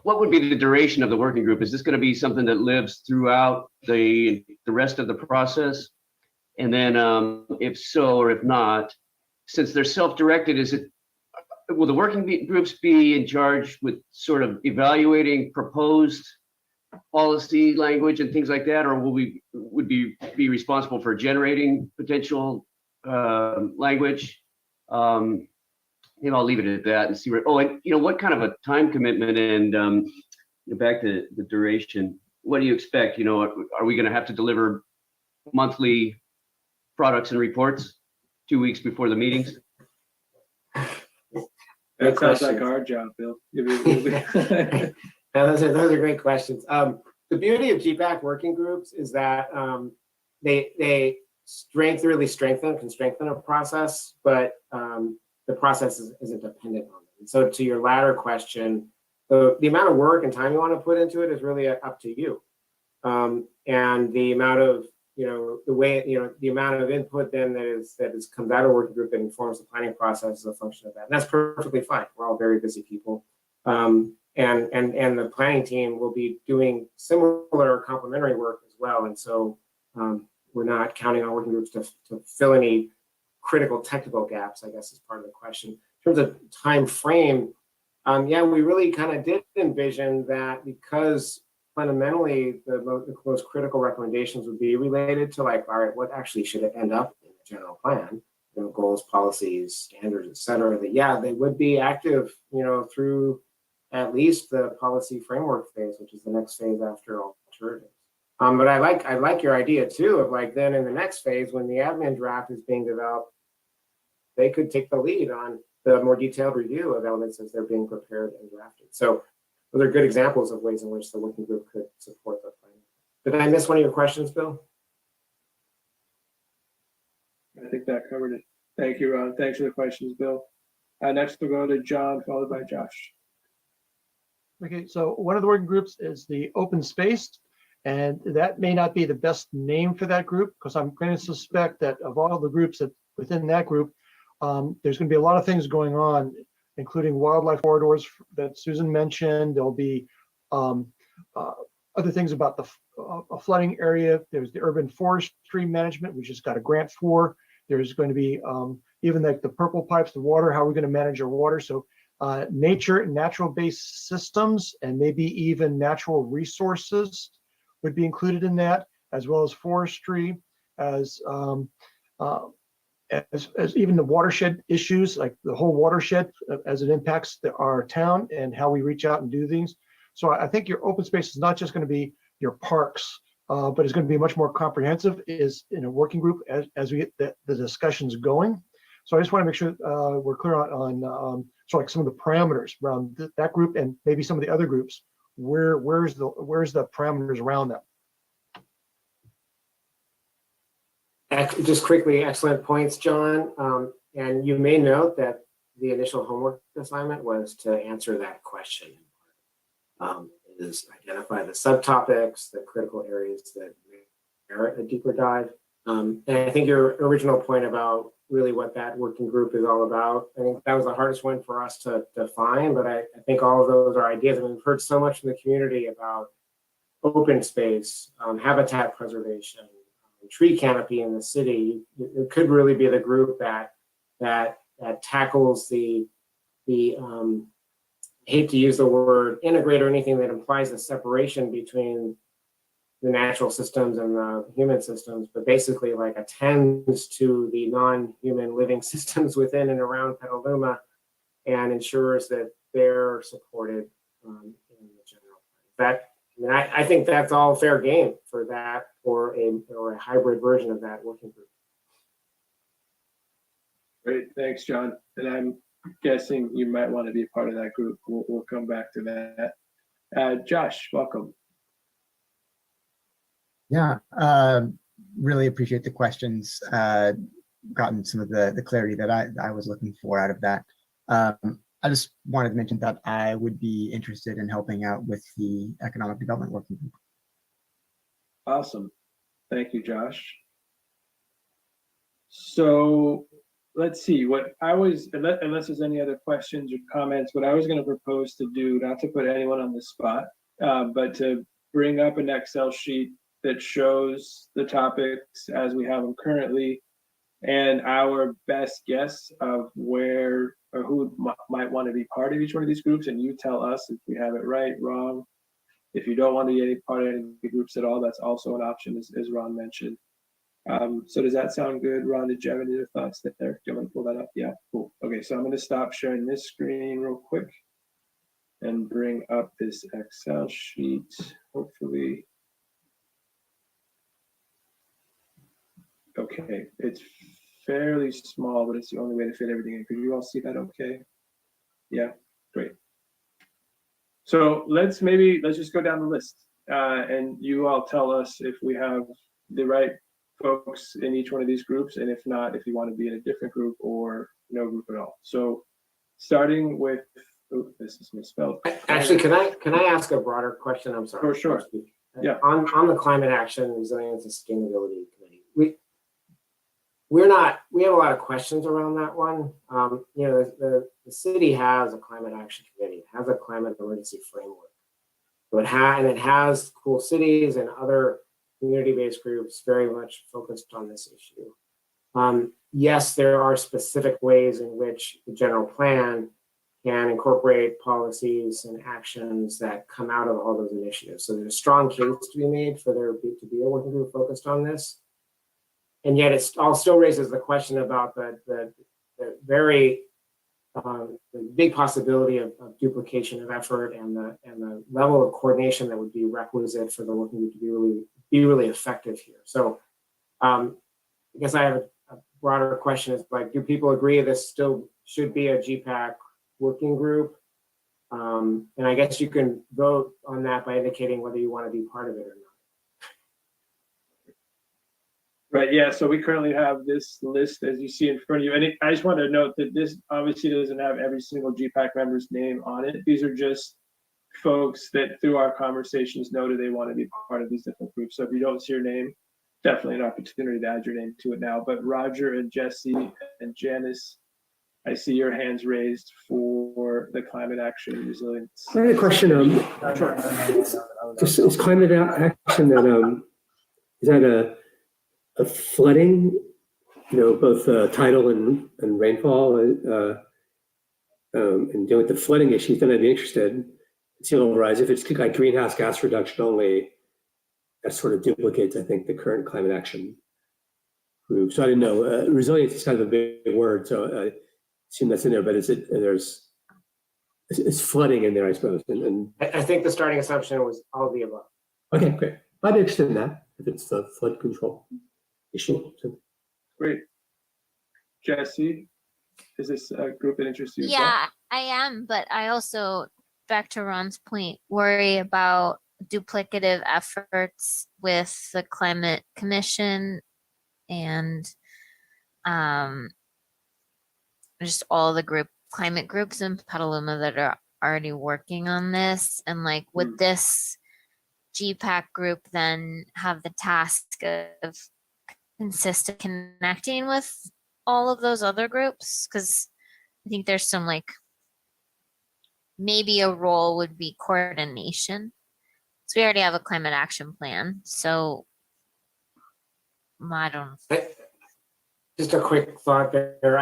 what would be the duration of the working group? Is this going to be something that lives throughout the rest of the process? And then if so, or if not, since they're self-directed, will the working groups be in charge with sort of evaluating proposed policy language and things like that, or would be responsible for generating potential language? Maybe I'll leave it at that and see where. Oh, and what kind of a time commitment and back to the duration? What do you expect? Are we going to have to deliver monthly products and reports 2 weeks before the meetings? That sounds like our job, Bill. Those are great questions. The beauty of GPAC working groups is that they really can strengthen a process, but the process isn't dependent on it. And so to your latter question, the amount of work and time you want to put into it is really up to you. And the amount of, the amount of input then that comes out of a working group that informs the planning process is a function of that. And that's perfectly fine. We're all very busy people. And the planning team will be doing similar complementary work as well. And so we're not counting on working groups to fill any critical technical gaps, I guess is part of the question. In terms of time frame, Yeah, we really kind of did envision that because fundamentally the most critical recommendations would be related to like, all right, what actually should it end up in the general plan, you know, goals, policies, standards, et cetera, that yeah, they would be active, you know, through at least the policy framework phase, which is the next phase after alternatives. But I like your idea too of like then in the next phase when the admin draft is being developed, they could take the lead on the more detailed review of elements as they're being prepared and drafted. So those are good examples of ways in which the working group could support the plan. Did I miss one of your questions, Bill? I think that covered it. Thank you, Ron. Thanks for the questions, Bill. Next we'll go to John, followed by Josh. Okay, so one of the working groups is the open space, and that may not be the best name for that group because I'm going to suspect that of all the groups that within that group, there's going to be a lot of things going on, including wildlife corridors that Susan mentioned. There'll be other things about the flooding area. There's the urban forestry management, we just got a grant for. There's going to be even like the purple pipes, the water, how are we going to manage our water? So nature and natural-based systems and maybe even natural resources would be included in that, as well as forestry, as even the watershed issues, like the whole watershed as it impacts our town and how we reach out and do things. So I think your open space is not just going to be your parks, but it's going to be much more comprehensive is in a working group as we get the discussions going. So I just want to make sure we're clear on so like some of the parameters around that group and maybe some of the other groups. Where's the parameters around them? Just quickly, excellent points, John. And you may note that the initial homework assignment was to answer that question. Is identify the subtopics, the critical areas that merit a deeper dive. And I think your original point about really what that working group is all about, I think that was the hardest one for us to define, but I think all of those are ideas. I mean, we've heard so much from the community about open space, habitat preservation, tree canopy in the city. It could really be the group that tackles the hate to use the word integrate or anything that implies the separation between the natural systems and the human systems, but basically like attends to the non-human living systems within and around Petaluma and ensures that they're supported in the general plan. I think that's all fair game for that or a hybrid version of that working group. Great, thanks, John. And I'm guessing you might want to be a part of that group. We'll come back to that. Josh, welcome. Yeah, really appreciate the questions. Gotten some of the clarity that I was looking for out of that. I just wanted to mention that I would be interested in helping out with the economic development working group. Awesome. Thank you, Josh. So let's see what I was, unless there's any other questions or comments, what I was going to propose to do, not to put anyone on the spot, but to bring up an Excel sheet that shows the topics as we have them currently and our best guess of where or who might want to be part of each one of these groups. And you tell us if we have it right, wrong. If you don't want to be any part of any of the groups at all, that's also an option, as Ron mentioned. So does that sound good, Ron? Did you have any other thoughts there? Do you want to pull that up? Yeah, cool. Okay, so I'm going to stop sharing this screen real quick and bring up this Excel sheet, hopefully. Okay, it's fairly small, but it's the only way to fit everything in. Could you all see that okay? Yeah, great. So let's just go down the list and you all tell us if we have the right folks in each one of these groups, and if not, if you want to be in a different group or no group at all. So starting with, oh, this is misspelled. Actually, can I ask a broader question? I'm sorry. For sure. Yeah. On the climate action, resilience, and sustainability committee, we have a lot of questions around that one. You know, the city has a climate action committee, it has a climate emergency framework. So it has cool cities and other community-based groups very much focused on this issue. Yes, there are specific ways in which the general plan can incorporate policies and actions that come out of all those initiatives. So there's a strong case to be made for there to be a working group focused on this. And yet it all still raises the question about the very the big possibility of duplication of effort and the level of coordination that would be requisite for the working group to be really effective here. So I guess I have a broader question is like, do people agree this still should be a GPAC working group? And I guess you can vote on that by indicating whether you want to be part of it or not. Right, yeah, so we currently have this list as you see in front of you. And I just want to note that this obviously doesn't have every single GPAC member's name on it. These are just folks that through our conversations noted they want to be part of these different groups. So if you don't see your name, definitely an opportunity to add your name to it now. But Roger and Jesse and Janice, I see your hands raised for the climate action resilience. I had a question. Is climate action that is that a flooding? You know, both tidal and rainfall, and dealing with the flooding issues. Then I'd be interested in sea level rise. If it's like greenhouse gas reduction only, that sort of duplicates, I think, the current climate action group. So I didn't know. Resilience is kind of a big word, so I assume that's in there. But is it it's flooding in there, I suppose. And I think the starting assumption was all of the above. okay, great. I'd be interested in that if it's the flood control issue. So. Great. Jesse, is this a group that interests you? Yeah, I am, but I also, back to Ron's point, worry about duplicative efforts with the Climate Commission and just all the climate groups in Petaluma that are already working on this. And like, would this GPAC group then have the task of consistent connecting with all of those other groups? Because I think there's some like, maybe a role would be coordination. So we already have a climate action plan. So I don't know. Just a quick thought there.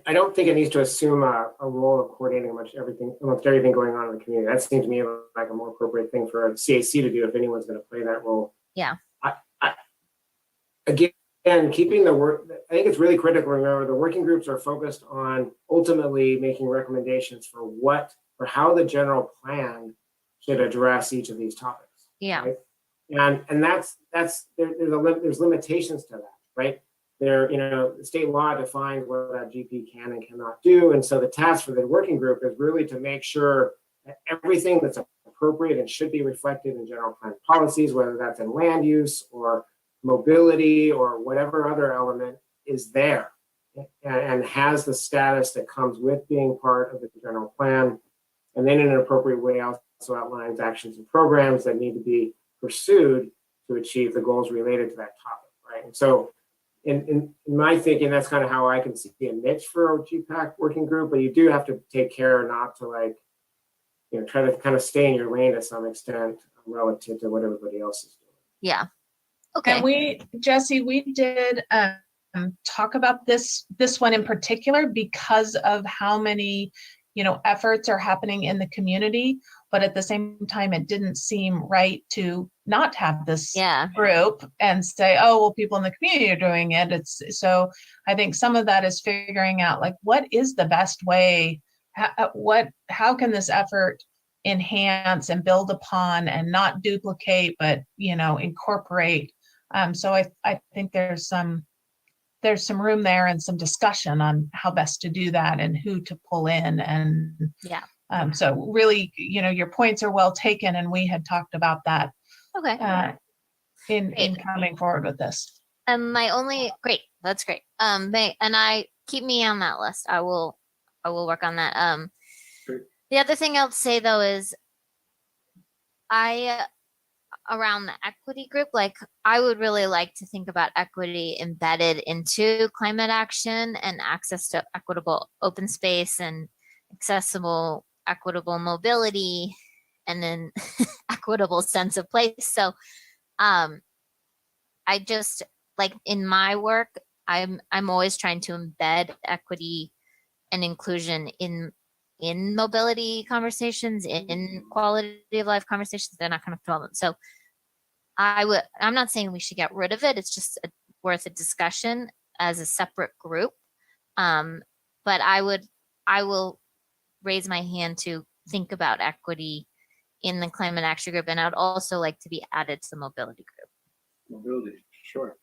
I don't think it needs to assume a role of coordinating amongst everything going on in the community. That seems to me like a more appropriate thing for a CAC to do if anyone's going to play that role. Yeah. Again, keeping the work, I think it's really critical to remember the working groups are focused on ultimately making recommendations for how the general plan should address each of these topics. Yeah. Right? And there's limitations to that, right? The state law defines what a GP can and cannot do. And so the task for the working group is really to make sure that everything that's appropriate and should be reflected in general plan policies, whether that's in land use or mobility or whatever other element, is there and has the status that comes with being part of the general plan. And then in an appropriate way also outlines actions and programs that need to be pursued to achieve the goals related to that topic, right? And so in my thinking, that's kind of how I can see a niche for a GPAC working group, but you do have to take care not to try to kind of stay in your lane to some extent relative to what everybody else is doing. Yeah. Okay. And Jesse, we did talk about this one in particular because of how many, efforts are happening in the community, but at the same time, it didn't seem right to not have this group and say, oh, well, people in the community are doing it. So I think some of that is figuring out like, what is the best way? How can this effort enhance and build upon and not duplicate, but, incorporate? So I think there's some room there and some discussion on how best to do that and who to pull in. And so really, your points are well taken, and we had talked about that. Okay. In coming forward with this. Great, that's great. And keep me on that list. I will work on that. The other thing I'll say though is around the equity group, like I would really like to think about equity embedded into climate action and access to equitable open space and accessible equitable mobility and then equitable sense of place. So I just like in my work, I'm always trying to embed equity and inclusion in in mobility conversations, in quality of life conversations, they're not going to develop. So I'm not saying we should get rid of it. It's just worth a discussion as a separate group. But I will raise my hand to think about equity in the climate action group, and I'd also like to be added to the mobility group. Mobility, sure.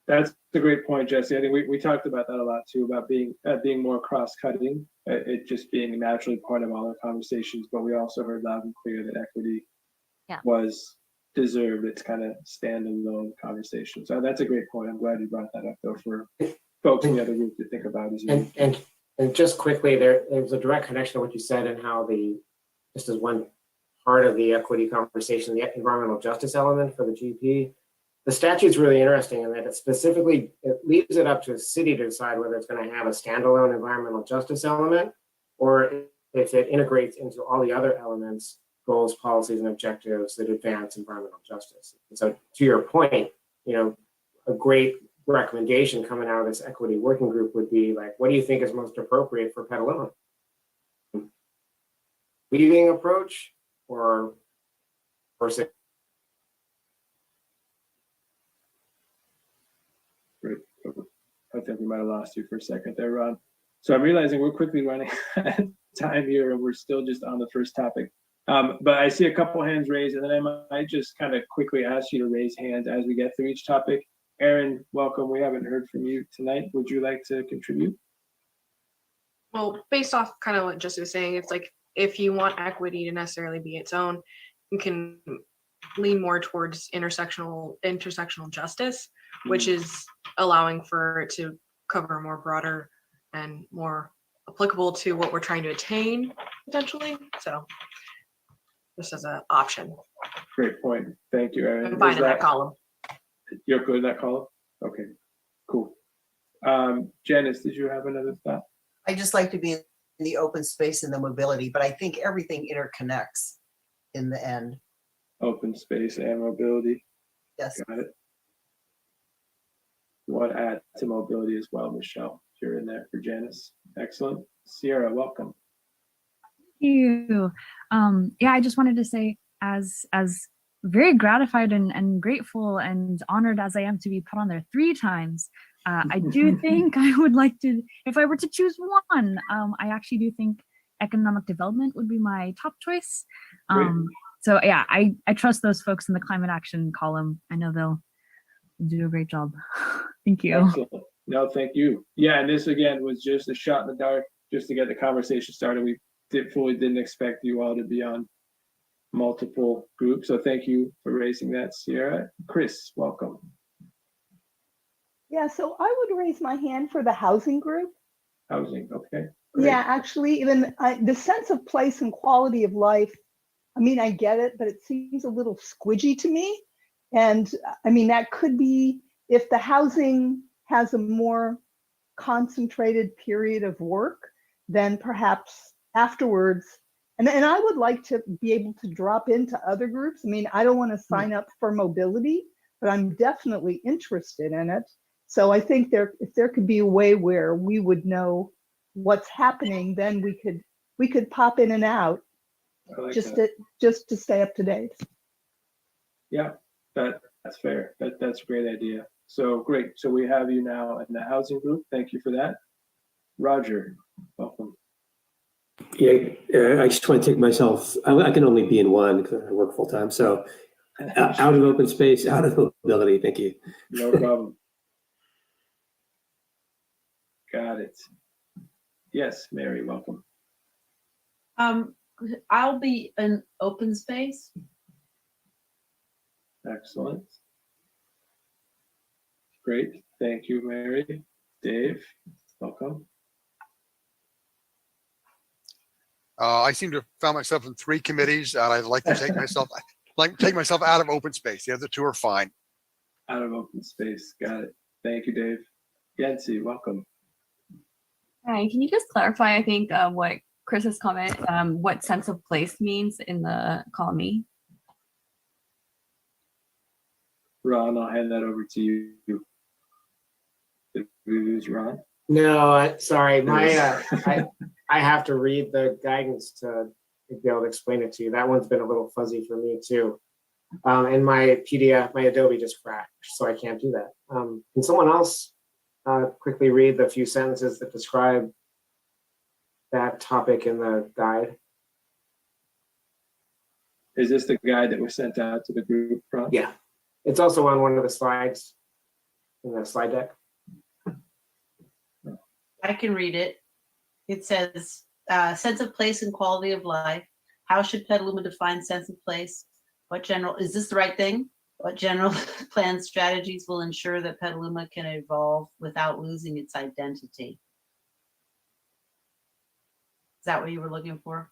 That's a great point, Jesse. I think we talked about that a lot too, about being more cross-cutting, it just being naturally part of all our conversations. But we also heard loud and clear that equity was deserved its kind of standalone conversation. So that's a great point. I'm glad you brought that up, though, for folks in the other group to think about as well. And just quickly, there's a direct connection to what you said and how just as one part of the equity conversation, the environmental justice element for the GP. The statute's really interesting in that it leaves it up to the city to decide whether it's going to have a standalone environmental justice element, or if it integrates into all the other elements, goals, policies, and objectives that advance environmental justice. And so to your point, a great recommendation coming out of this equity working group would be like, what do you think is most appropriate for Petaluma? Leading approach or Great. I think we might have lost you for a second there, Ron. So I'm realizing we're quickly running out of time here, and we're still just on the first topic. But I see a couple hands raised, and then I might just kind of quickly ask you to raise hands as we get through each topic. Aaron, welcome. We haven't heard from you tonight. Would you like to contribute? Well, based off kind of what Jesse was saying, it's like if you want equity to necessarily be its own, you can lean more towards intersectional justice, which is allowing for it to cover more broader and more applicable to what we're trying to attain potentially. So this is an option. Great point. Thank you, Aaron. I'm fine in that column. You're good in that column? Okay, cool. Janice, did you have another thought? I just like to be in the open space and the mobility, but I think everything interconnects in the end. Open space and mobility. Yes. Got it. You want to add to mobility as well, Michelle, if you're in there for Janice. Excellent. Sierra, welcome. Thank you. Yeah, I just wanted to say, as very gratified and grateful and honored as I am to be put on there 3 times, I do think I would like to, if I were to choose one, I actually do think economic development would be my top choice. So yeah, I trust those folks in the climate action column. I know they'll do a great job. Thank you. Excellent. No, thank you. Yeah, and this again was just a shot in the dark just to get the conversation started. We fully didn't expect you all to be on multiple groups. So thank you for raising that, Sierra. Chris, welcome. Yeah, so I would raise my hand for the housing group. Housing, okay. Great. Yeah, actually, even the sense of place and quality of life, I mean, I get it, but it seems a little squidgy to me. And I mean, that could be if the housing has a more concentrated period of work, then perhaps afterwards, and I would like to be able to drop into other groups. I mean, I don't want to sign up for mobility, but I'm definitely interested in it. So I think if there could be a way where we would know what's happening, then we could pop in and out just to stay up to date. Yeah, that's fair. That's a great idea. So great. So we have you now in the housing group. Thank you for that. Roger, welcome. Yeah, I just want to take myself, I can only be in one because I work full time. So out of open space, out of mobility. Thank you. No problem. Got it. Yes, Mary, welcome. I'll be in open space. Excellent. Great. Thank you, Mary. Dave, welcome. I seem to have found myself in 3 committees, and I'd like to take myself out of open space. The other 2 are fine. Out of open space. Got it. Thank you, Dave. Yancy, welcome. Hi, can you just clarify, I think, what Chris's comment, what sense of place means in the column E? Ron, I'll hand that over to you. Did we lose Ron? No, sorry, I have to read the guidance to be able to explain it to you. That one's been a little fuzzy for me too. And my PDF, my Adobe just crashed, so I can't do that. Can someone else quickly read the few sentences that describe that topic in the guide? Is this the guide that was sent out to the group? Ron? Yeah, it's also on one of the slides in the slide deck. I can read it. It says, sense of place and quality of life. How should Petaluma define sense of place? What general, is this the right thing? What general plan strategies will ensure that Petaluma can evolve without losing its identity? Is that what you were looking for?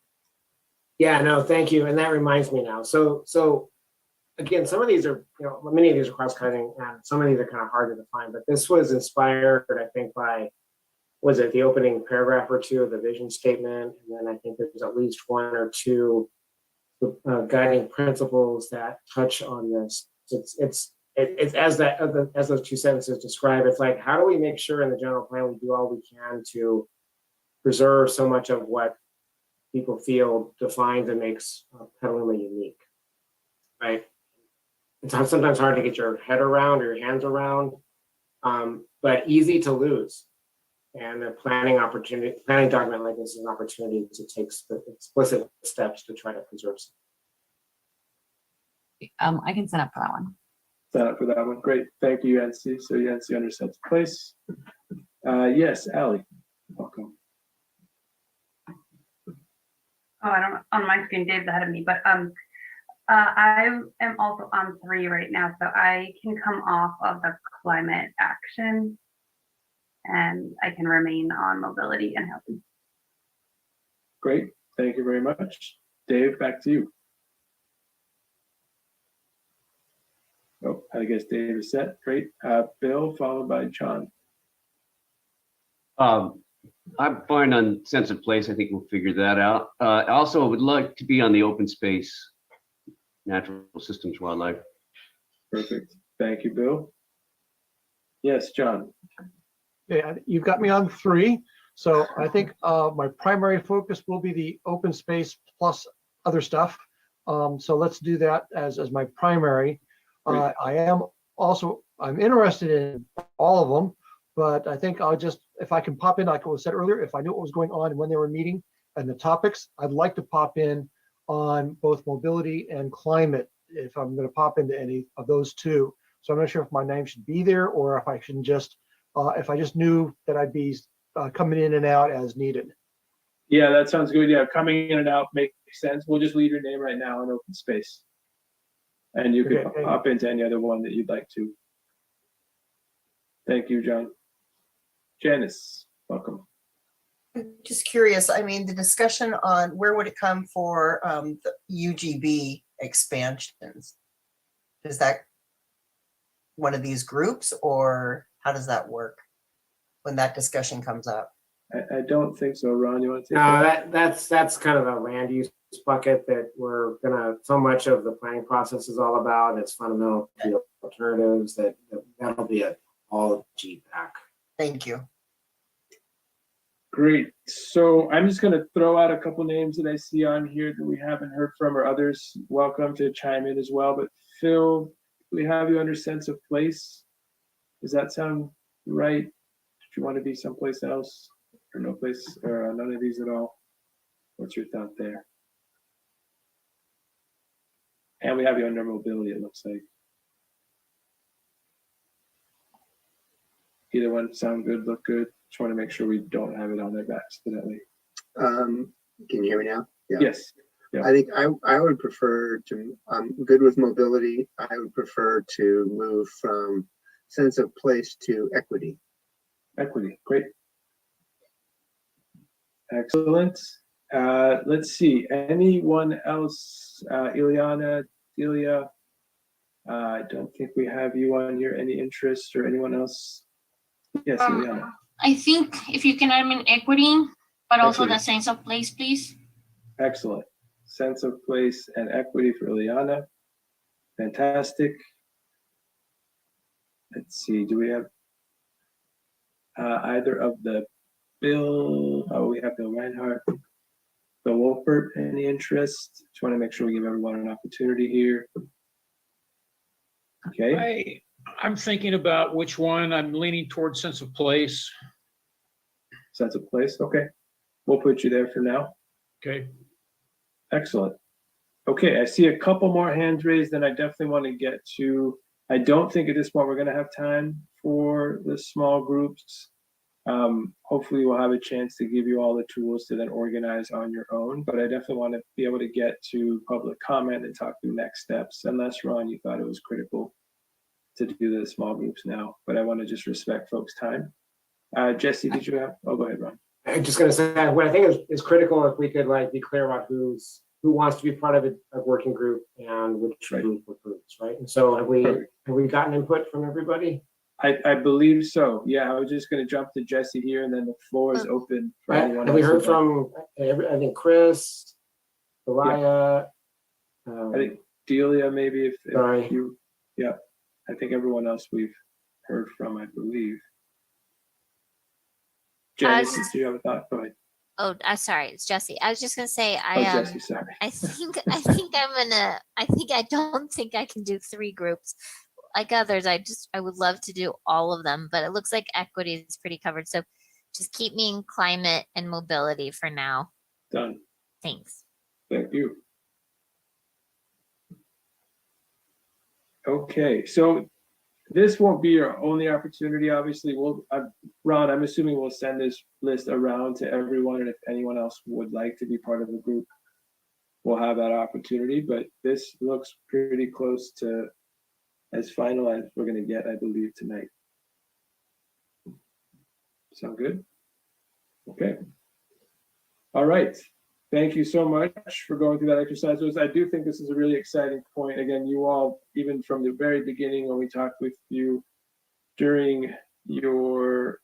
Yeah, no, thank you. And that reminds me now. So again, some of these are, many of these are cross-cutting and some of these are kind of hard to define, but this was inspired, I think, by, was it the opening paragraph or two of the vision statement? And then I think there's at least one or two guiding principles that touch on this. It's as those two sentences describe, it's like, how do we make sure in the general plan we do all we can to preserve so much of what people feel defines and makes Petaluma unique, right? It's sometimes hard to get your head around or your hands around, but easy to lose. And a planning document like this is an opportunity to take explicit steps to try to preserve something. I can sign up for that one. Sign up for that one. Great. Thank you, Yancy. So Yancy under sense of place. Yes, Allie, welcome. Oh, I don't, on my screen, Dave's ahead of me, but I am also on 3 right now, so I can come off of the climate action and I can remain on mobility and healthy. Great. Thank you very much. Dave, back to you. Oh, I guess Dave is set. Great. Bill, followed by John. I'm fine on sense of place. I think we'll figure that out. I also would like to be on the open space, natural systems, wildlife. Perfect. Thank you, Bill. Yes, John. Yeah, you've got me on 3. So I think my primary focus will be the open space plus other stuff. So let's do that as my primary. I'm interested in all of them, but I think I'll just, if I can pop in, like I was said earlier, if I knew what was going on and when they were meeting and the topics, I'd like to pop in on both mobility and climate if I'm going to pop into any of those two. So I'm not sure if my name should be there or if I should just, if I just knew that I'd be coming in and out as needed. Yeah, that sounds good. Yeah, coming in and out makes sense. We'll just leave your name right now in open space. And you can pop into any other one that you'd like to. Thank you, John. Janice, welcome. Just curious, I mean, the discussion on where would it come for the UGB expansions? Is that one of these groups or how does that work when that discussion comes up? I don't think so. Ron, you want to take that? That's kind of a land use bucket that we're gonna, so much of the planning process is all about. It's fundamental to alternatives that'll be all GPAC. Thank you. Great. So I'm just going to throw out a couple names that I see on here that we haven't heard from, or others welcome to chime in as well. But Phil, we have you under sense of place. Does that sound right? Did you want to be someplace else or no place or none of these at all? What's your thought there? And we have you under mobility, it looks like. Either one sound good, look good. Just want to make sure we don't have it on there accidentally. Can you hear me now? Yeah. Yes. Yeah. I think I would prefer to, I'm good with mobility. I would prefer to move from sense of place to equity. Equity, great. Excellent. Let's see, anyone else? Ileana, Delia? I don't think we have you on here. Any interest or anyone else? Yes, Ileana. I think if you can add in equity, but also Equity. the sense of place, please. Excellent. Sense of place and equity for Ileana. Fantastic. Let's see, do we have? either of the Bill, oh, we have Bill Reinhardt, Bill Wolpert, any interest? Just want to make sure we give everyone an opportunity here. Okay. I'm thinking about which one. I'm leaning towards sense of place. Sense of place, okay. We'll put you there for now. Okay. Excellent. Okay, I see a couple more hands raised and I definitely want to get to, I don't think at this point we're going to have time for the small groups. Hopefully we'll have a chance to give you all the tools to then organize on your own, but I definitely want to be able to get to public comment and talk through next steps, unless Ron, you thought it was critical to do the small groups now, but I want to just respect folks' time. Jesse, did you have, oh, go ahead, Ron. I'm just going to say what I think is critical if we could like be clear about who wants to be part of a working group and which group groups, right? And so have we gotten input from everybody? I believe so. Yeah, I was just going to jump to Jesse here, and then the floor is open for anyone. Have we else heard who'd like. from I think Chris, Elia, I think Delia, maybe if sorry. you, yeah. I think everyone else we've heard from, I believe. Jenny, do you have a thought? Go ahead. Oh, sorry, it's Jesse. I was just gonna say, Jesse, sorry. I don't think I can do 3 groups like others. I would love to do all of them, but it looks like equity is pretty covered. So just keep me in climate and mobility for now. Done. Thanks. Thank you. Okay, so this won't be your only opportunity. Obviously, Ron, I'm assuming we'll send this list around to everyone, and if anyone else would like to be part of the group, we'll have that opportunity. But this looks pretty close to as final as we're going to get, I believe, tonight. Sound good? Okay. All right. Thank you so much for going through that exercise. I do think this is a really exciting point. Again, you all, even from the very beginning when we talked with you during your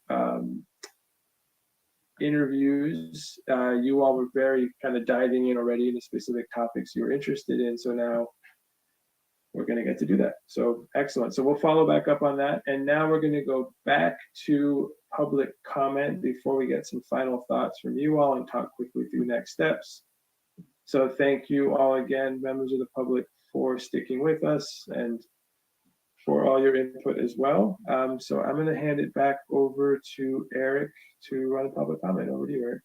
interviews, you all were very kind of diving in already into specific topics you were interested in. So now we're going to get to do that. So excellent. So we'll follow back up on that. And now we're going to go back to public comment before we get some final thoughts from you all and talk quickly through next steps. So thank you all again, members of the public, for sticking with us and for all your input as well. So I'm going to hand it back over to Eric to run public comment. Over to you, Eric.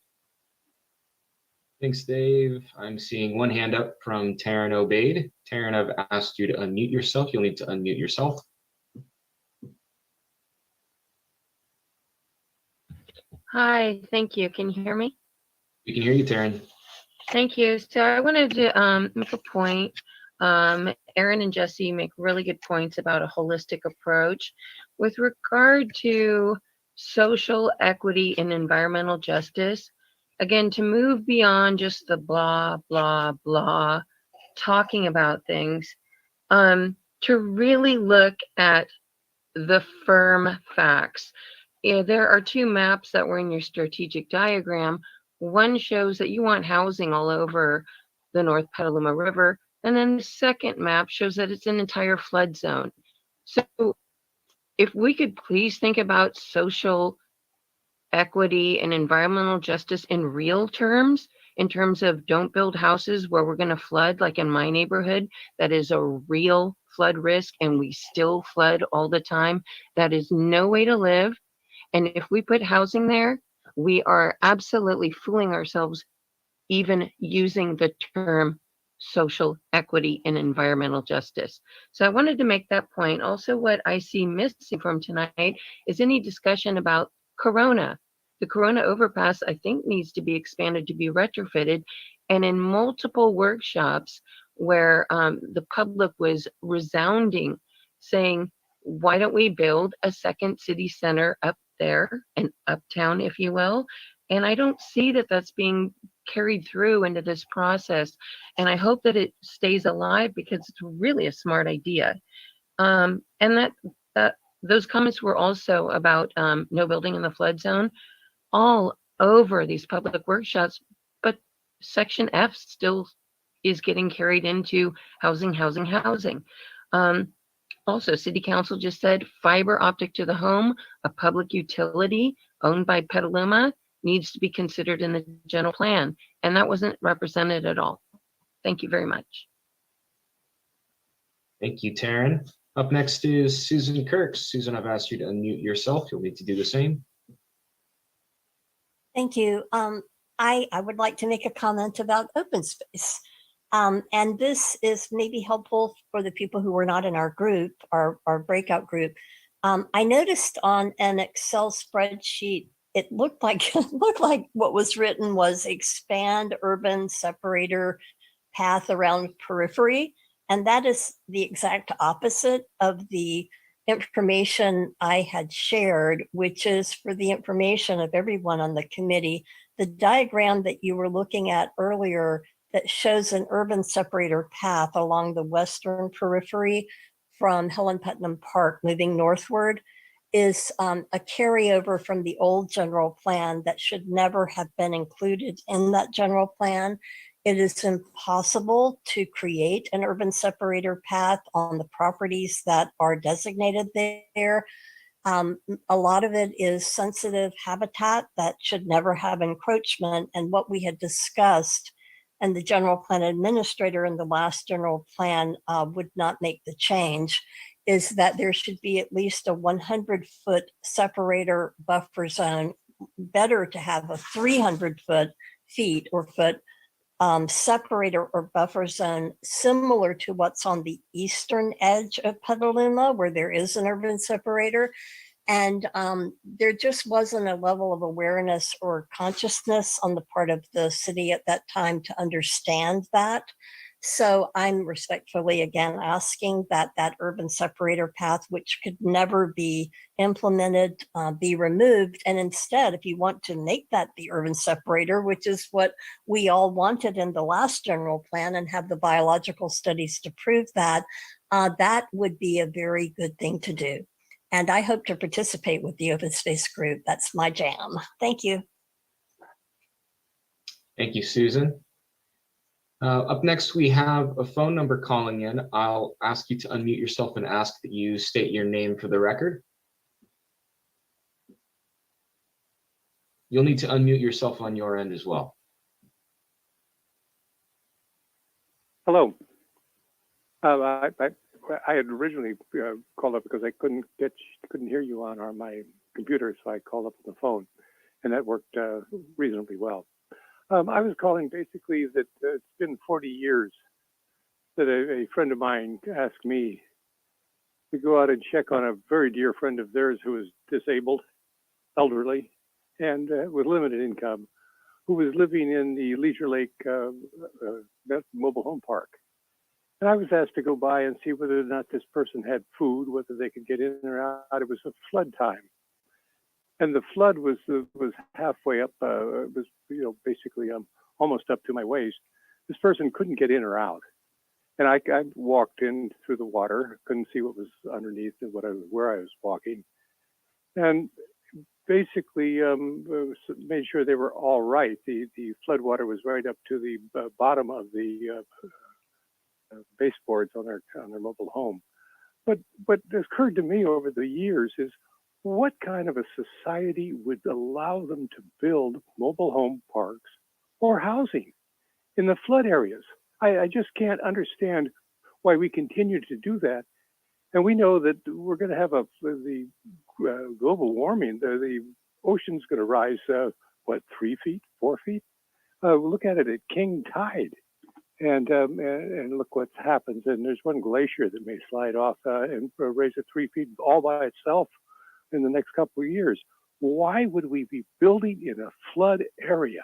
Thanks, Dave. I'm seeing one hand up from Taryn Obaid. Taryn, I've asked you to unmute yourself. You'll need to unmute yourself. Hi, thank you. Can you hear me? We can hear you, Taryn. Thank you. So I wanted to make a point. Aaron and Jesse make really good points about a holistic approach. With regard to social equity and environmental justice, again, to move beyond just the blah, blah, blah, talking about things, to really look at the firm facts. Yeah, there are 2 maps that were in your strategic diagram. One shows that you want housing all over the North Petaluma River. And then the second map shows that it's an entire flood zone. So if we could please think about social equity and environmental justice in real terms, in terms of don't build houses where we're going to flood, like in my neighborhood, that is a real flood risk and we still flood all the time. That is no way to live. And if we put housing there, we are absolutely fooling ourselves even using the term social equity and environmental justice. So I wanted to make that point. Also, what I see missing from tonight is any discussion about Corona. The Corona overpass, I think, needs to be expanded to be retrofitted. And in multiple workshops where the public was resounding, saying, why don't we build a second city center up there, an uptown, if you will? And I don't see that that's being carried through into this process. And I hope that it stays alive because it's really a smart idea. And that those comments were also about no building in the flood zone all over these public workshops, but section F still is getting carried into housing, housing, housing. Also, City Council just said fiber optic to the home, a public utility owned by Petaluma, needs to be considered in the general plan. And that wasn't represented at all. Thank you very much. Thank you, Taryn. Up next is Susan Kirks. Susan, I've asked you to unmute yourself. You'll need to do the same. Thank you. I would like to make a comment about open space. And this is maybe helpful for the people who were not in our group, our breakout group. I noticed on an Excel spreadsheet, it looked like what was written was expand urban separator path around periphery. And that is the exact opposite of the information I had shared, which is for the information of everyone on the committee. The diagram that you were looking at earlier that shows an urban separator path along the western periphery from Helen Putnam Park moving northward is a carryover from the old general plan that should never have been included in that general plan. It is impossible to create an urban separator path on the properties that are designated there. A lot of it is sensitive habitat that should never have encroachment. And what we had discussed and the general plan administrator in the last general plan would not make the change is that there should be at least a 100-foot separator buffer zone. Better to have a 300 feet separator or buffer zone similar to what's on the eastern edge of Petaluma, where there is an urban separator. And there just wasn't a level of awareness or consciousness on the part of the city at that time to understand that. So I'm respectfully again asking that that urban separator path, which could never be implemented, be removed. And instead, if you want to make that the urban separator, which is what we all wanted in the last general plan and have the biological studies to prove that, that would be a very good thing to do. And I hope to participate with the open space group. That's my jam. Thank you. Thank you, Susan. Up next, we have a phone number calling in. I'll ask you to unmute yourself and ask that you state your name for the record. You'll need to unmute yourself on your end as well. Hello. I had originally called up because I couldn't hear you on my computer, so I called up on the phone, and that worked reasonably well. I was calling basically that it's been 40 years that a friend of mine asked me to go out and check on a very dear friend of theirs who was disabled, elderly, and with limited income, who was living in the Leisure Lake mobile home park. And I was asked to go by and see whether or not this person had food, whether they could get in or out. It was a flood time. And the flood was halfway up, it was basically almost up to my waist. This person couldn't get in or out. And I walked in through the water, couldn't see what was underneath and where I was walking. And basically made sure they were all right. The flood water was right up to the bottom of the baseboards on their mobile home. But what occurred to me over the years is what kind of a society would allow them to build mobile home parks or housing in the flood areas? I just can't understand why we continue to do that. And we know that we're going to have the global warming, the ocean's going to rise, 3 feet, 4 feet? Look at it at king tide. And look what happens. And there's one glacier that may slide off and raise it 3 feet all by itself in the next couple of years. Why would we be building in a flood area?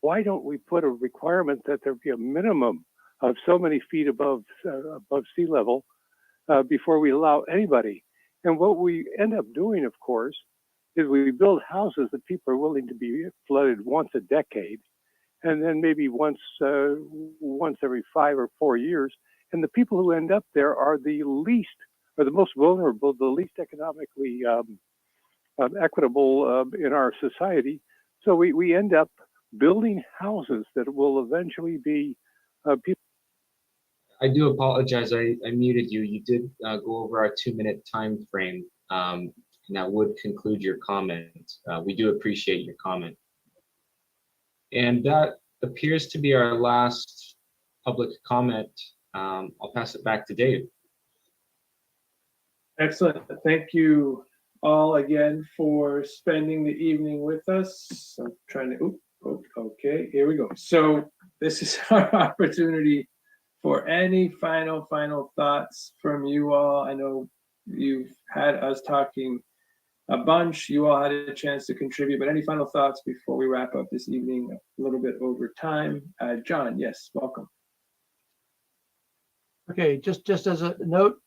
Why don't we put a requirement that there be a minimum of so many feet above sea level before we allow anybody? And what we end up doing, of course, is we build houses that people are willing to be flooded once a decade, and then maybe once every 5 or 4 years. And the people who end up there are the most vulnerable, the least economically equitable in our society. So we end up building houses that will eventually be people. I do apologize. I muted you. You did go over our 2-minute time frame, and that would conclude your comment. We do appreciate your comment. And that appears to be our last public comment. I'll pass it back to Dave. Excellent. Thank you all again for spending the evening with us. I'm trying to, okay, here we go. So this is our opportunity for any final thoughts from you all. I know you've had us talking a bunch. You all had a chance to contribute, but any final thoughts before we wrap up this evening a little bit over time? John, yes, welcome. Okay, just as a note,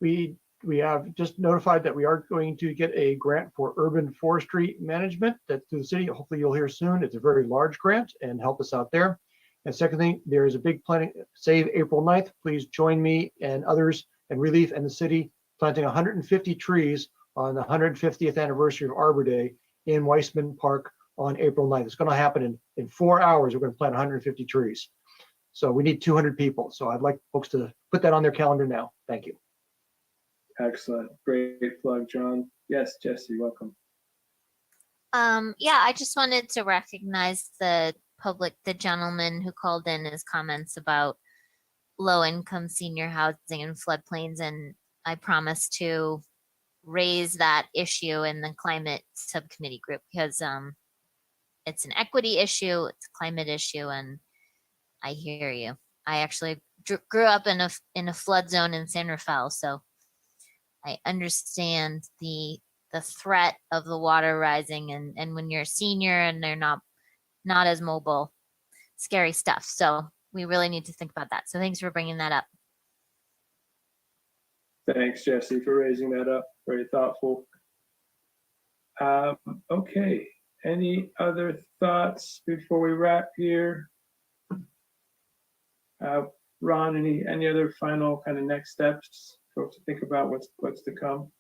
we have just notified that we are going to get a grant for urban forestry management that through the city. Hopefully you'll hear soon. It's a very large grant and help us out there. And second thing, there is a big planting, save April 9th. Please join me and others and Relief and the city planting 150 trees on the 150th anniversary of Arbor Day in Weissman Park on April 9th. It's going to happen in 4 hours. We're going to plant 150 trees. So we need 200 people. So I'd like folks to put that on their calendar now. Thank you. Excellent. Great plug, John. Yes, Jesse, welcome. Yeah, I just wanted to recognize the gentleman who called in his comments about low-income senior housing in floodplains, and I promise to raise that issue in the climate subcommittee group because it's an equity issue, it's a climate issue, and I hear you. I actually grew up in a flood zone in San Rafael, so I understand the threat of the water rising, and when you're a senior and they're not as mobile, scary stuff. So we really need to think about that. So thanks for bringing that up. Thanks, Jesse, for raising that up. Very thoughtful. Okay, any other thoughts before we wrap here? Ron, any other final kind of next steps for us to think about what's to come?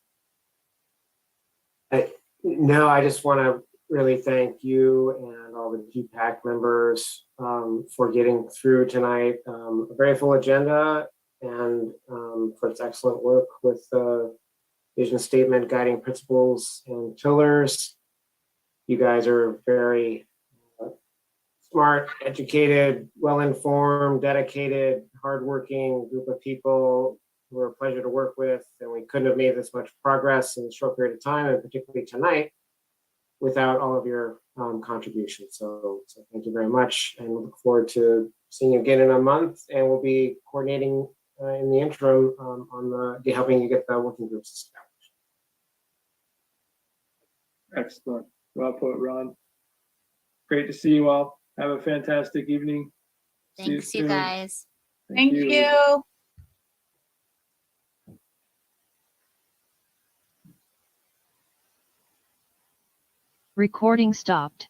No, I just want to really thank you and all the GPAC members for getting through tonight. A very full agenda and for its excellent work with the vision statement, guiding principles, and pillars. You guys are very smart, educated, well-informed, dedicated, hardworking group of people who are a pleasure to work with, and we couldn't have made this much progress in a short period of time, and particularly tonight, without all of your contributions. So thank you very much, and we look forward to seeing you again in a month, and we'll be coordinating in the interim on helping you get the working groups established. Excellent. Well put, Ron. Great to see you all. Have a fantastic evening. Thanks, you guys. Thank you. Recording stopped.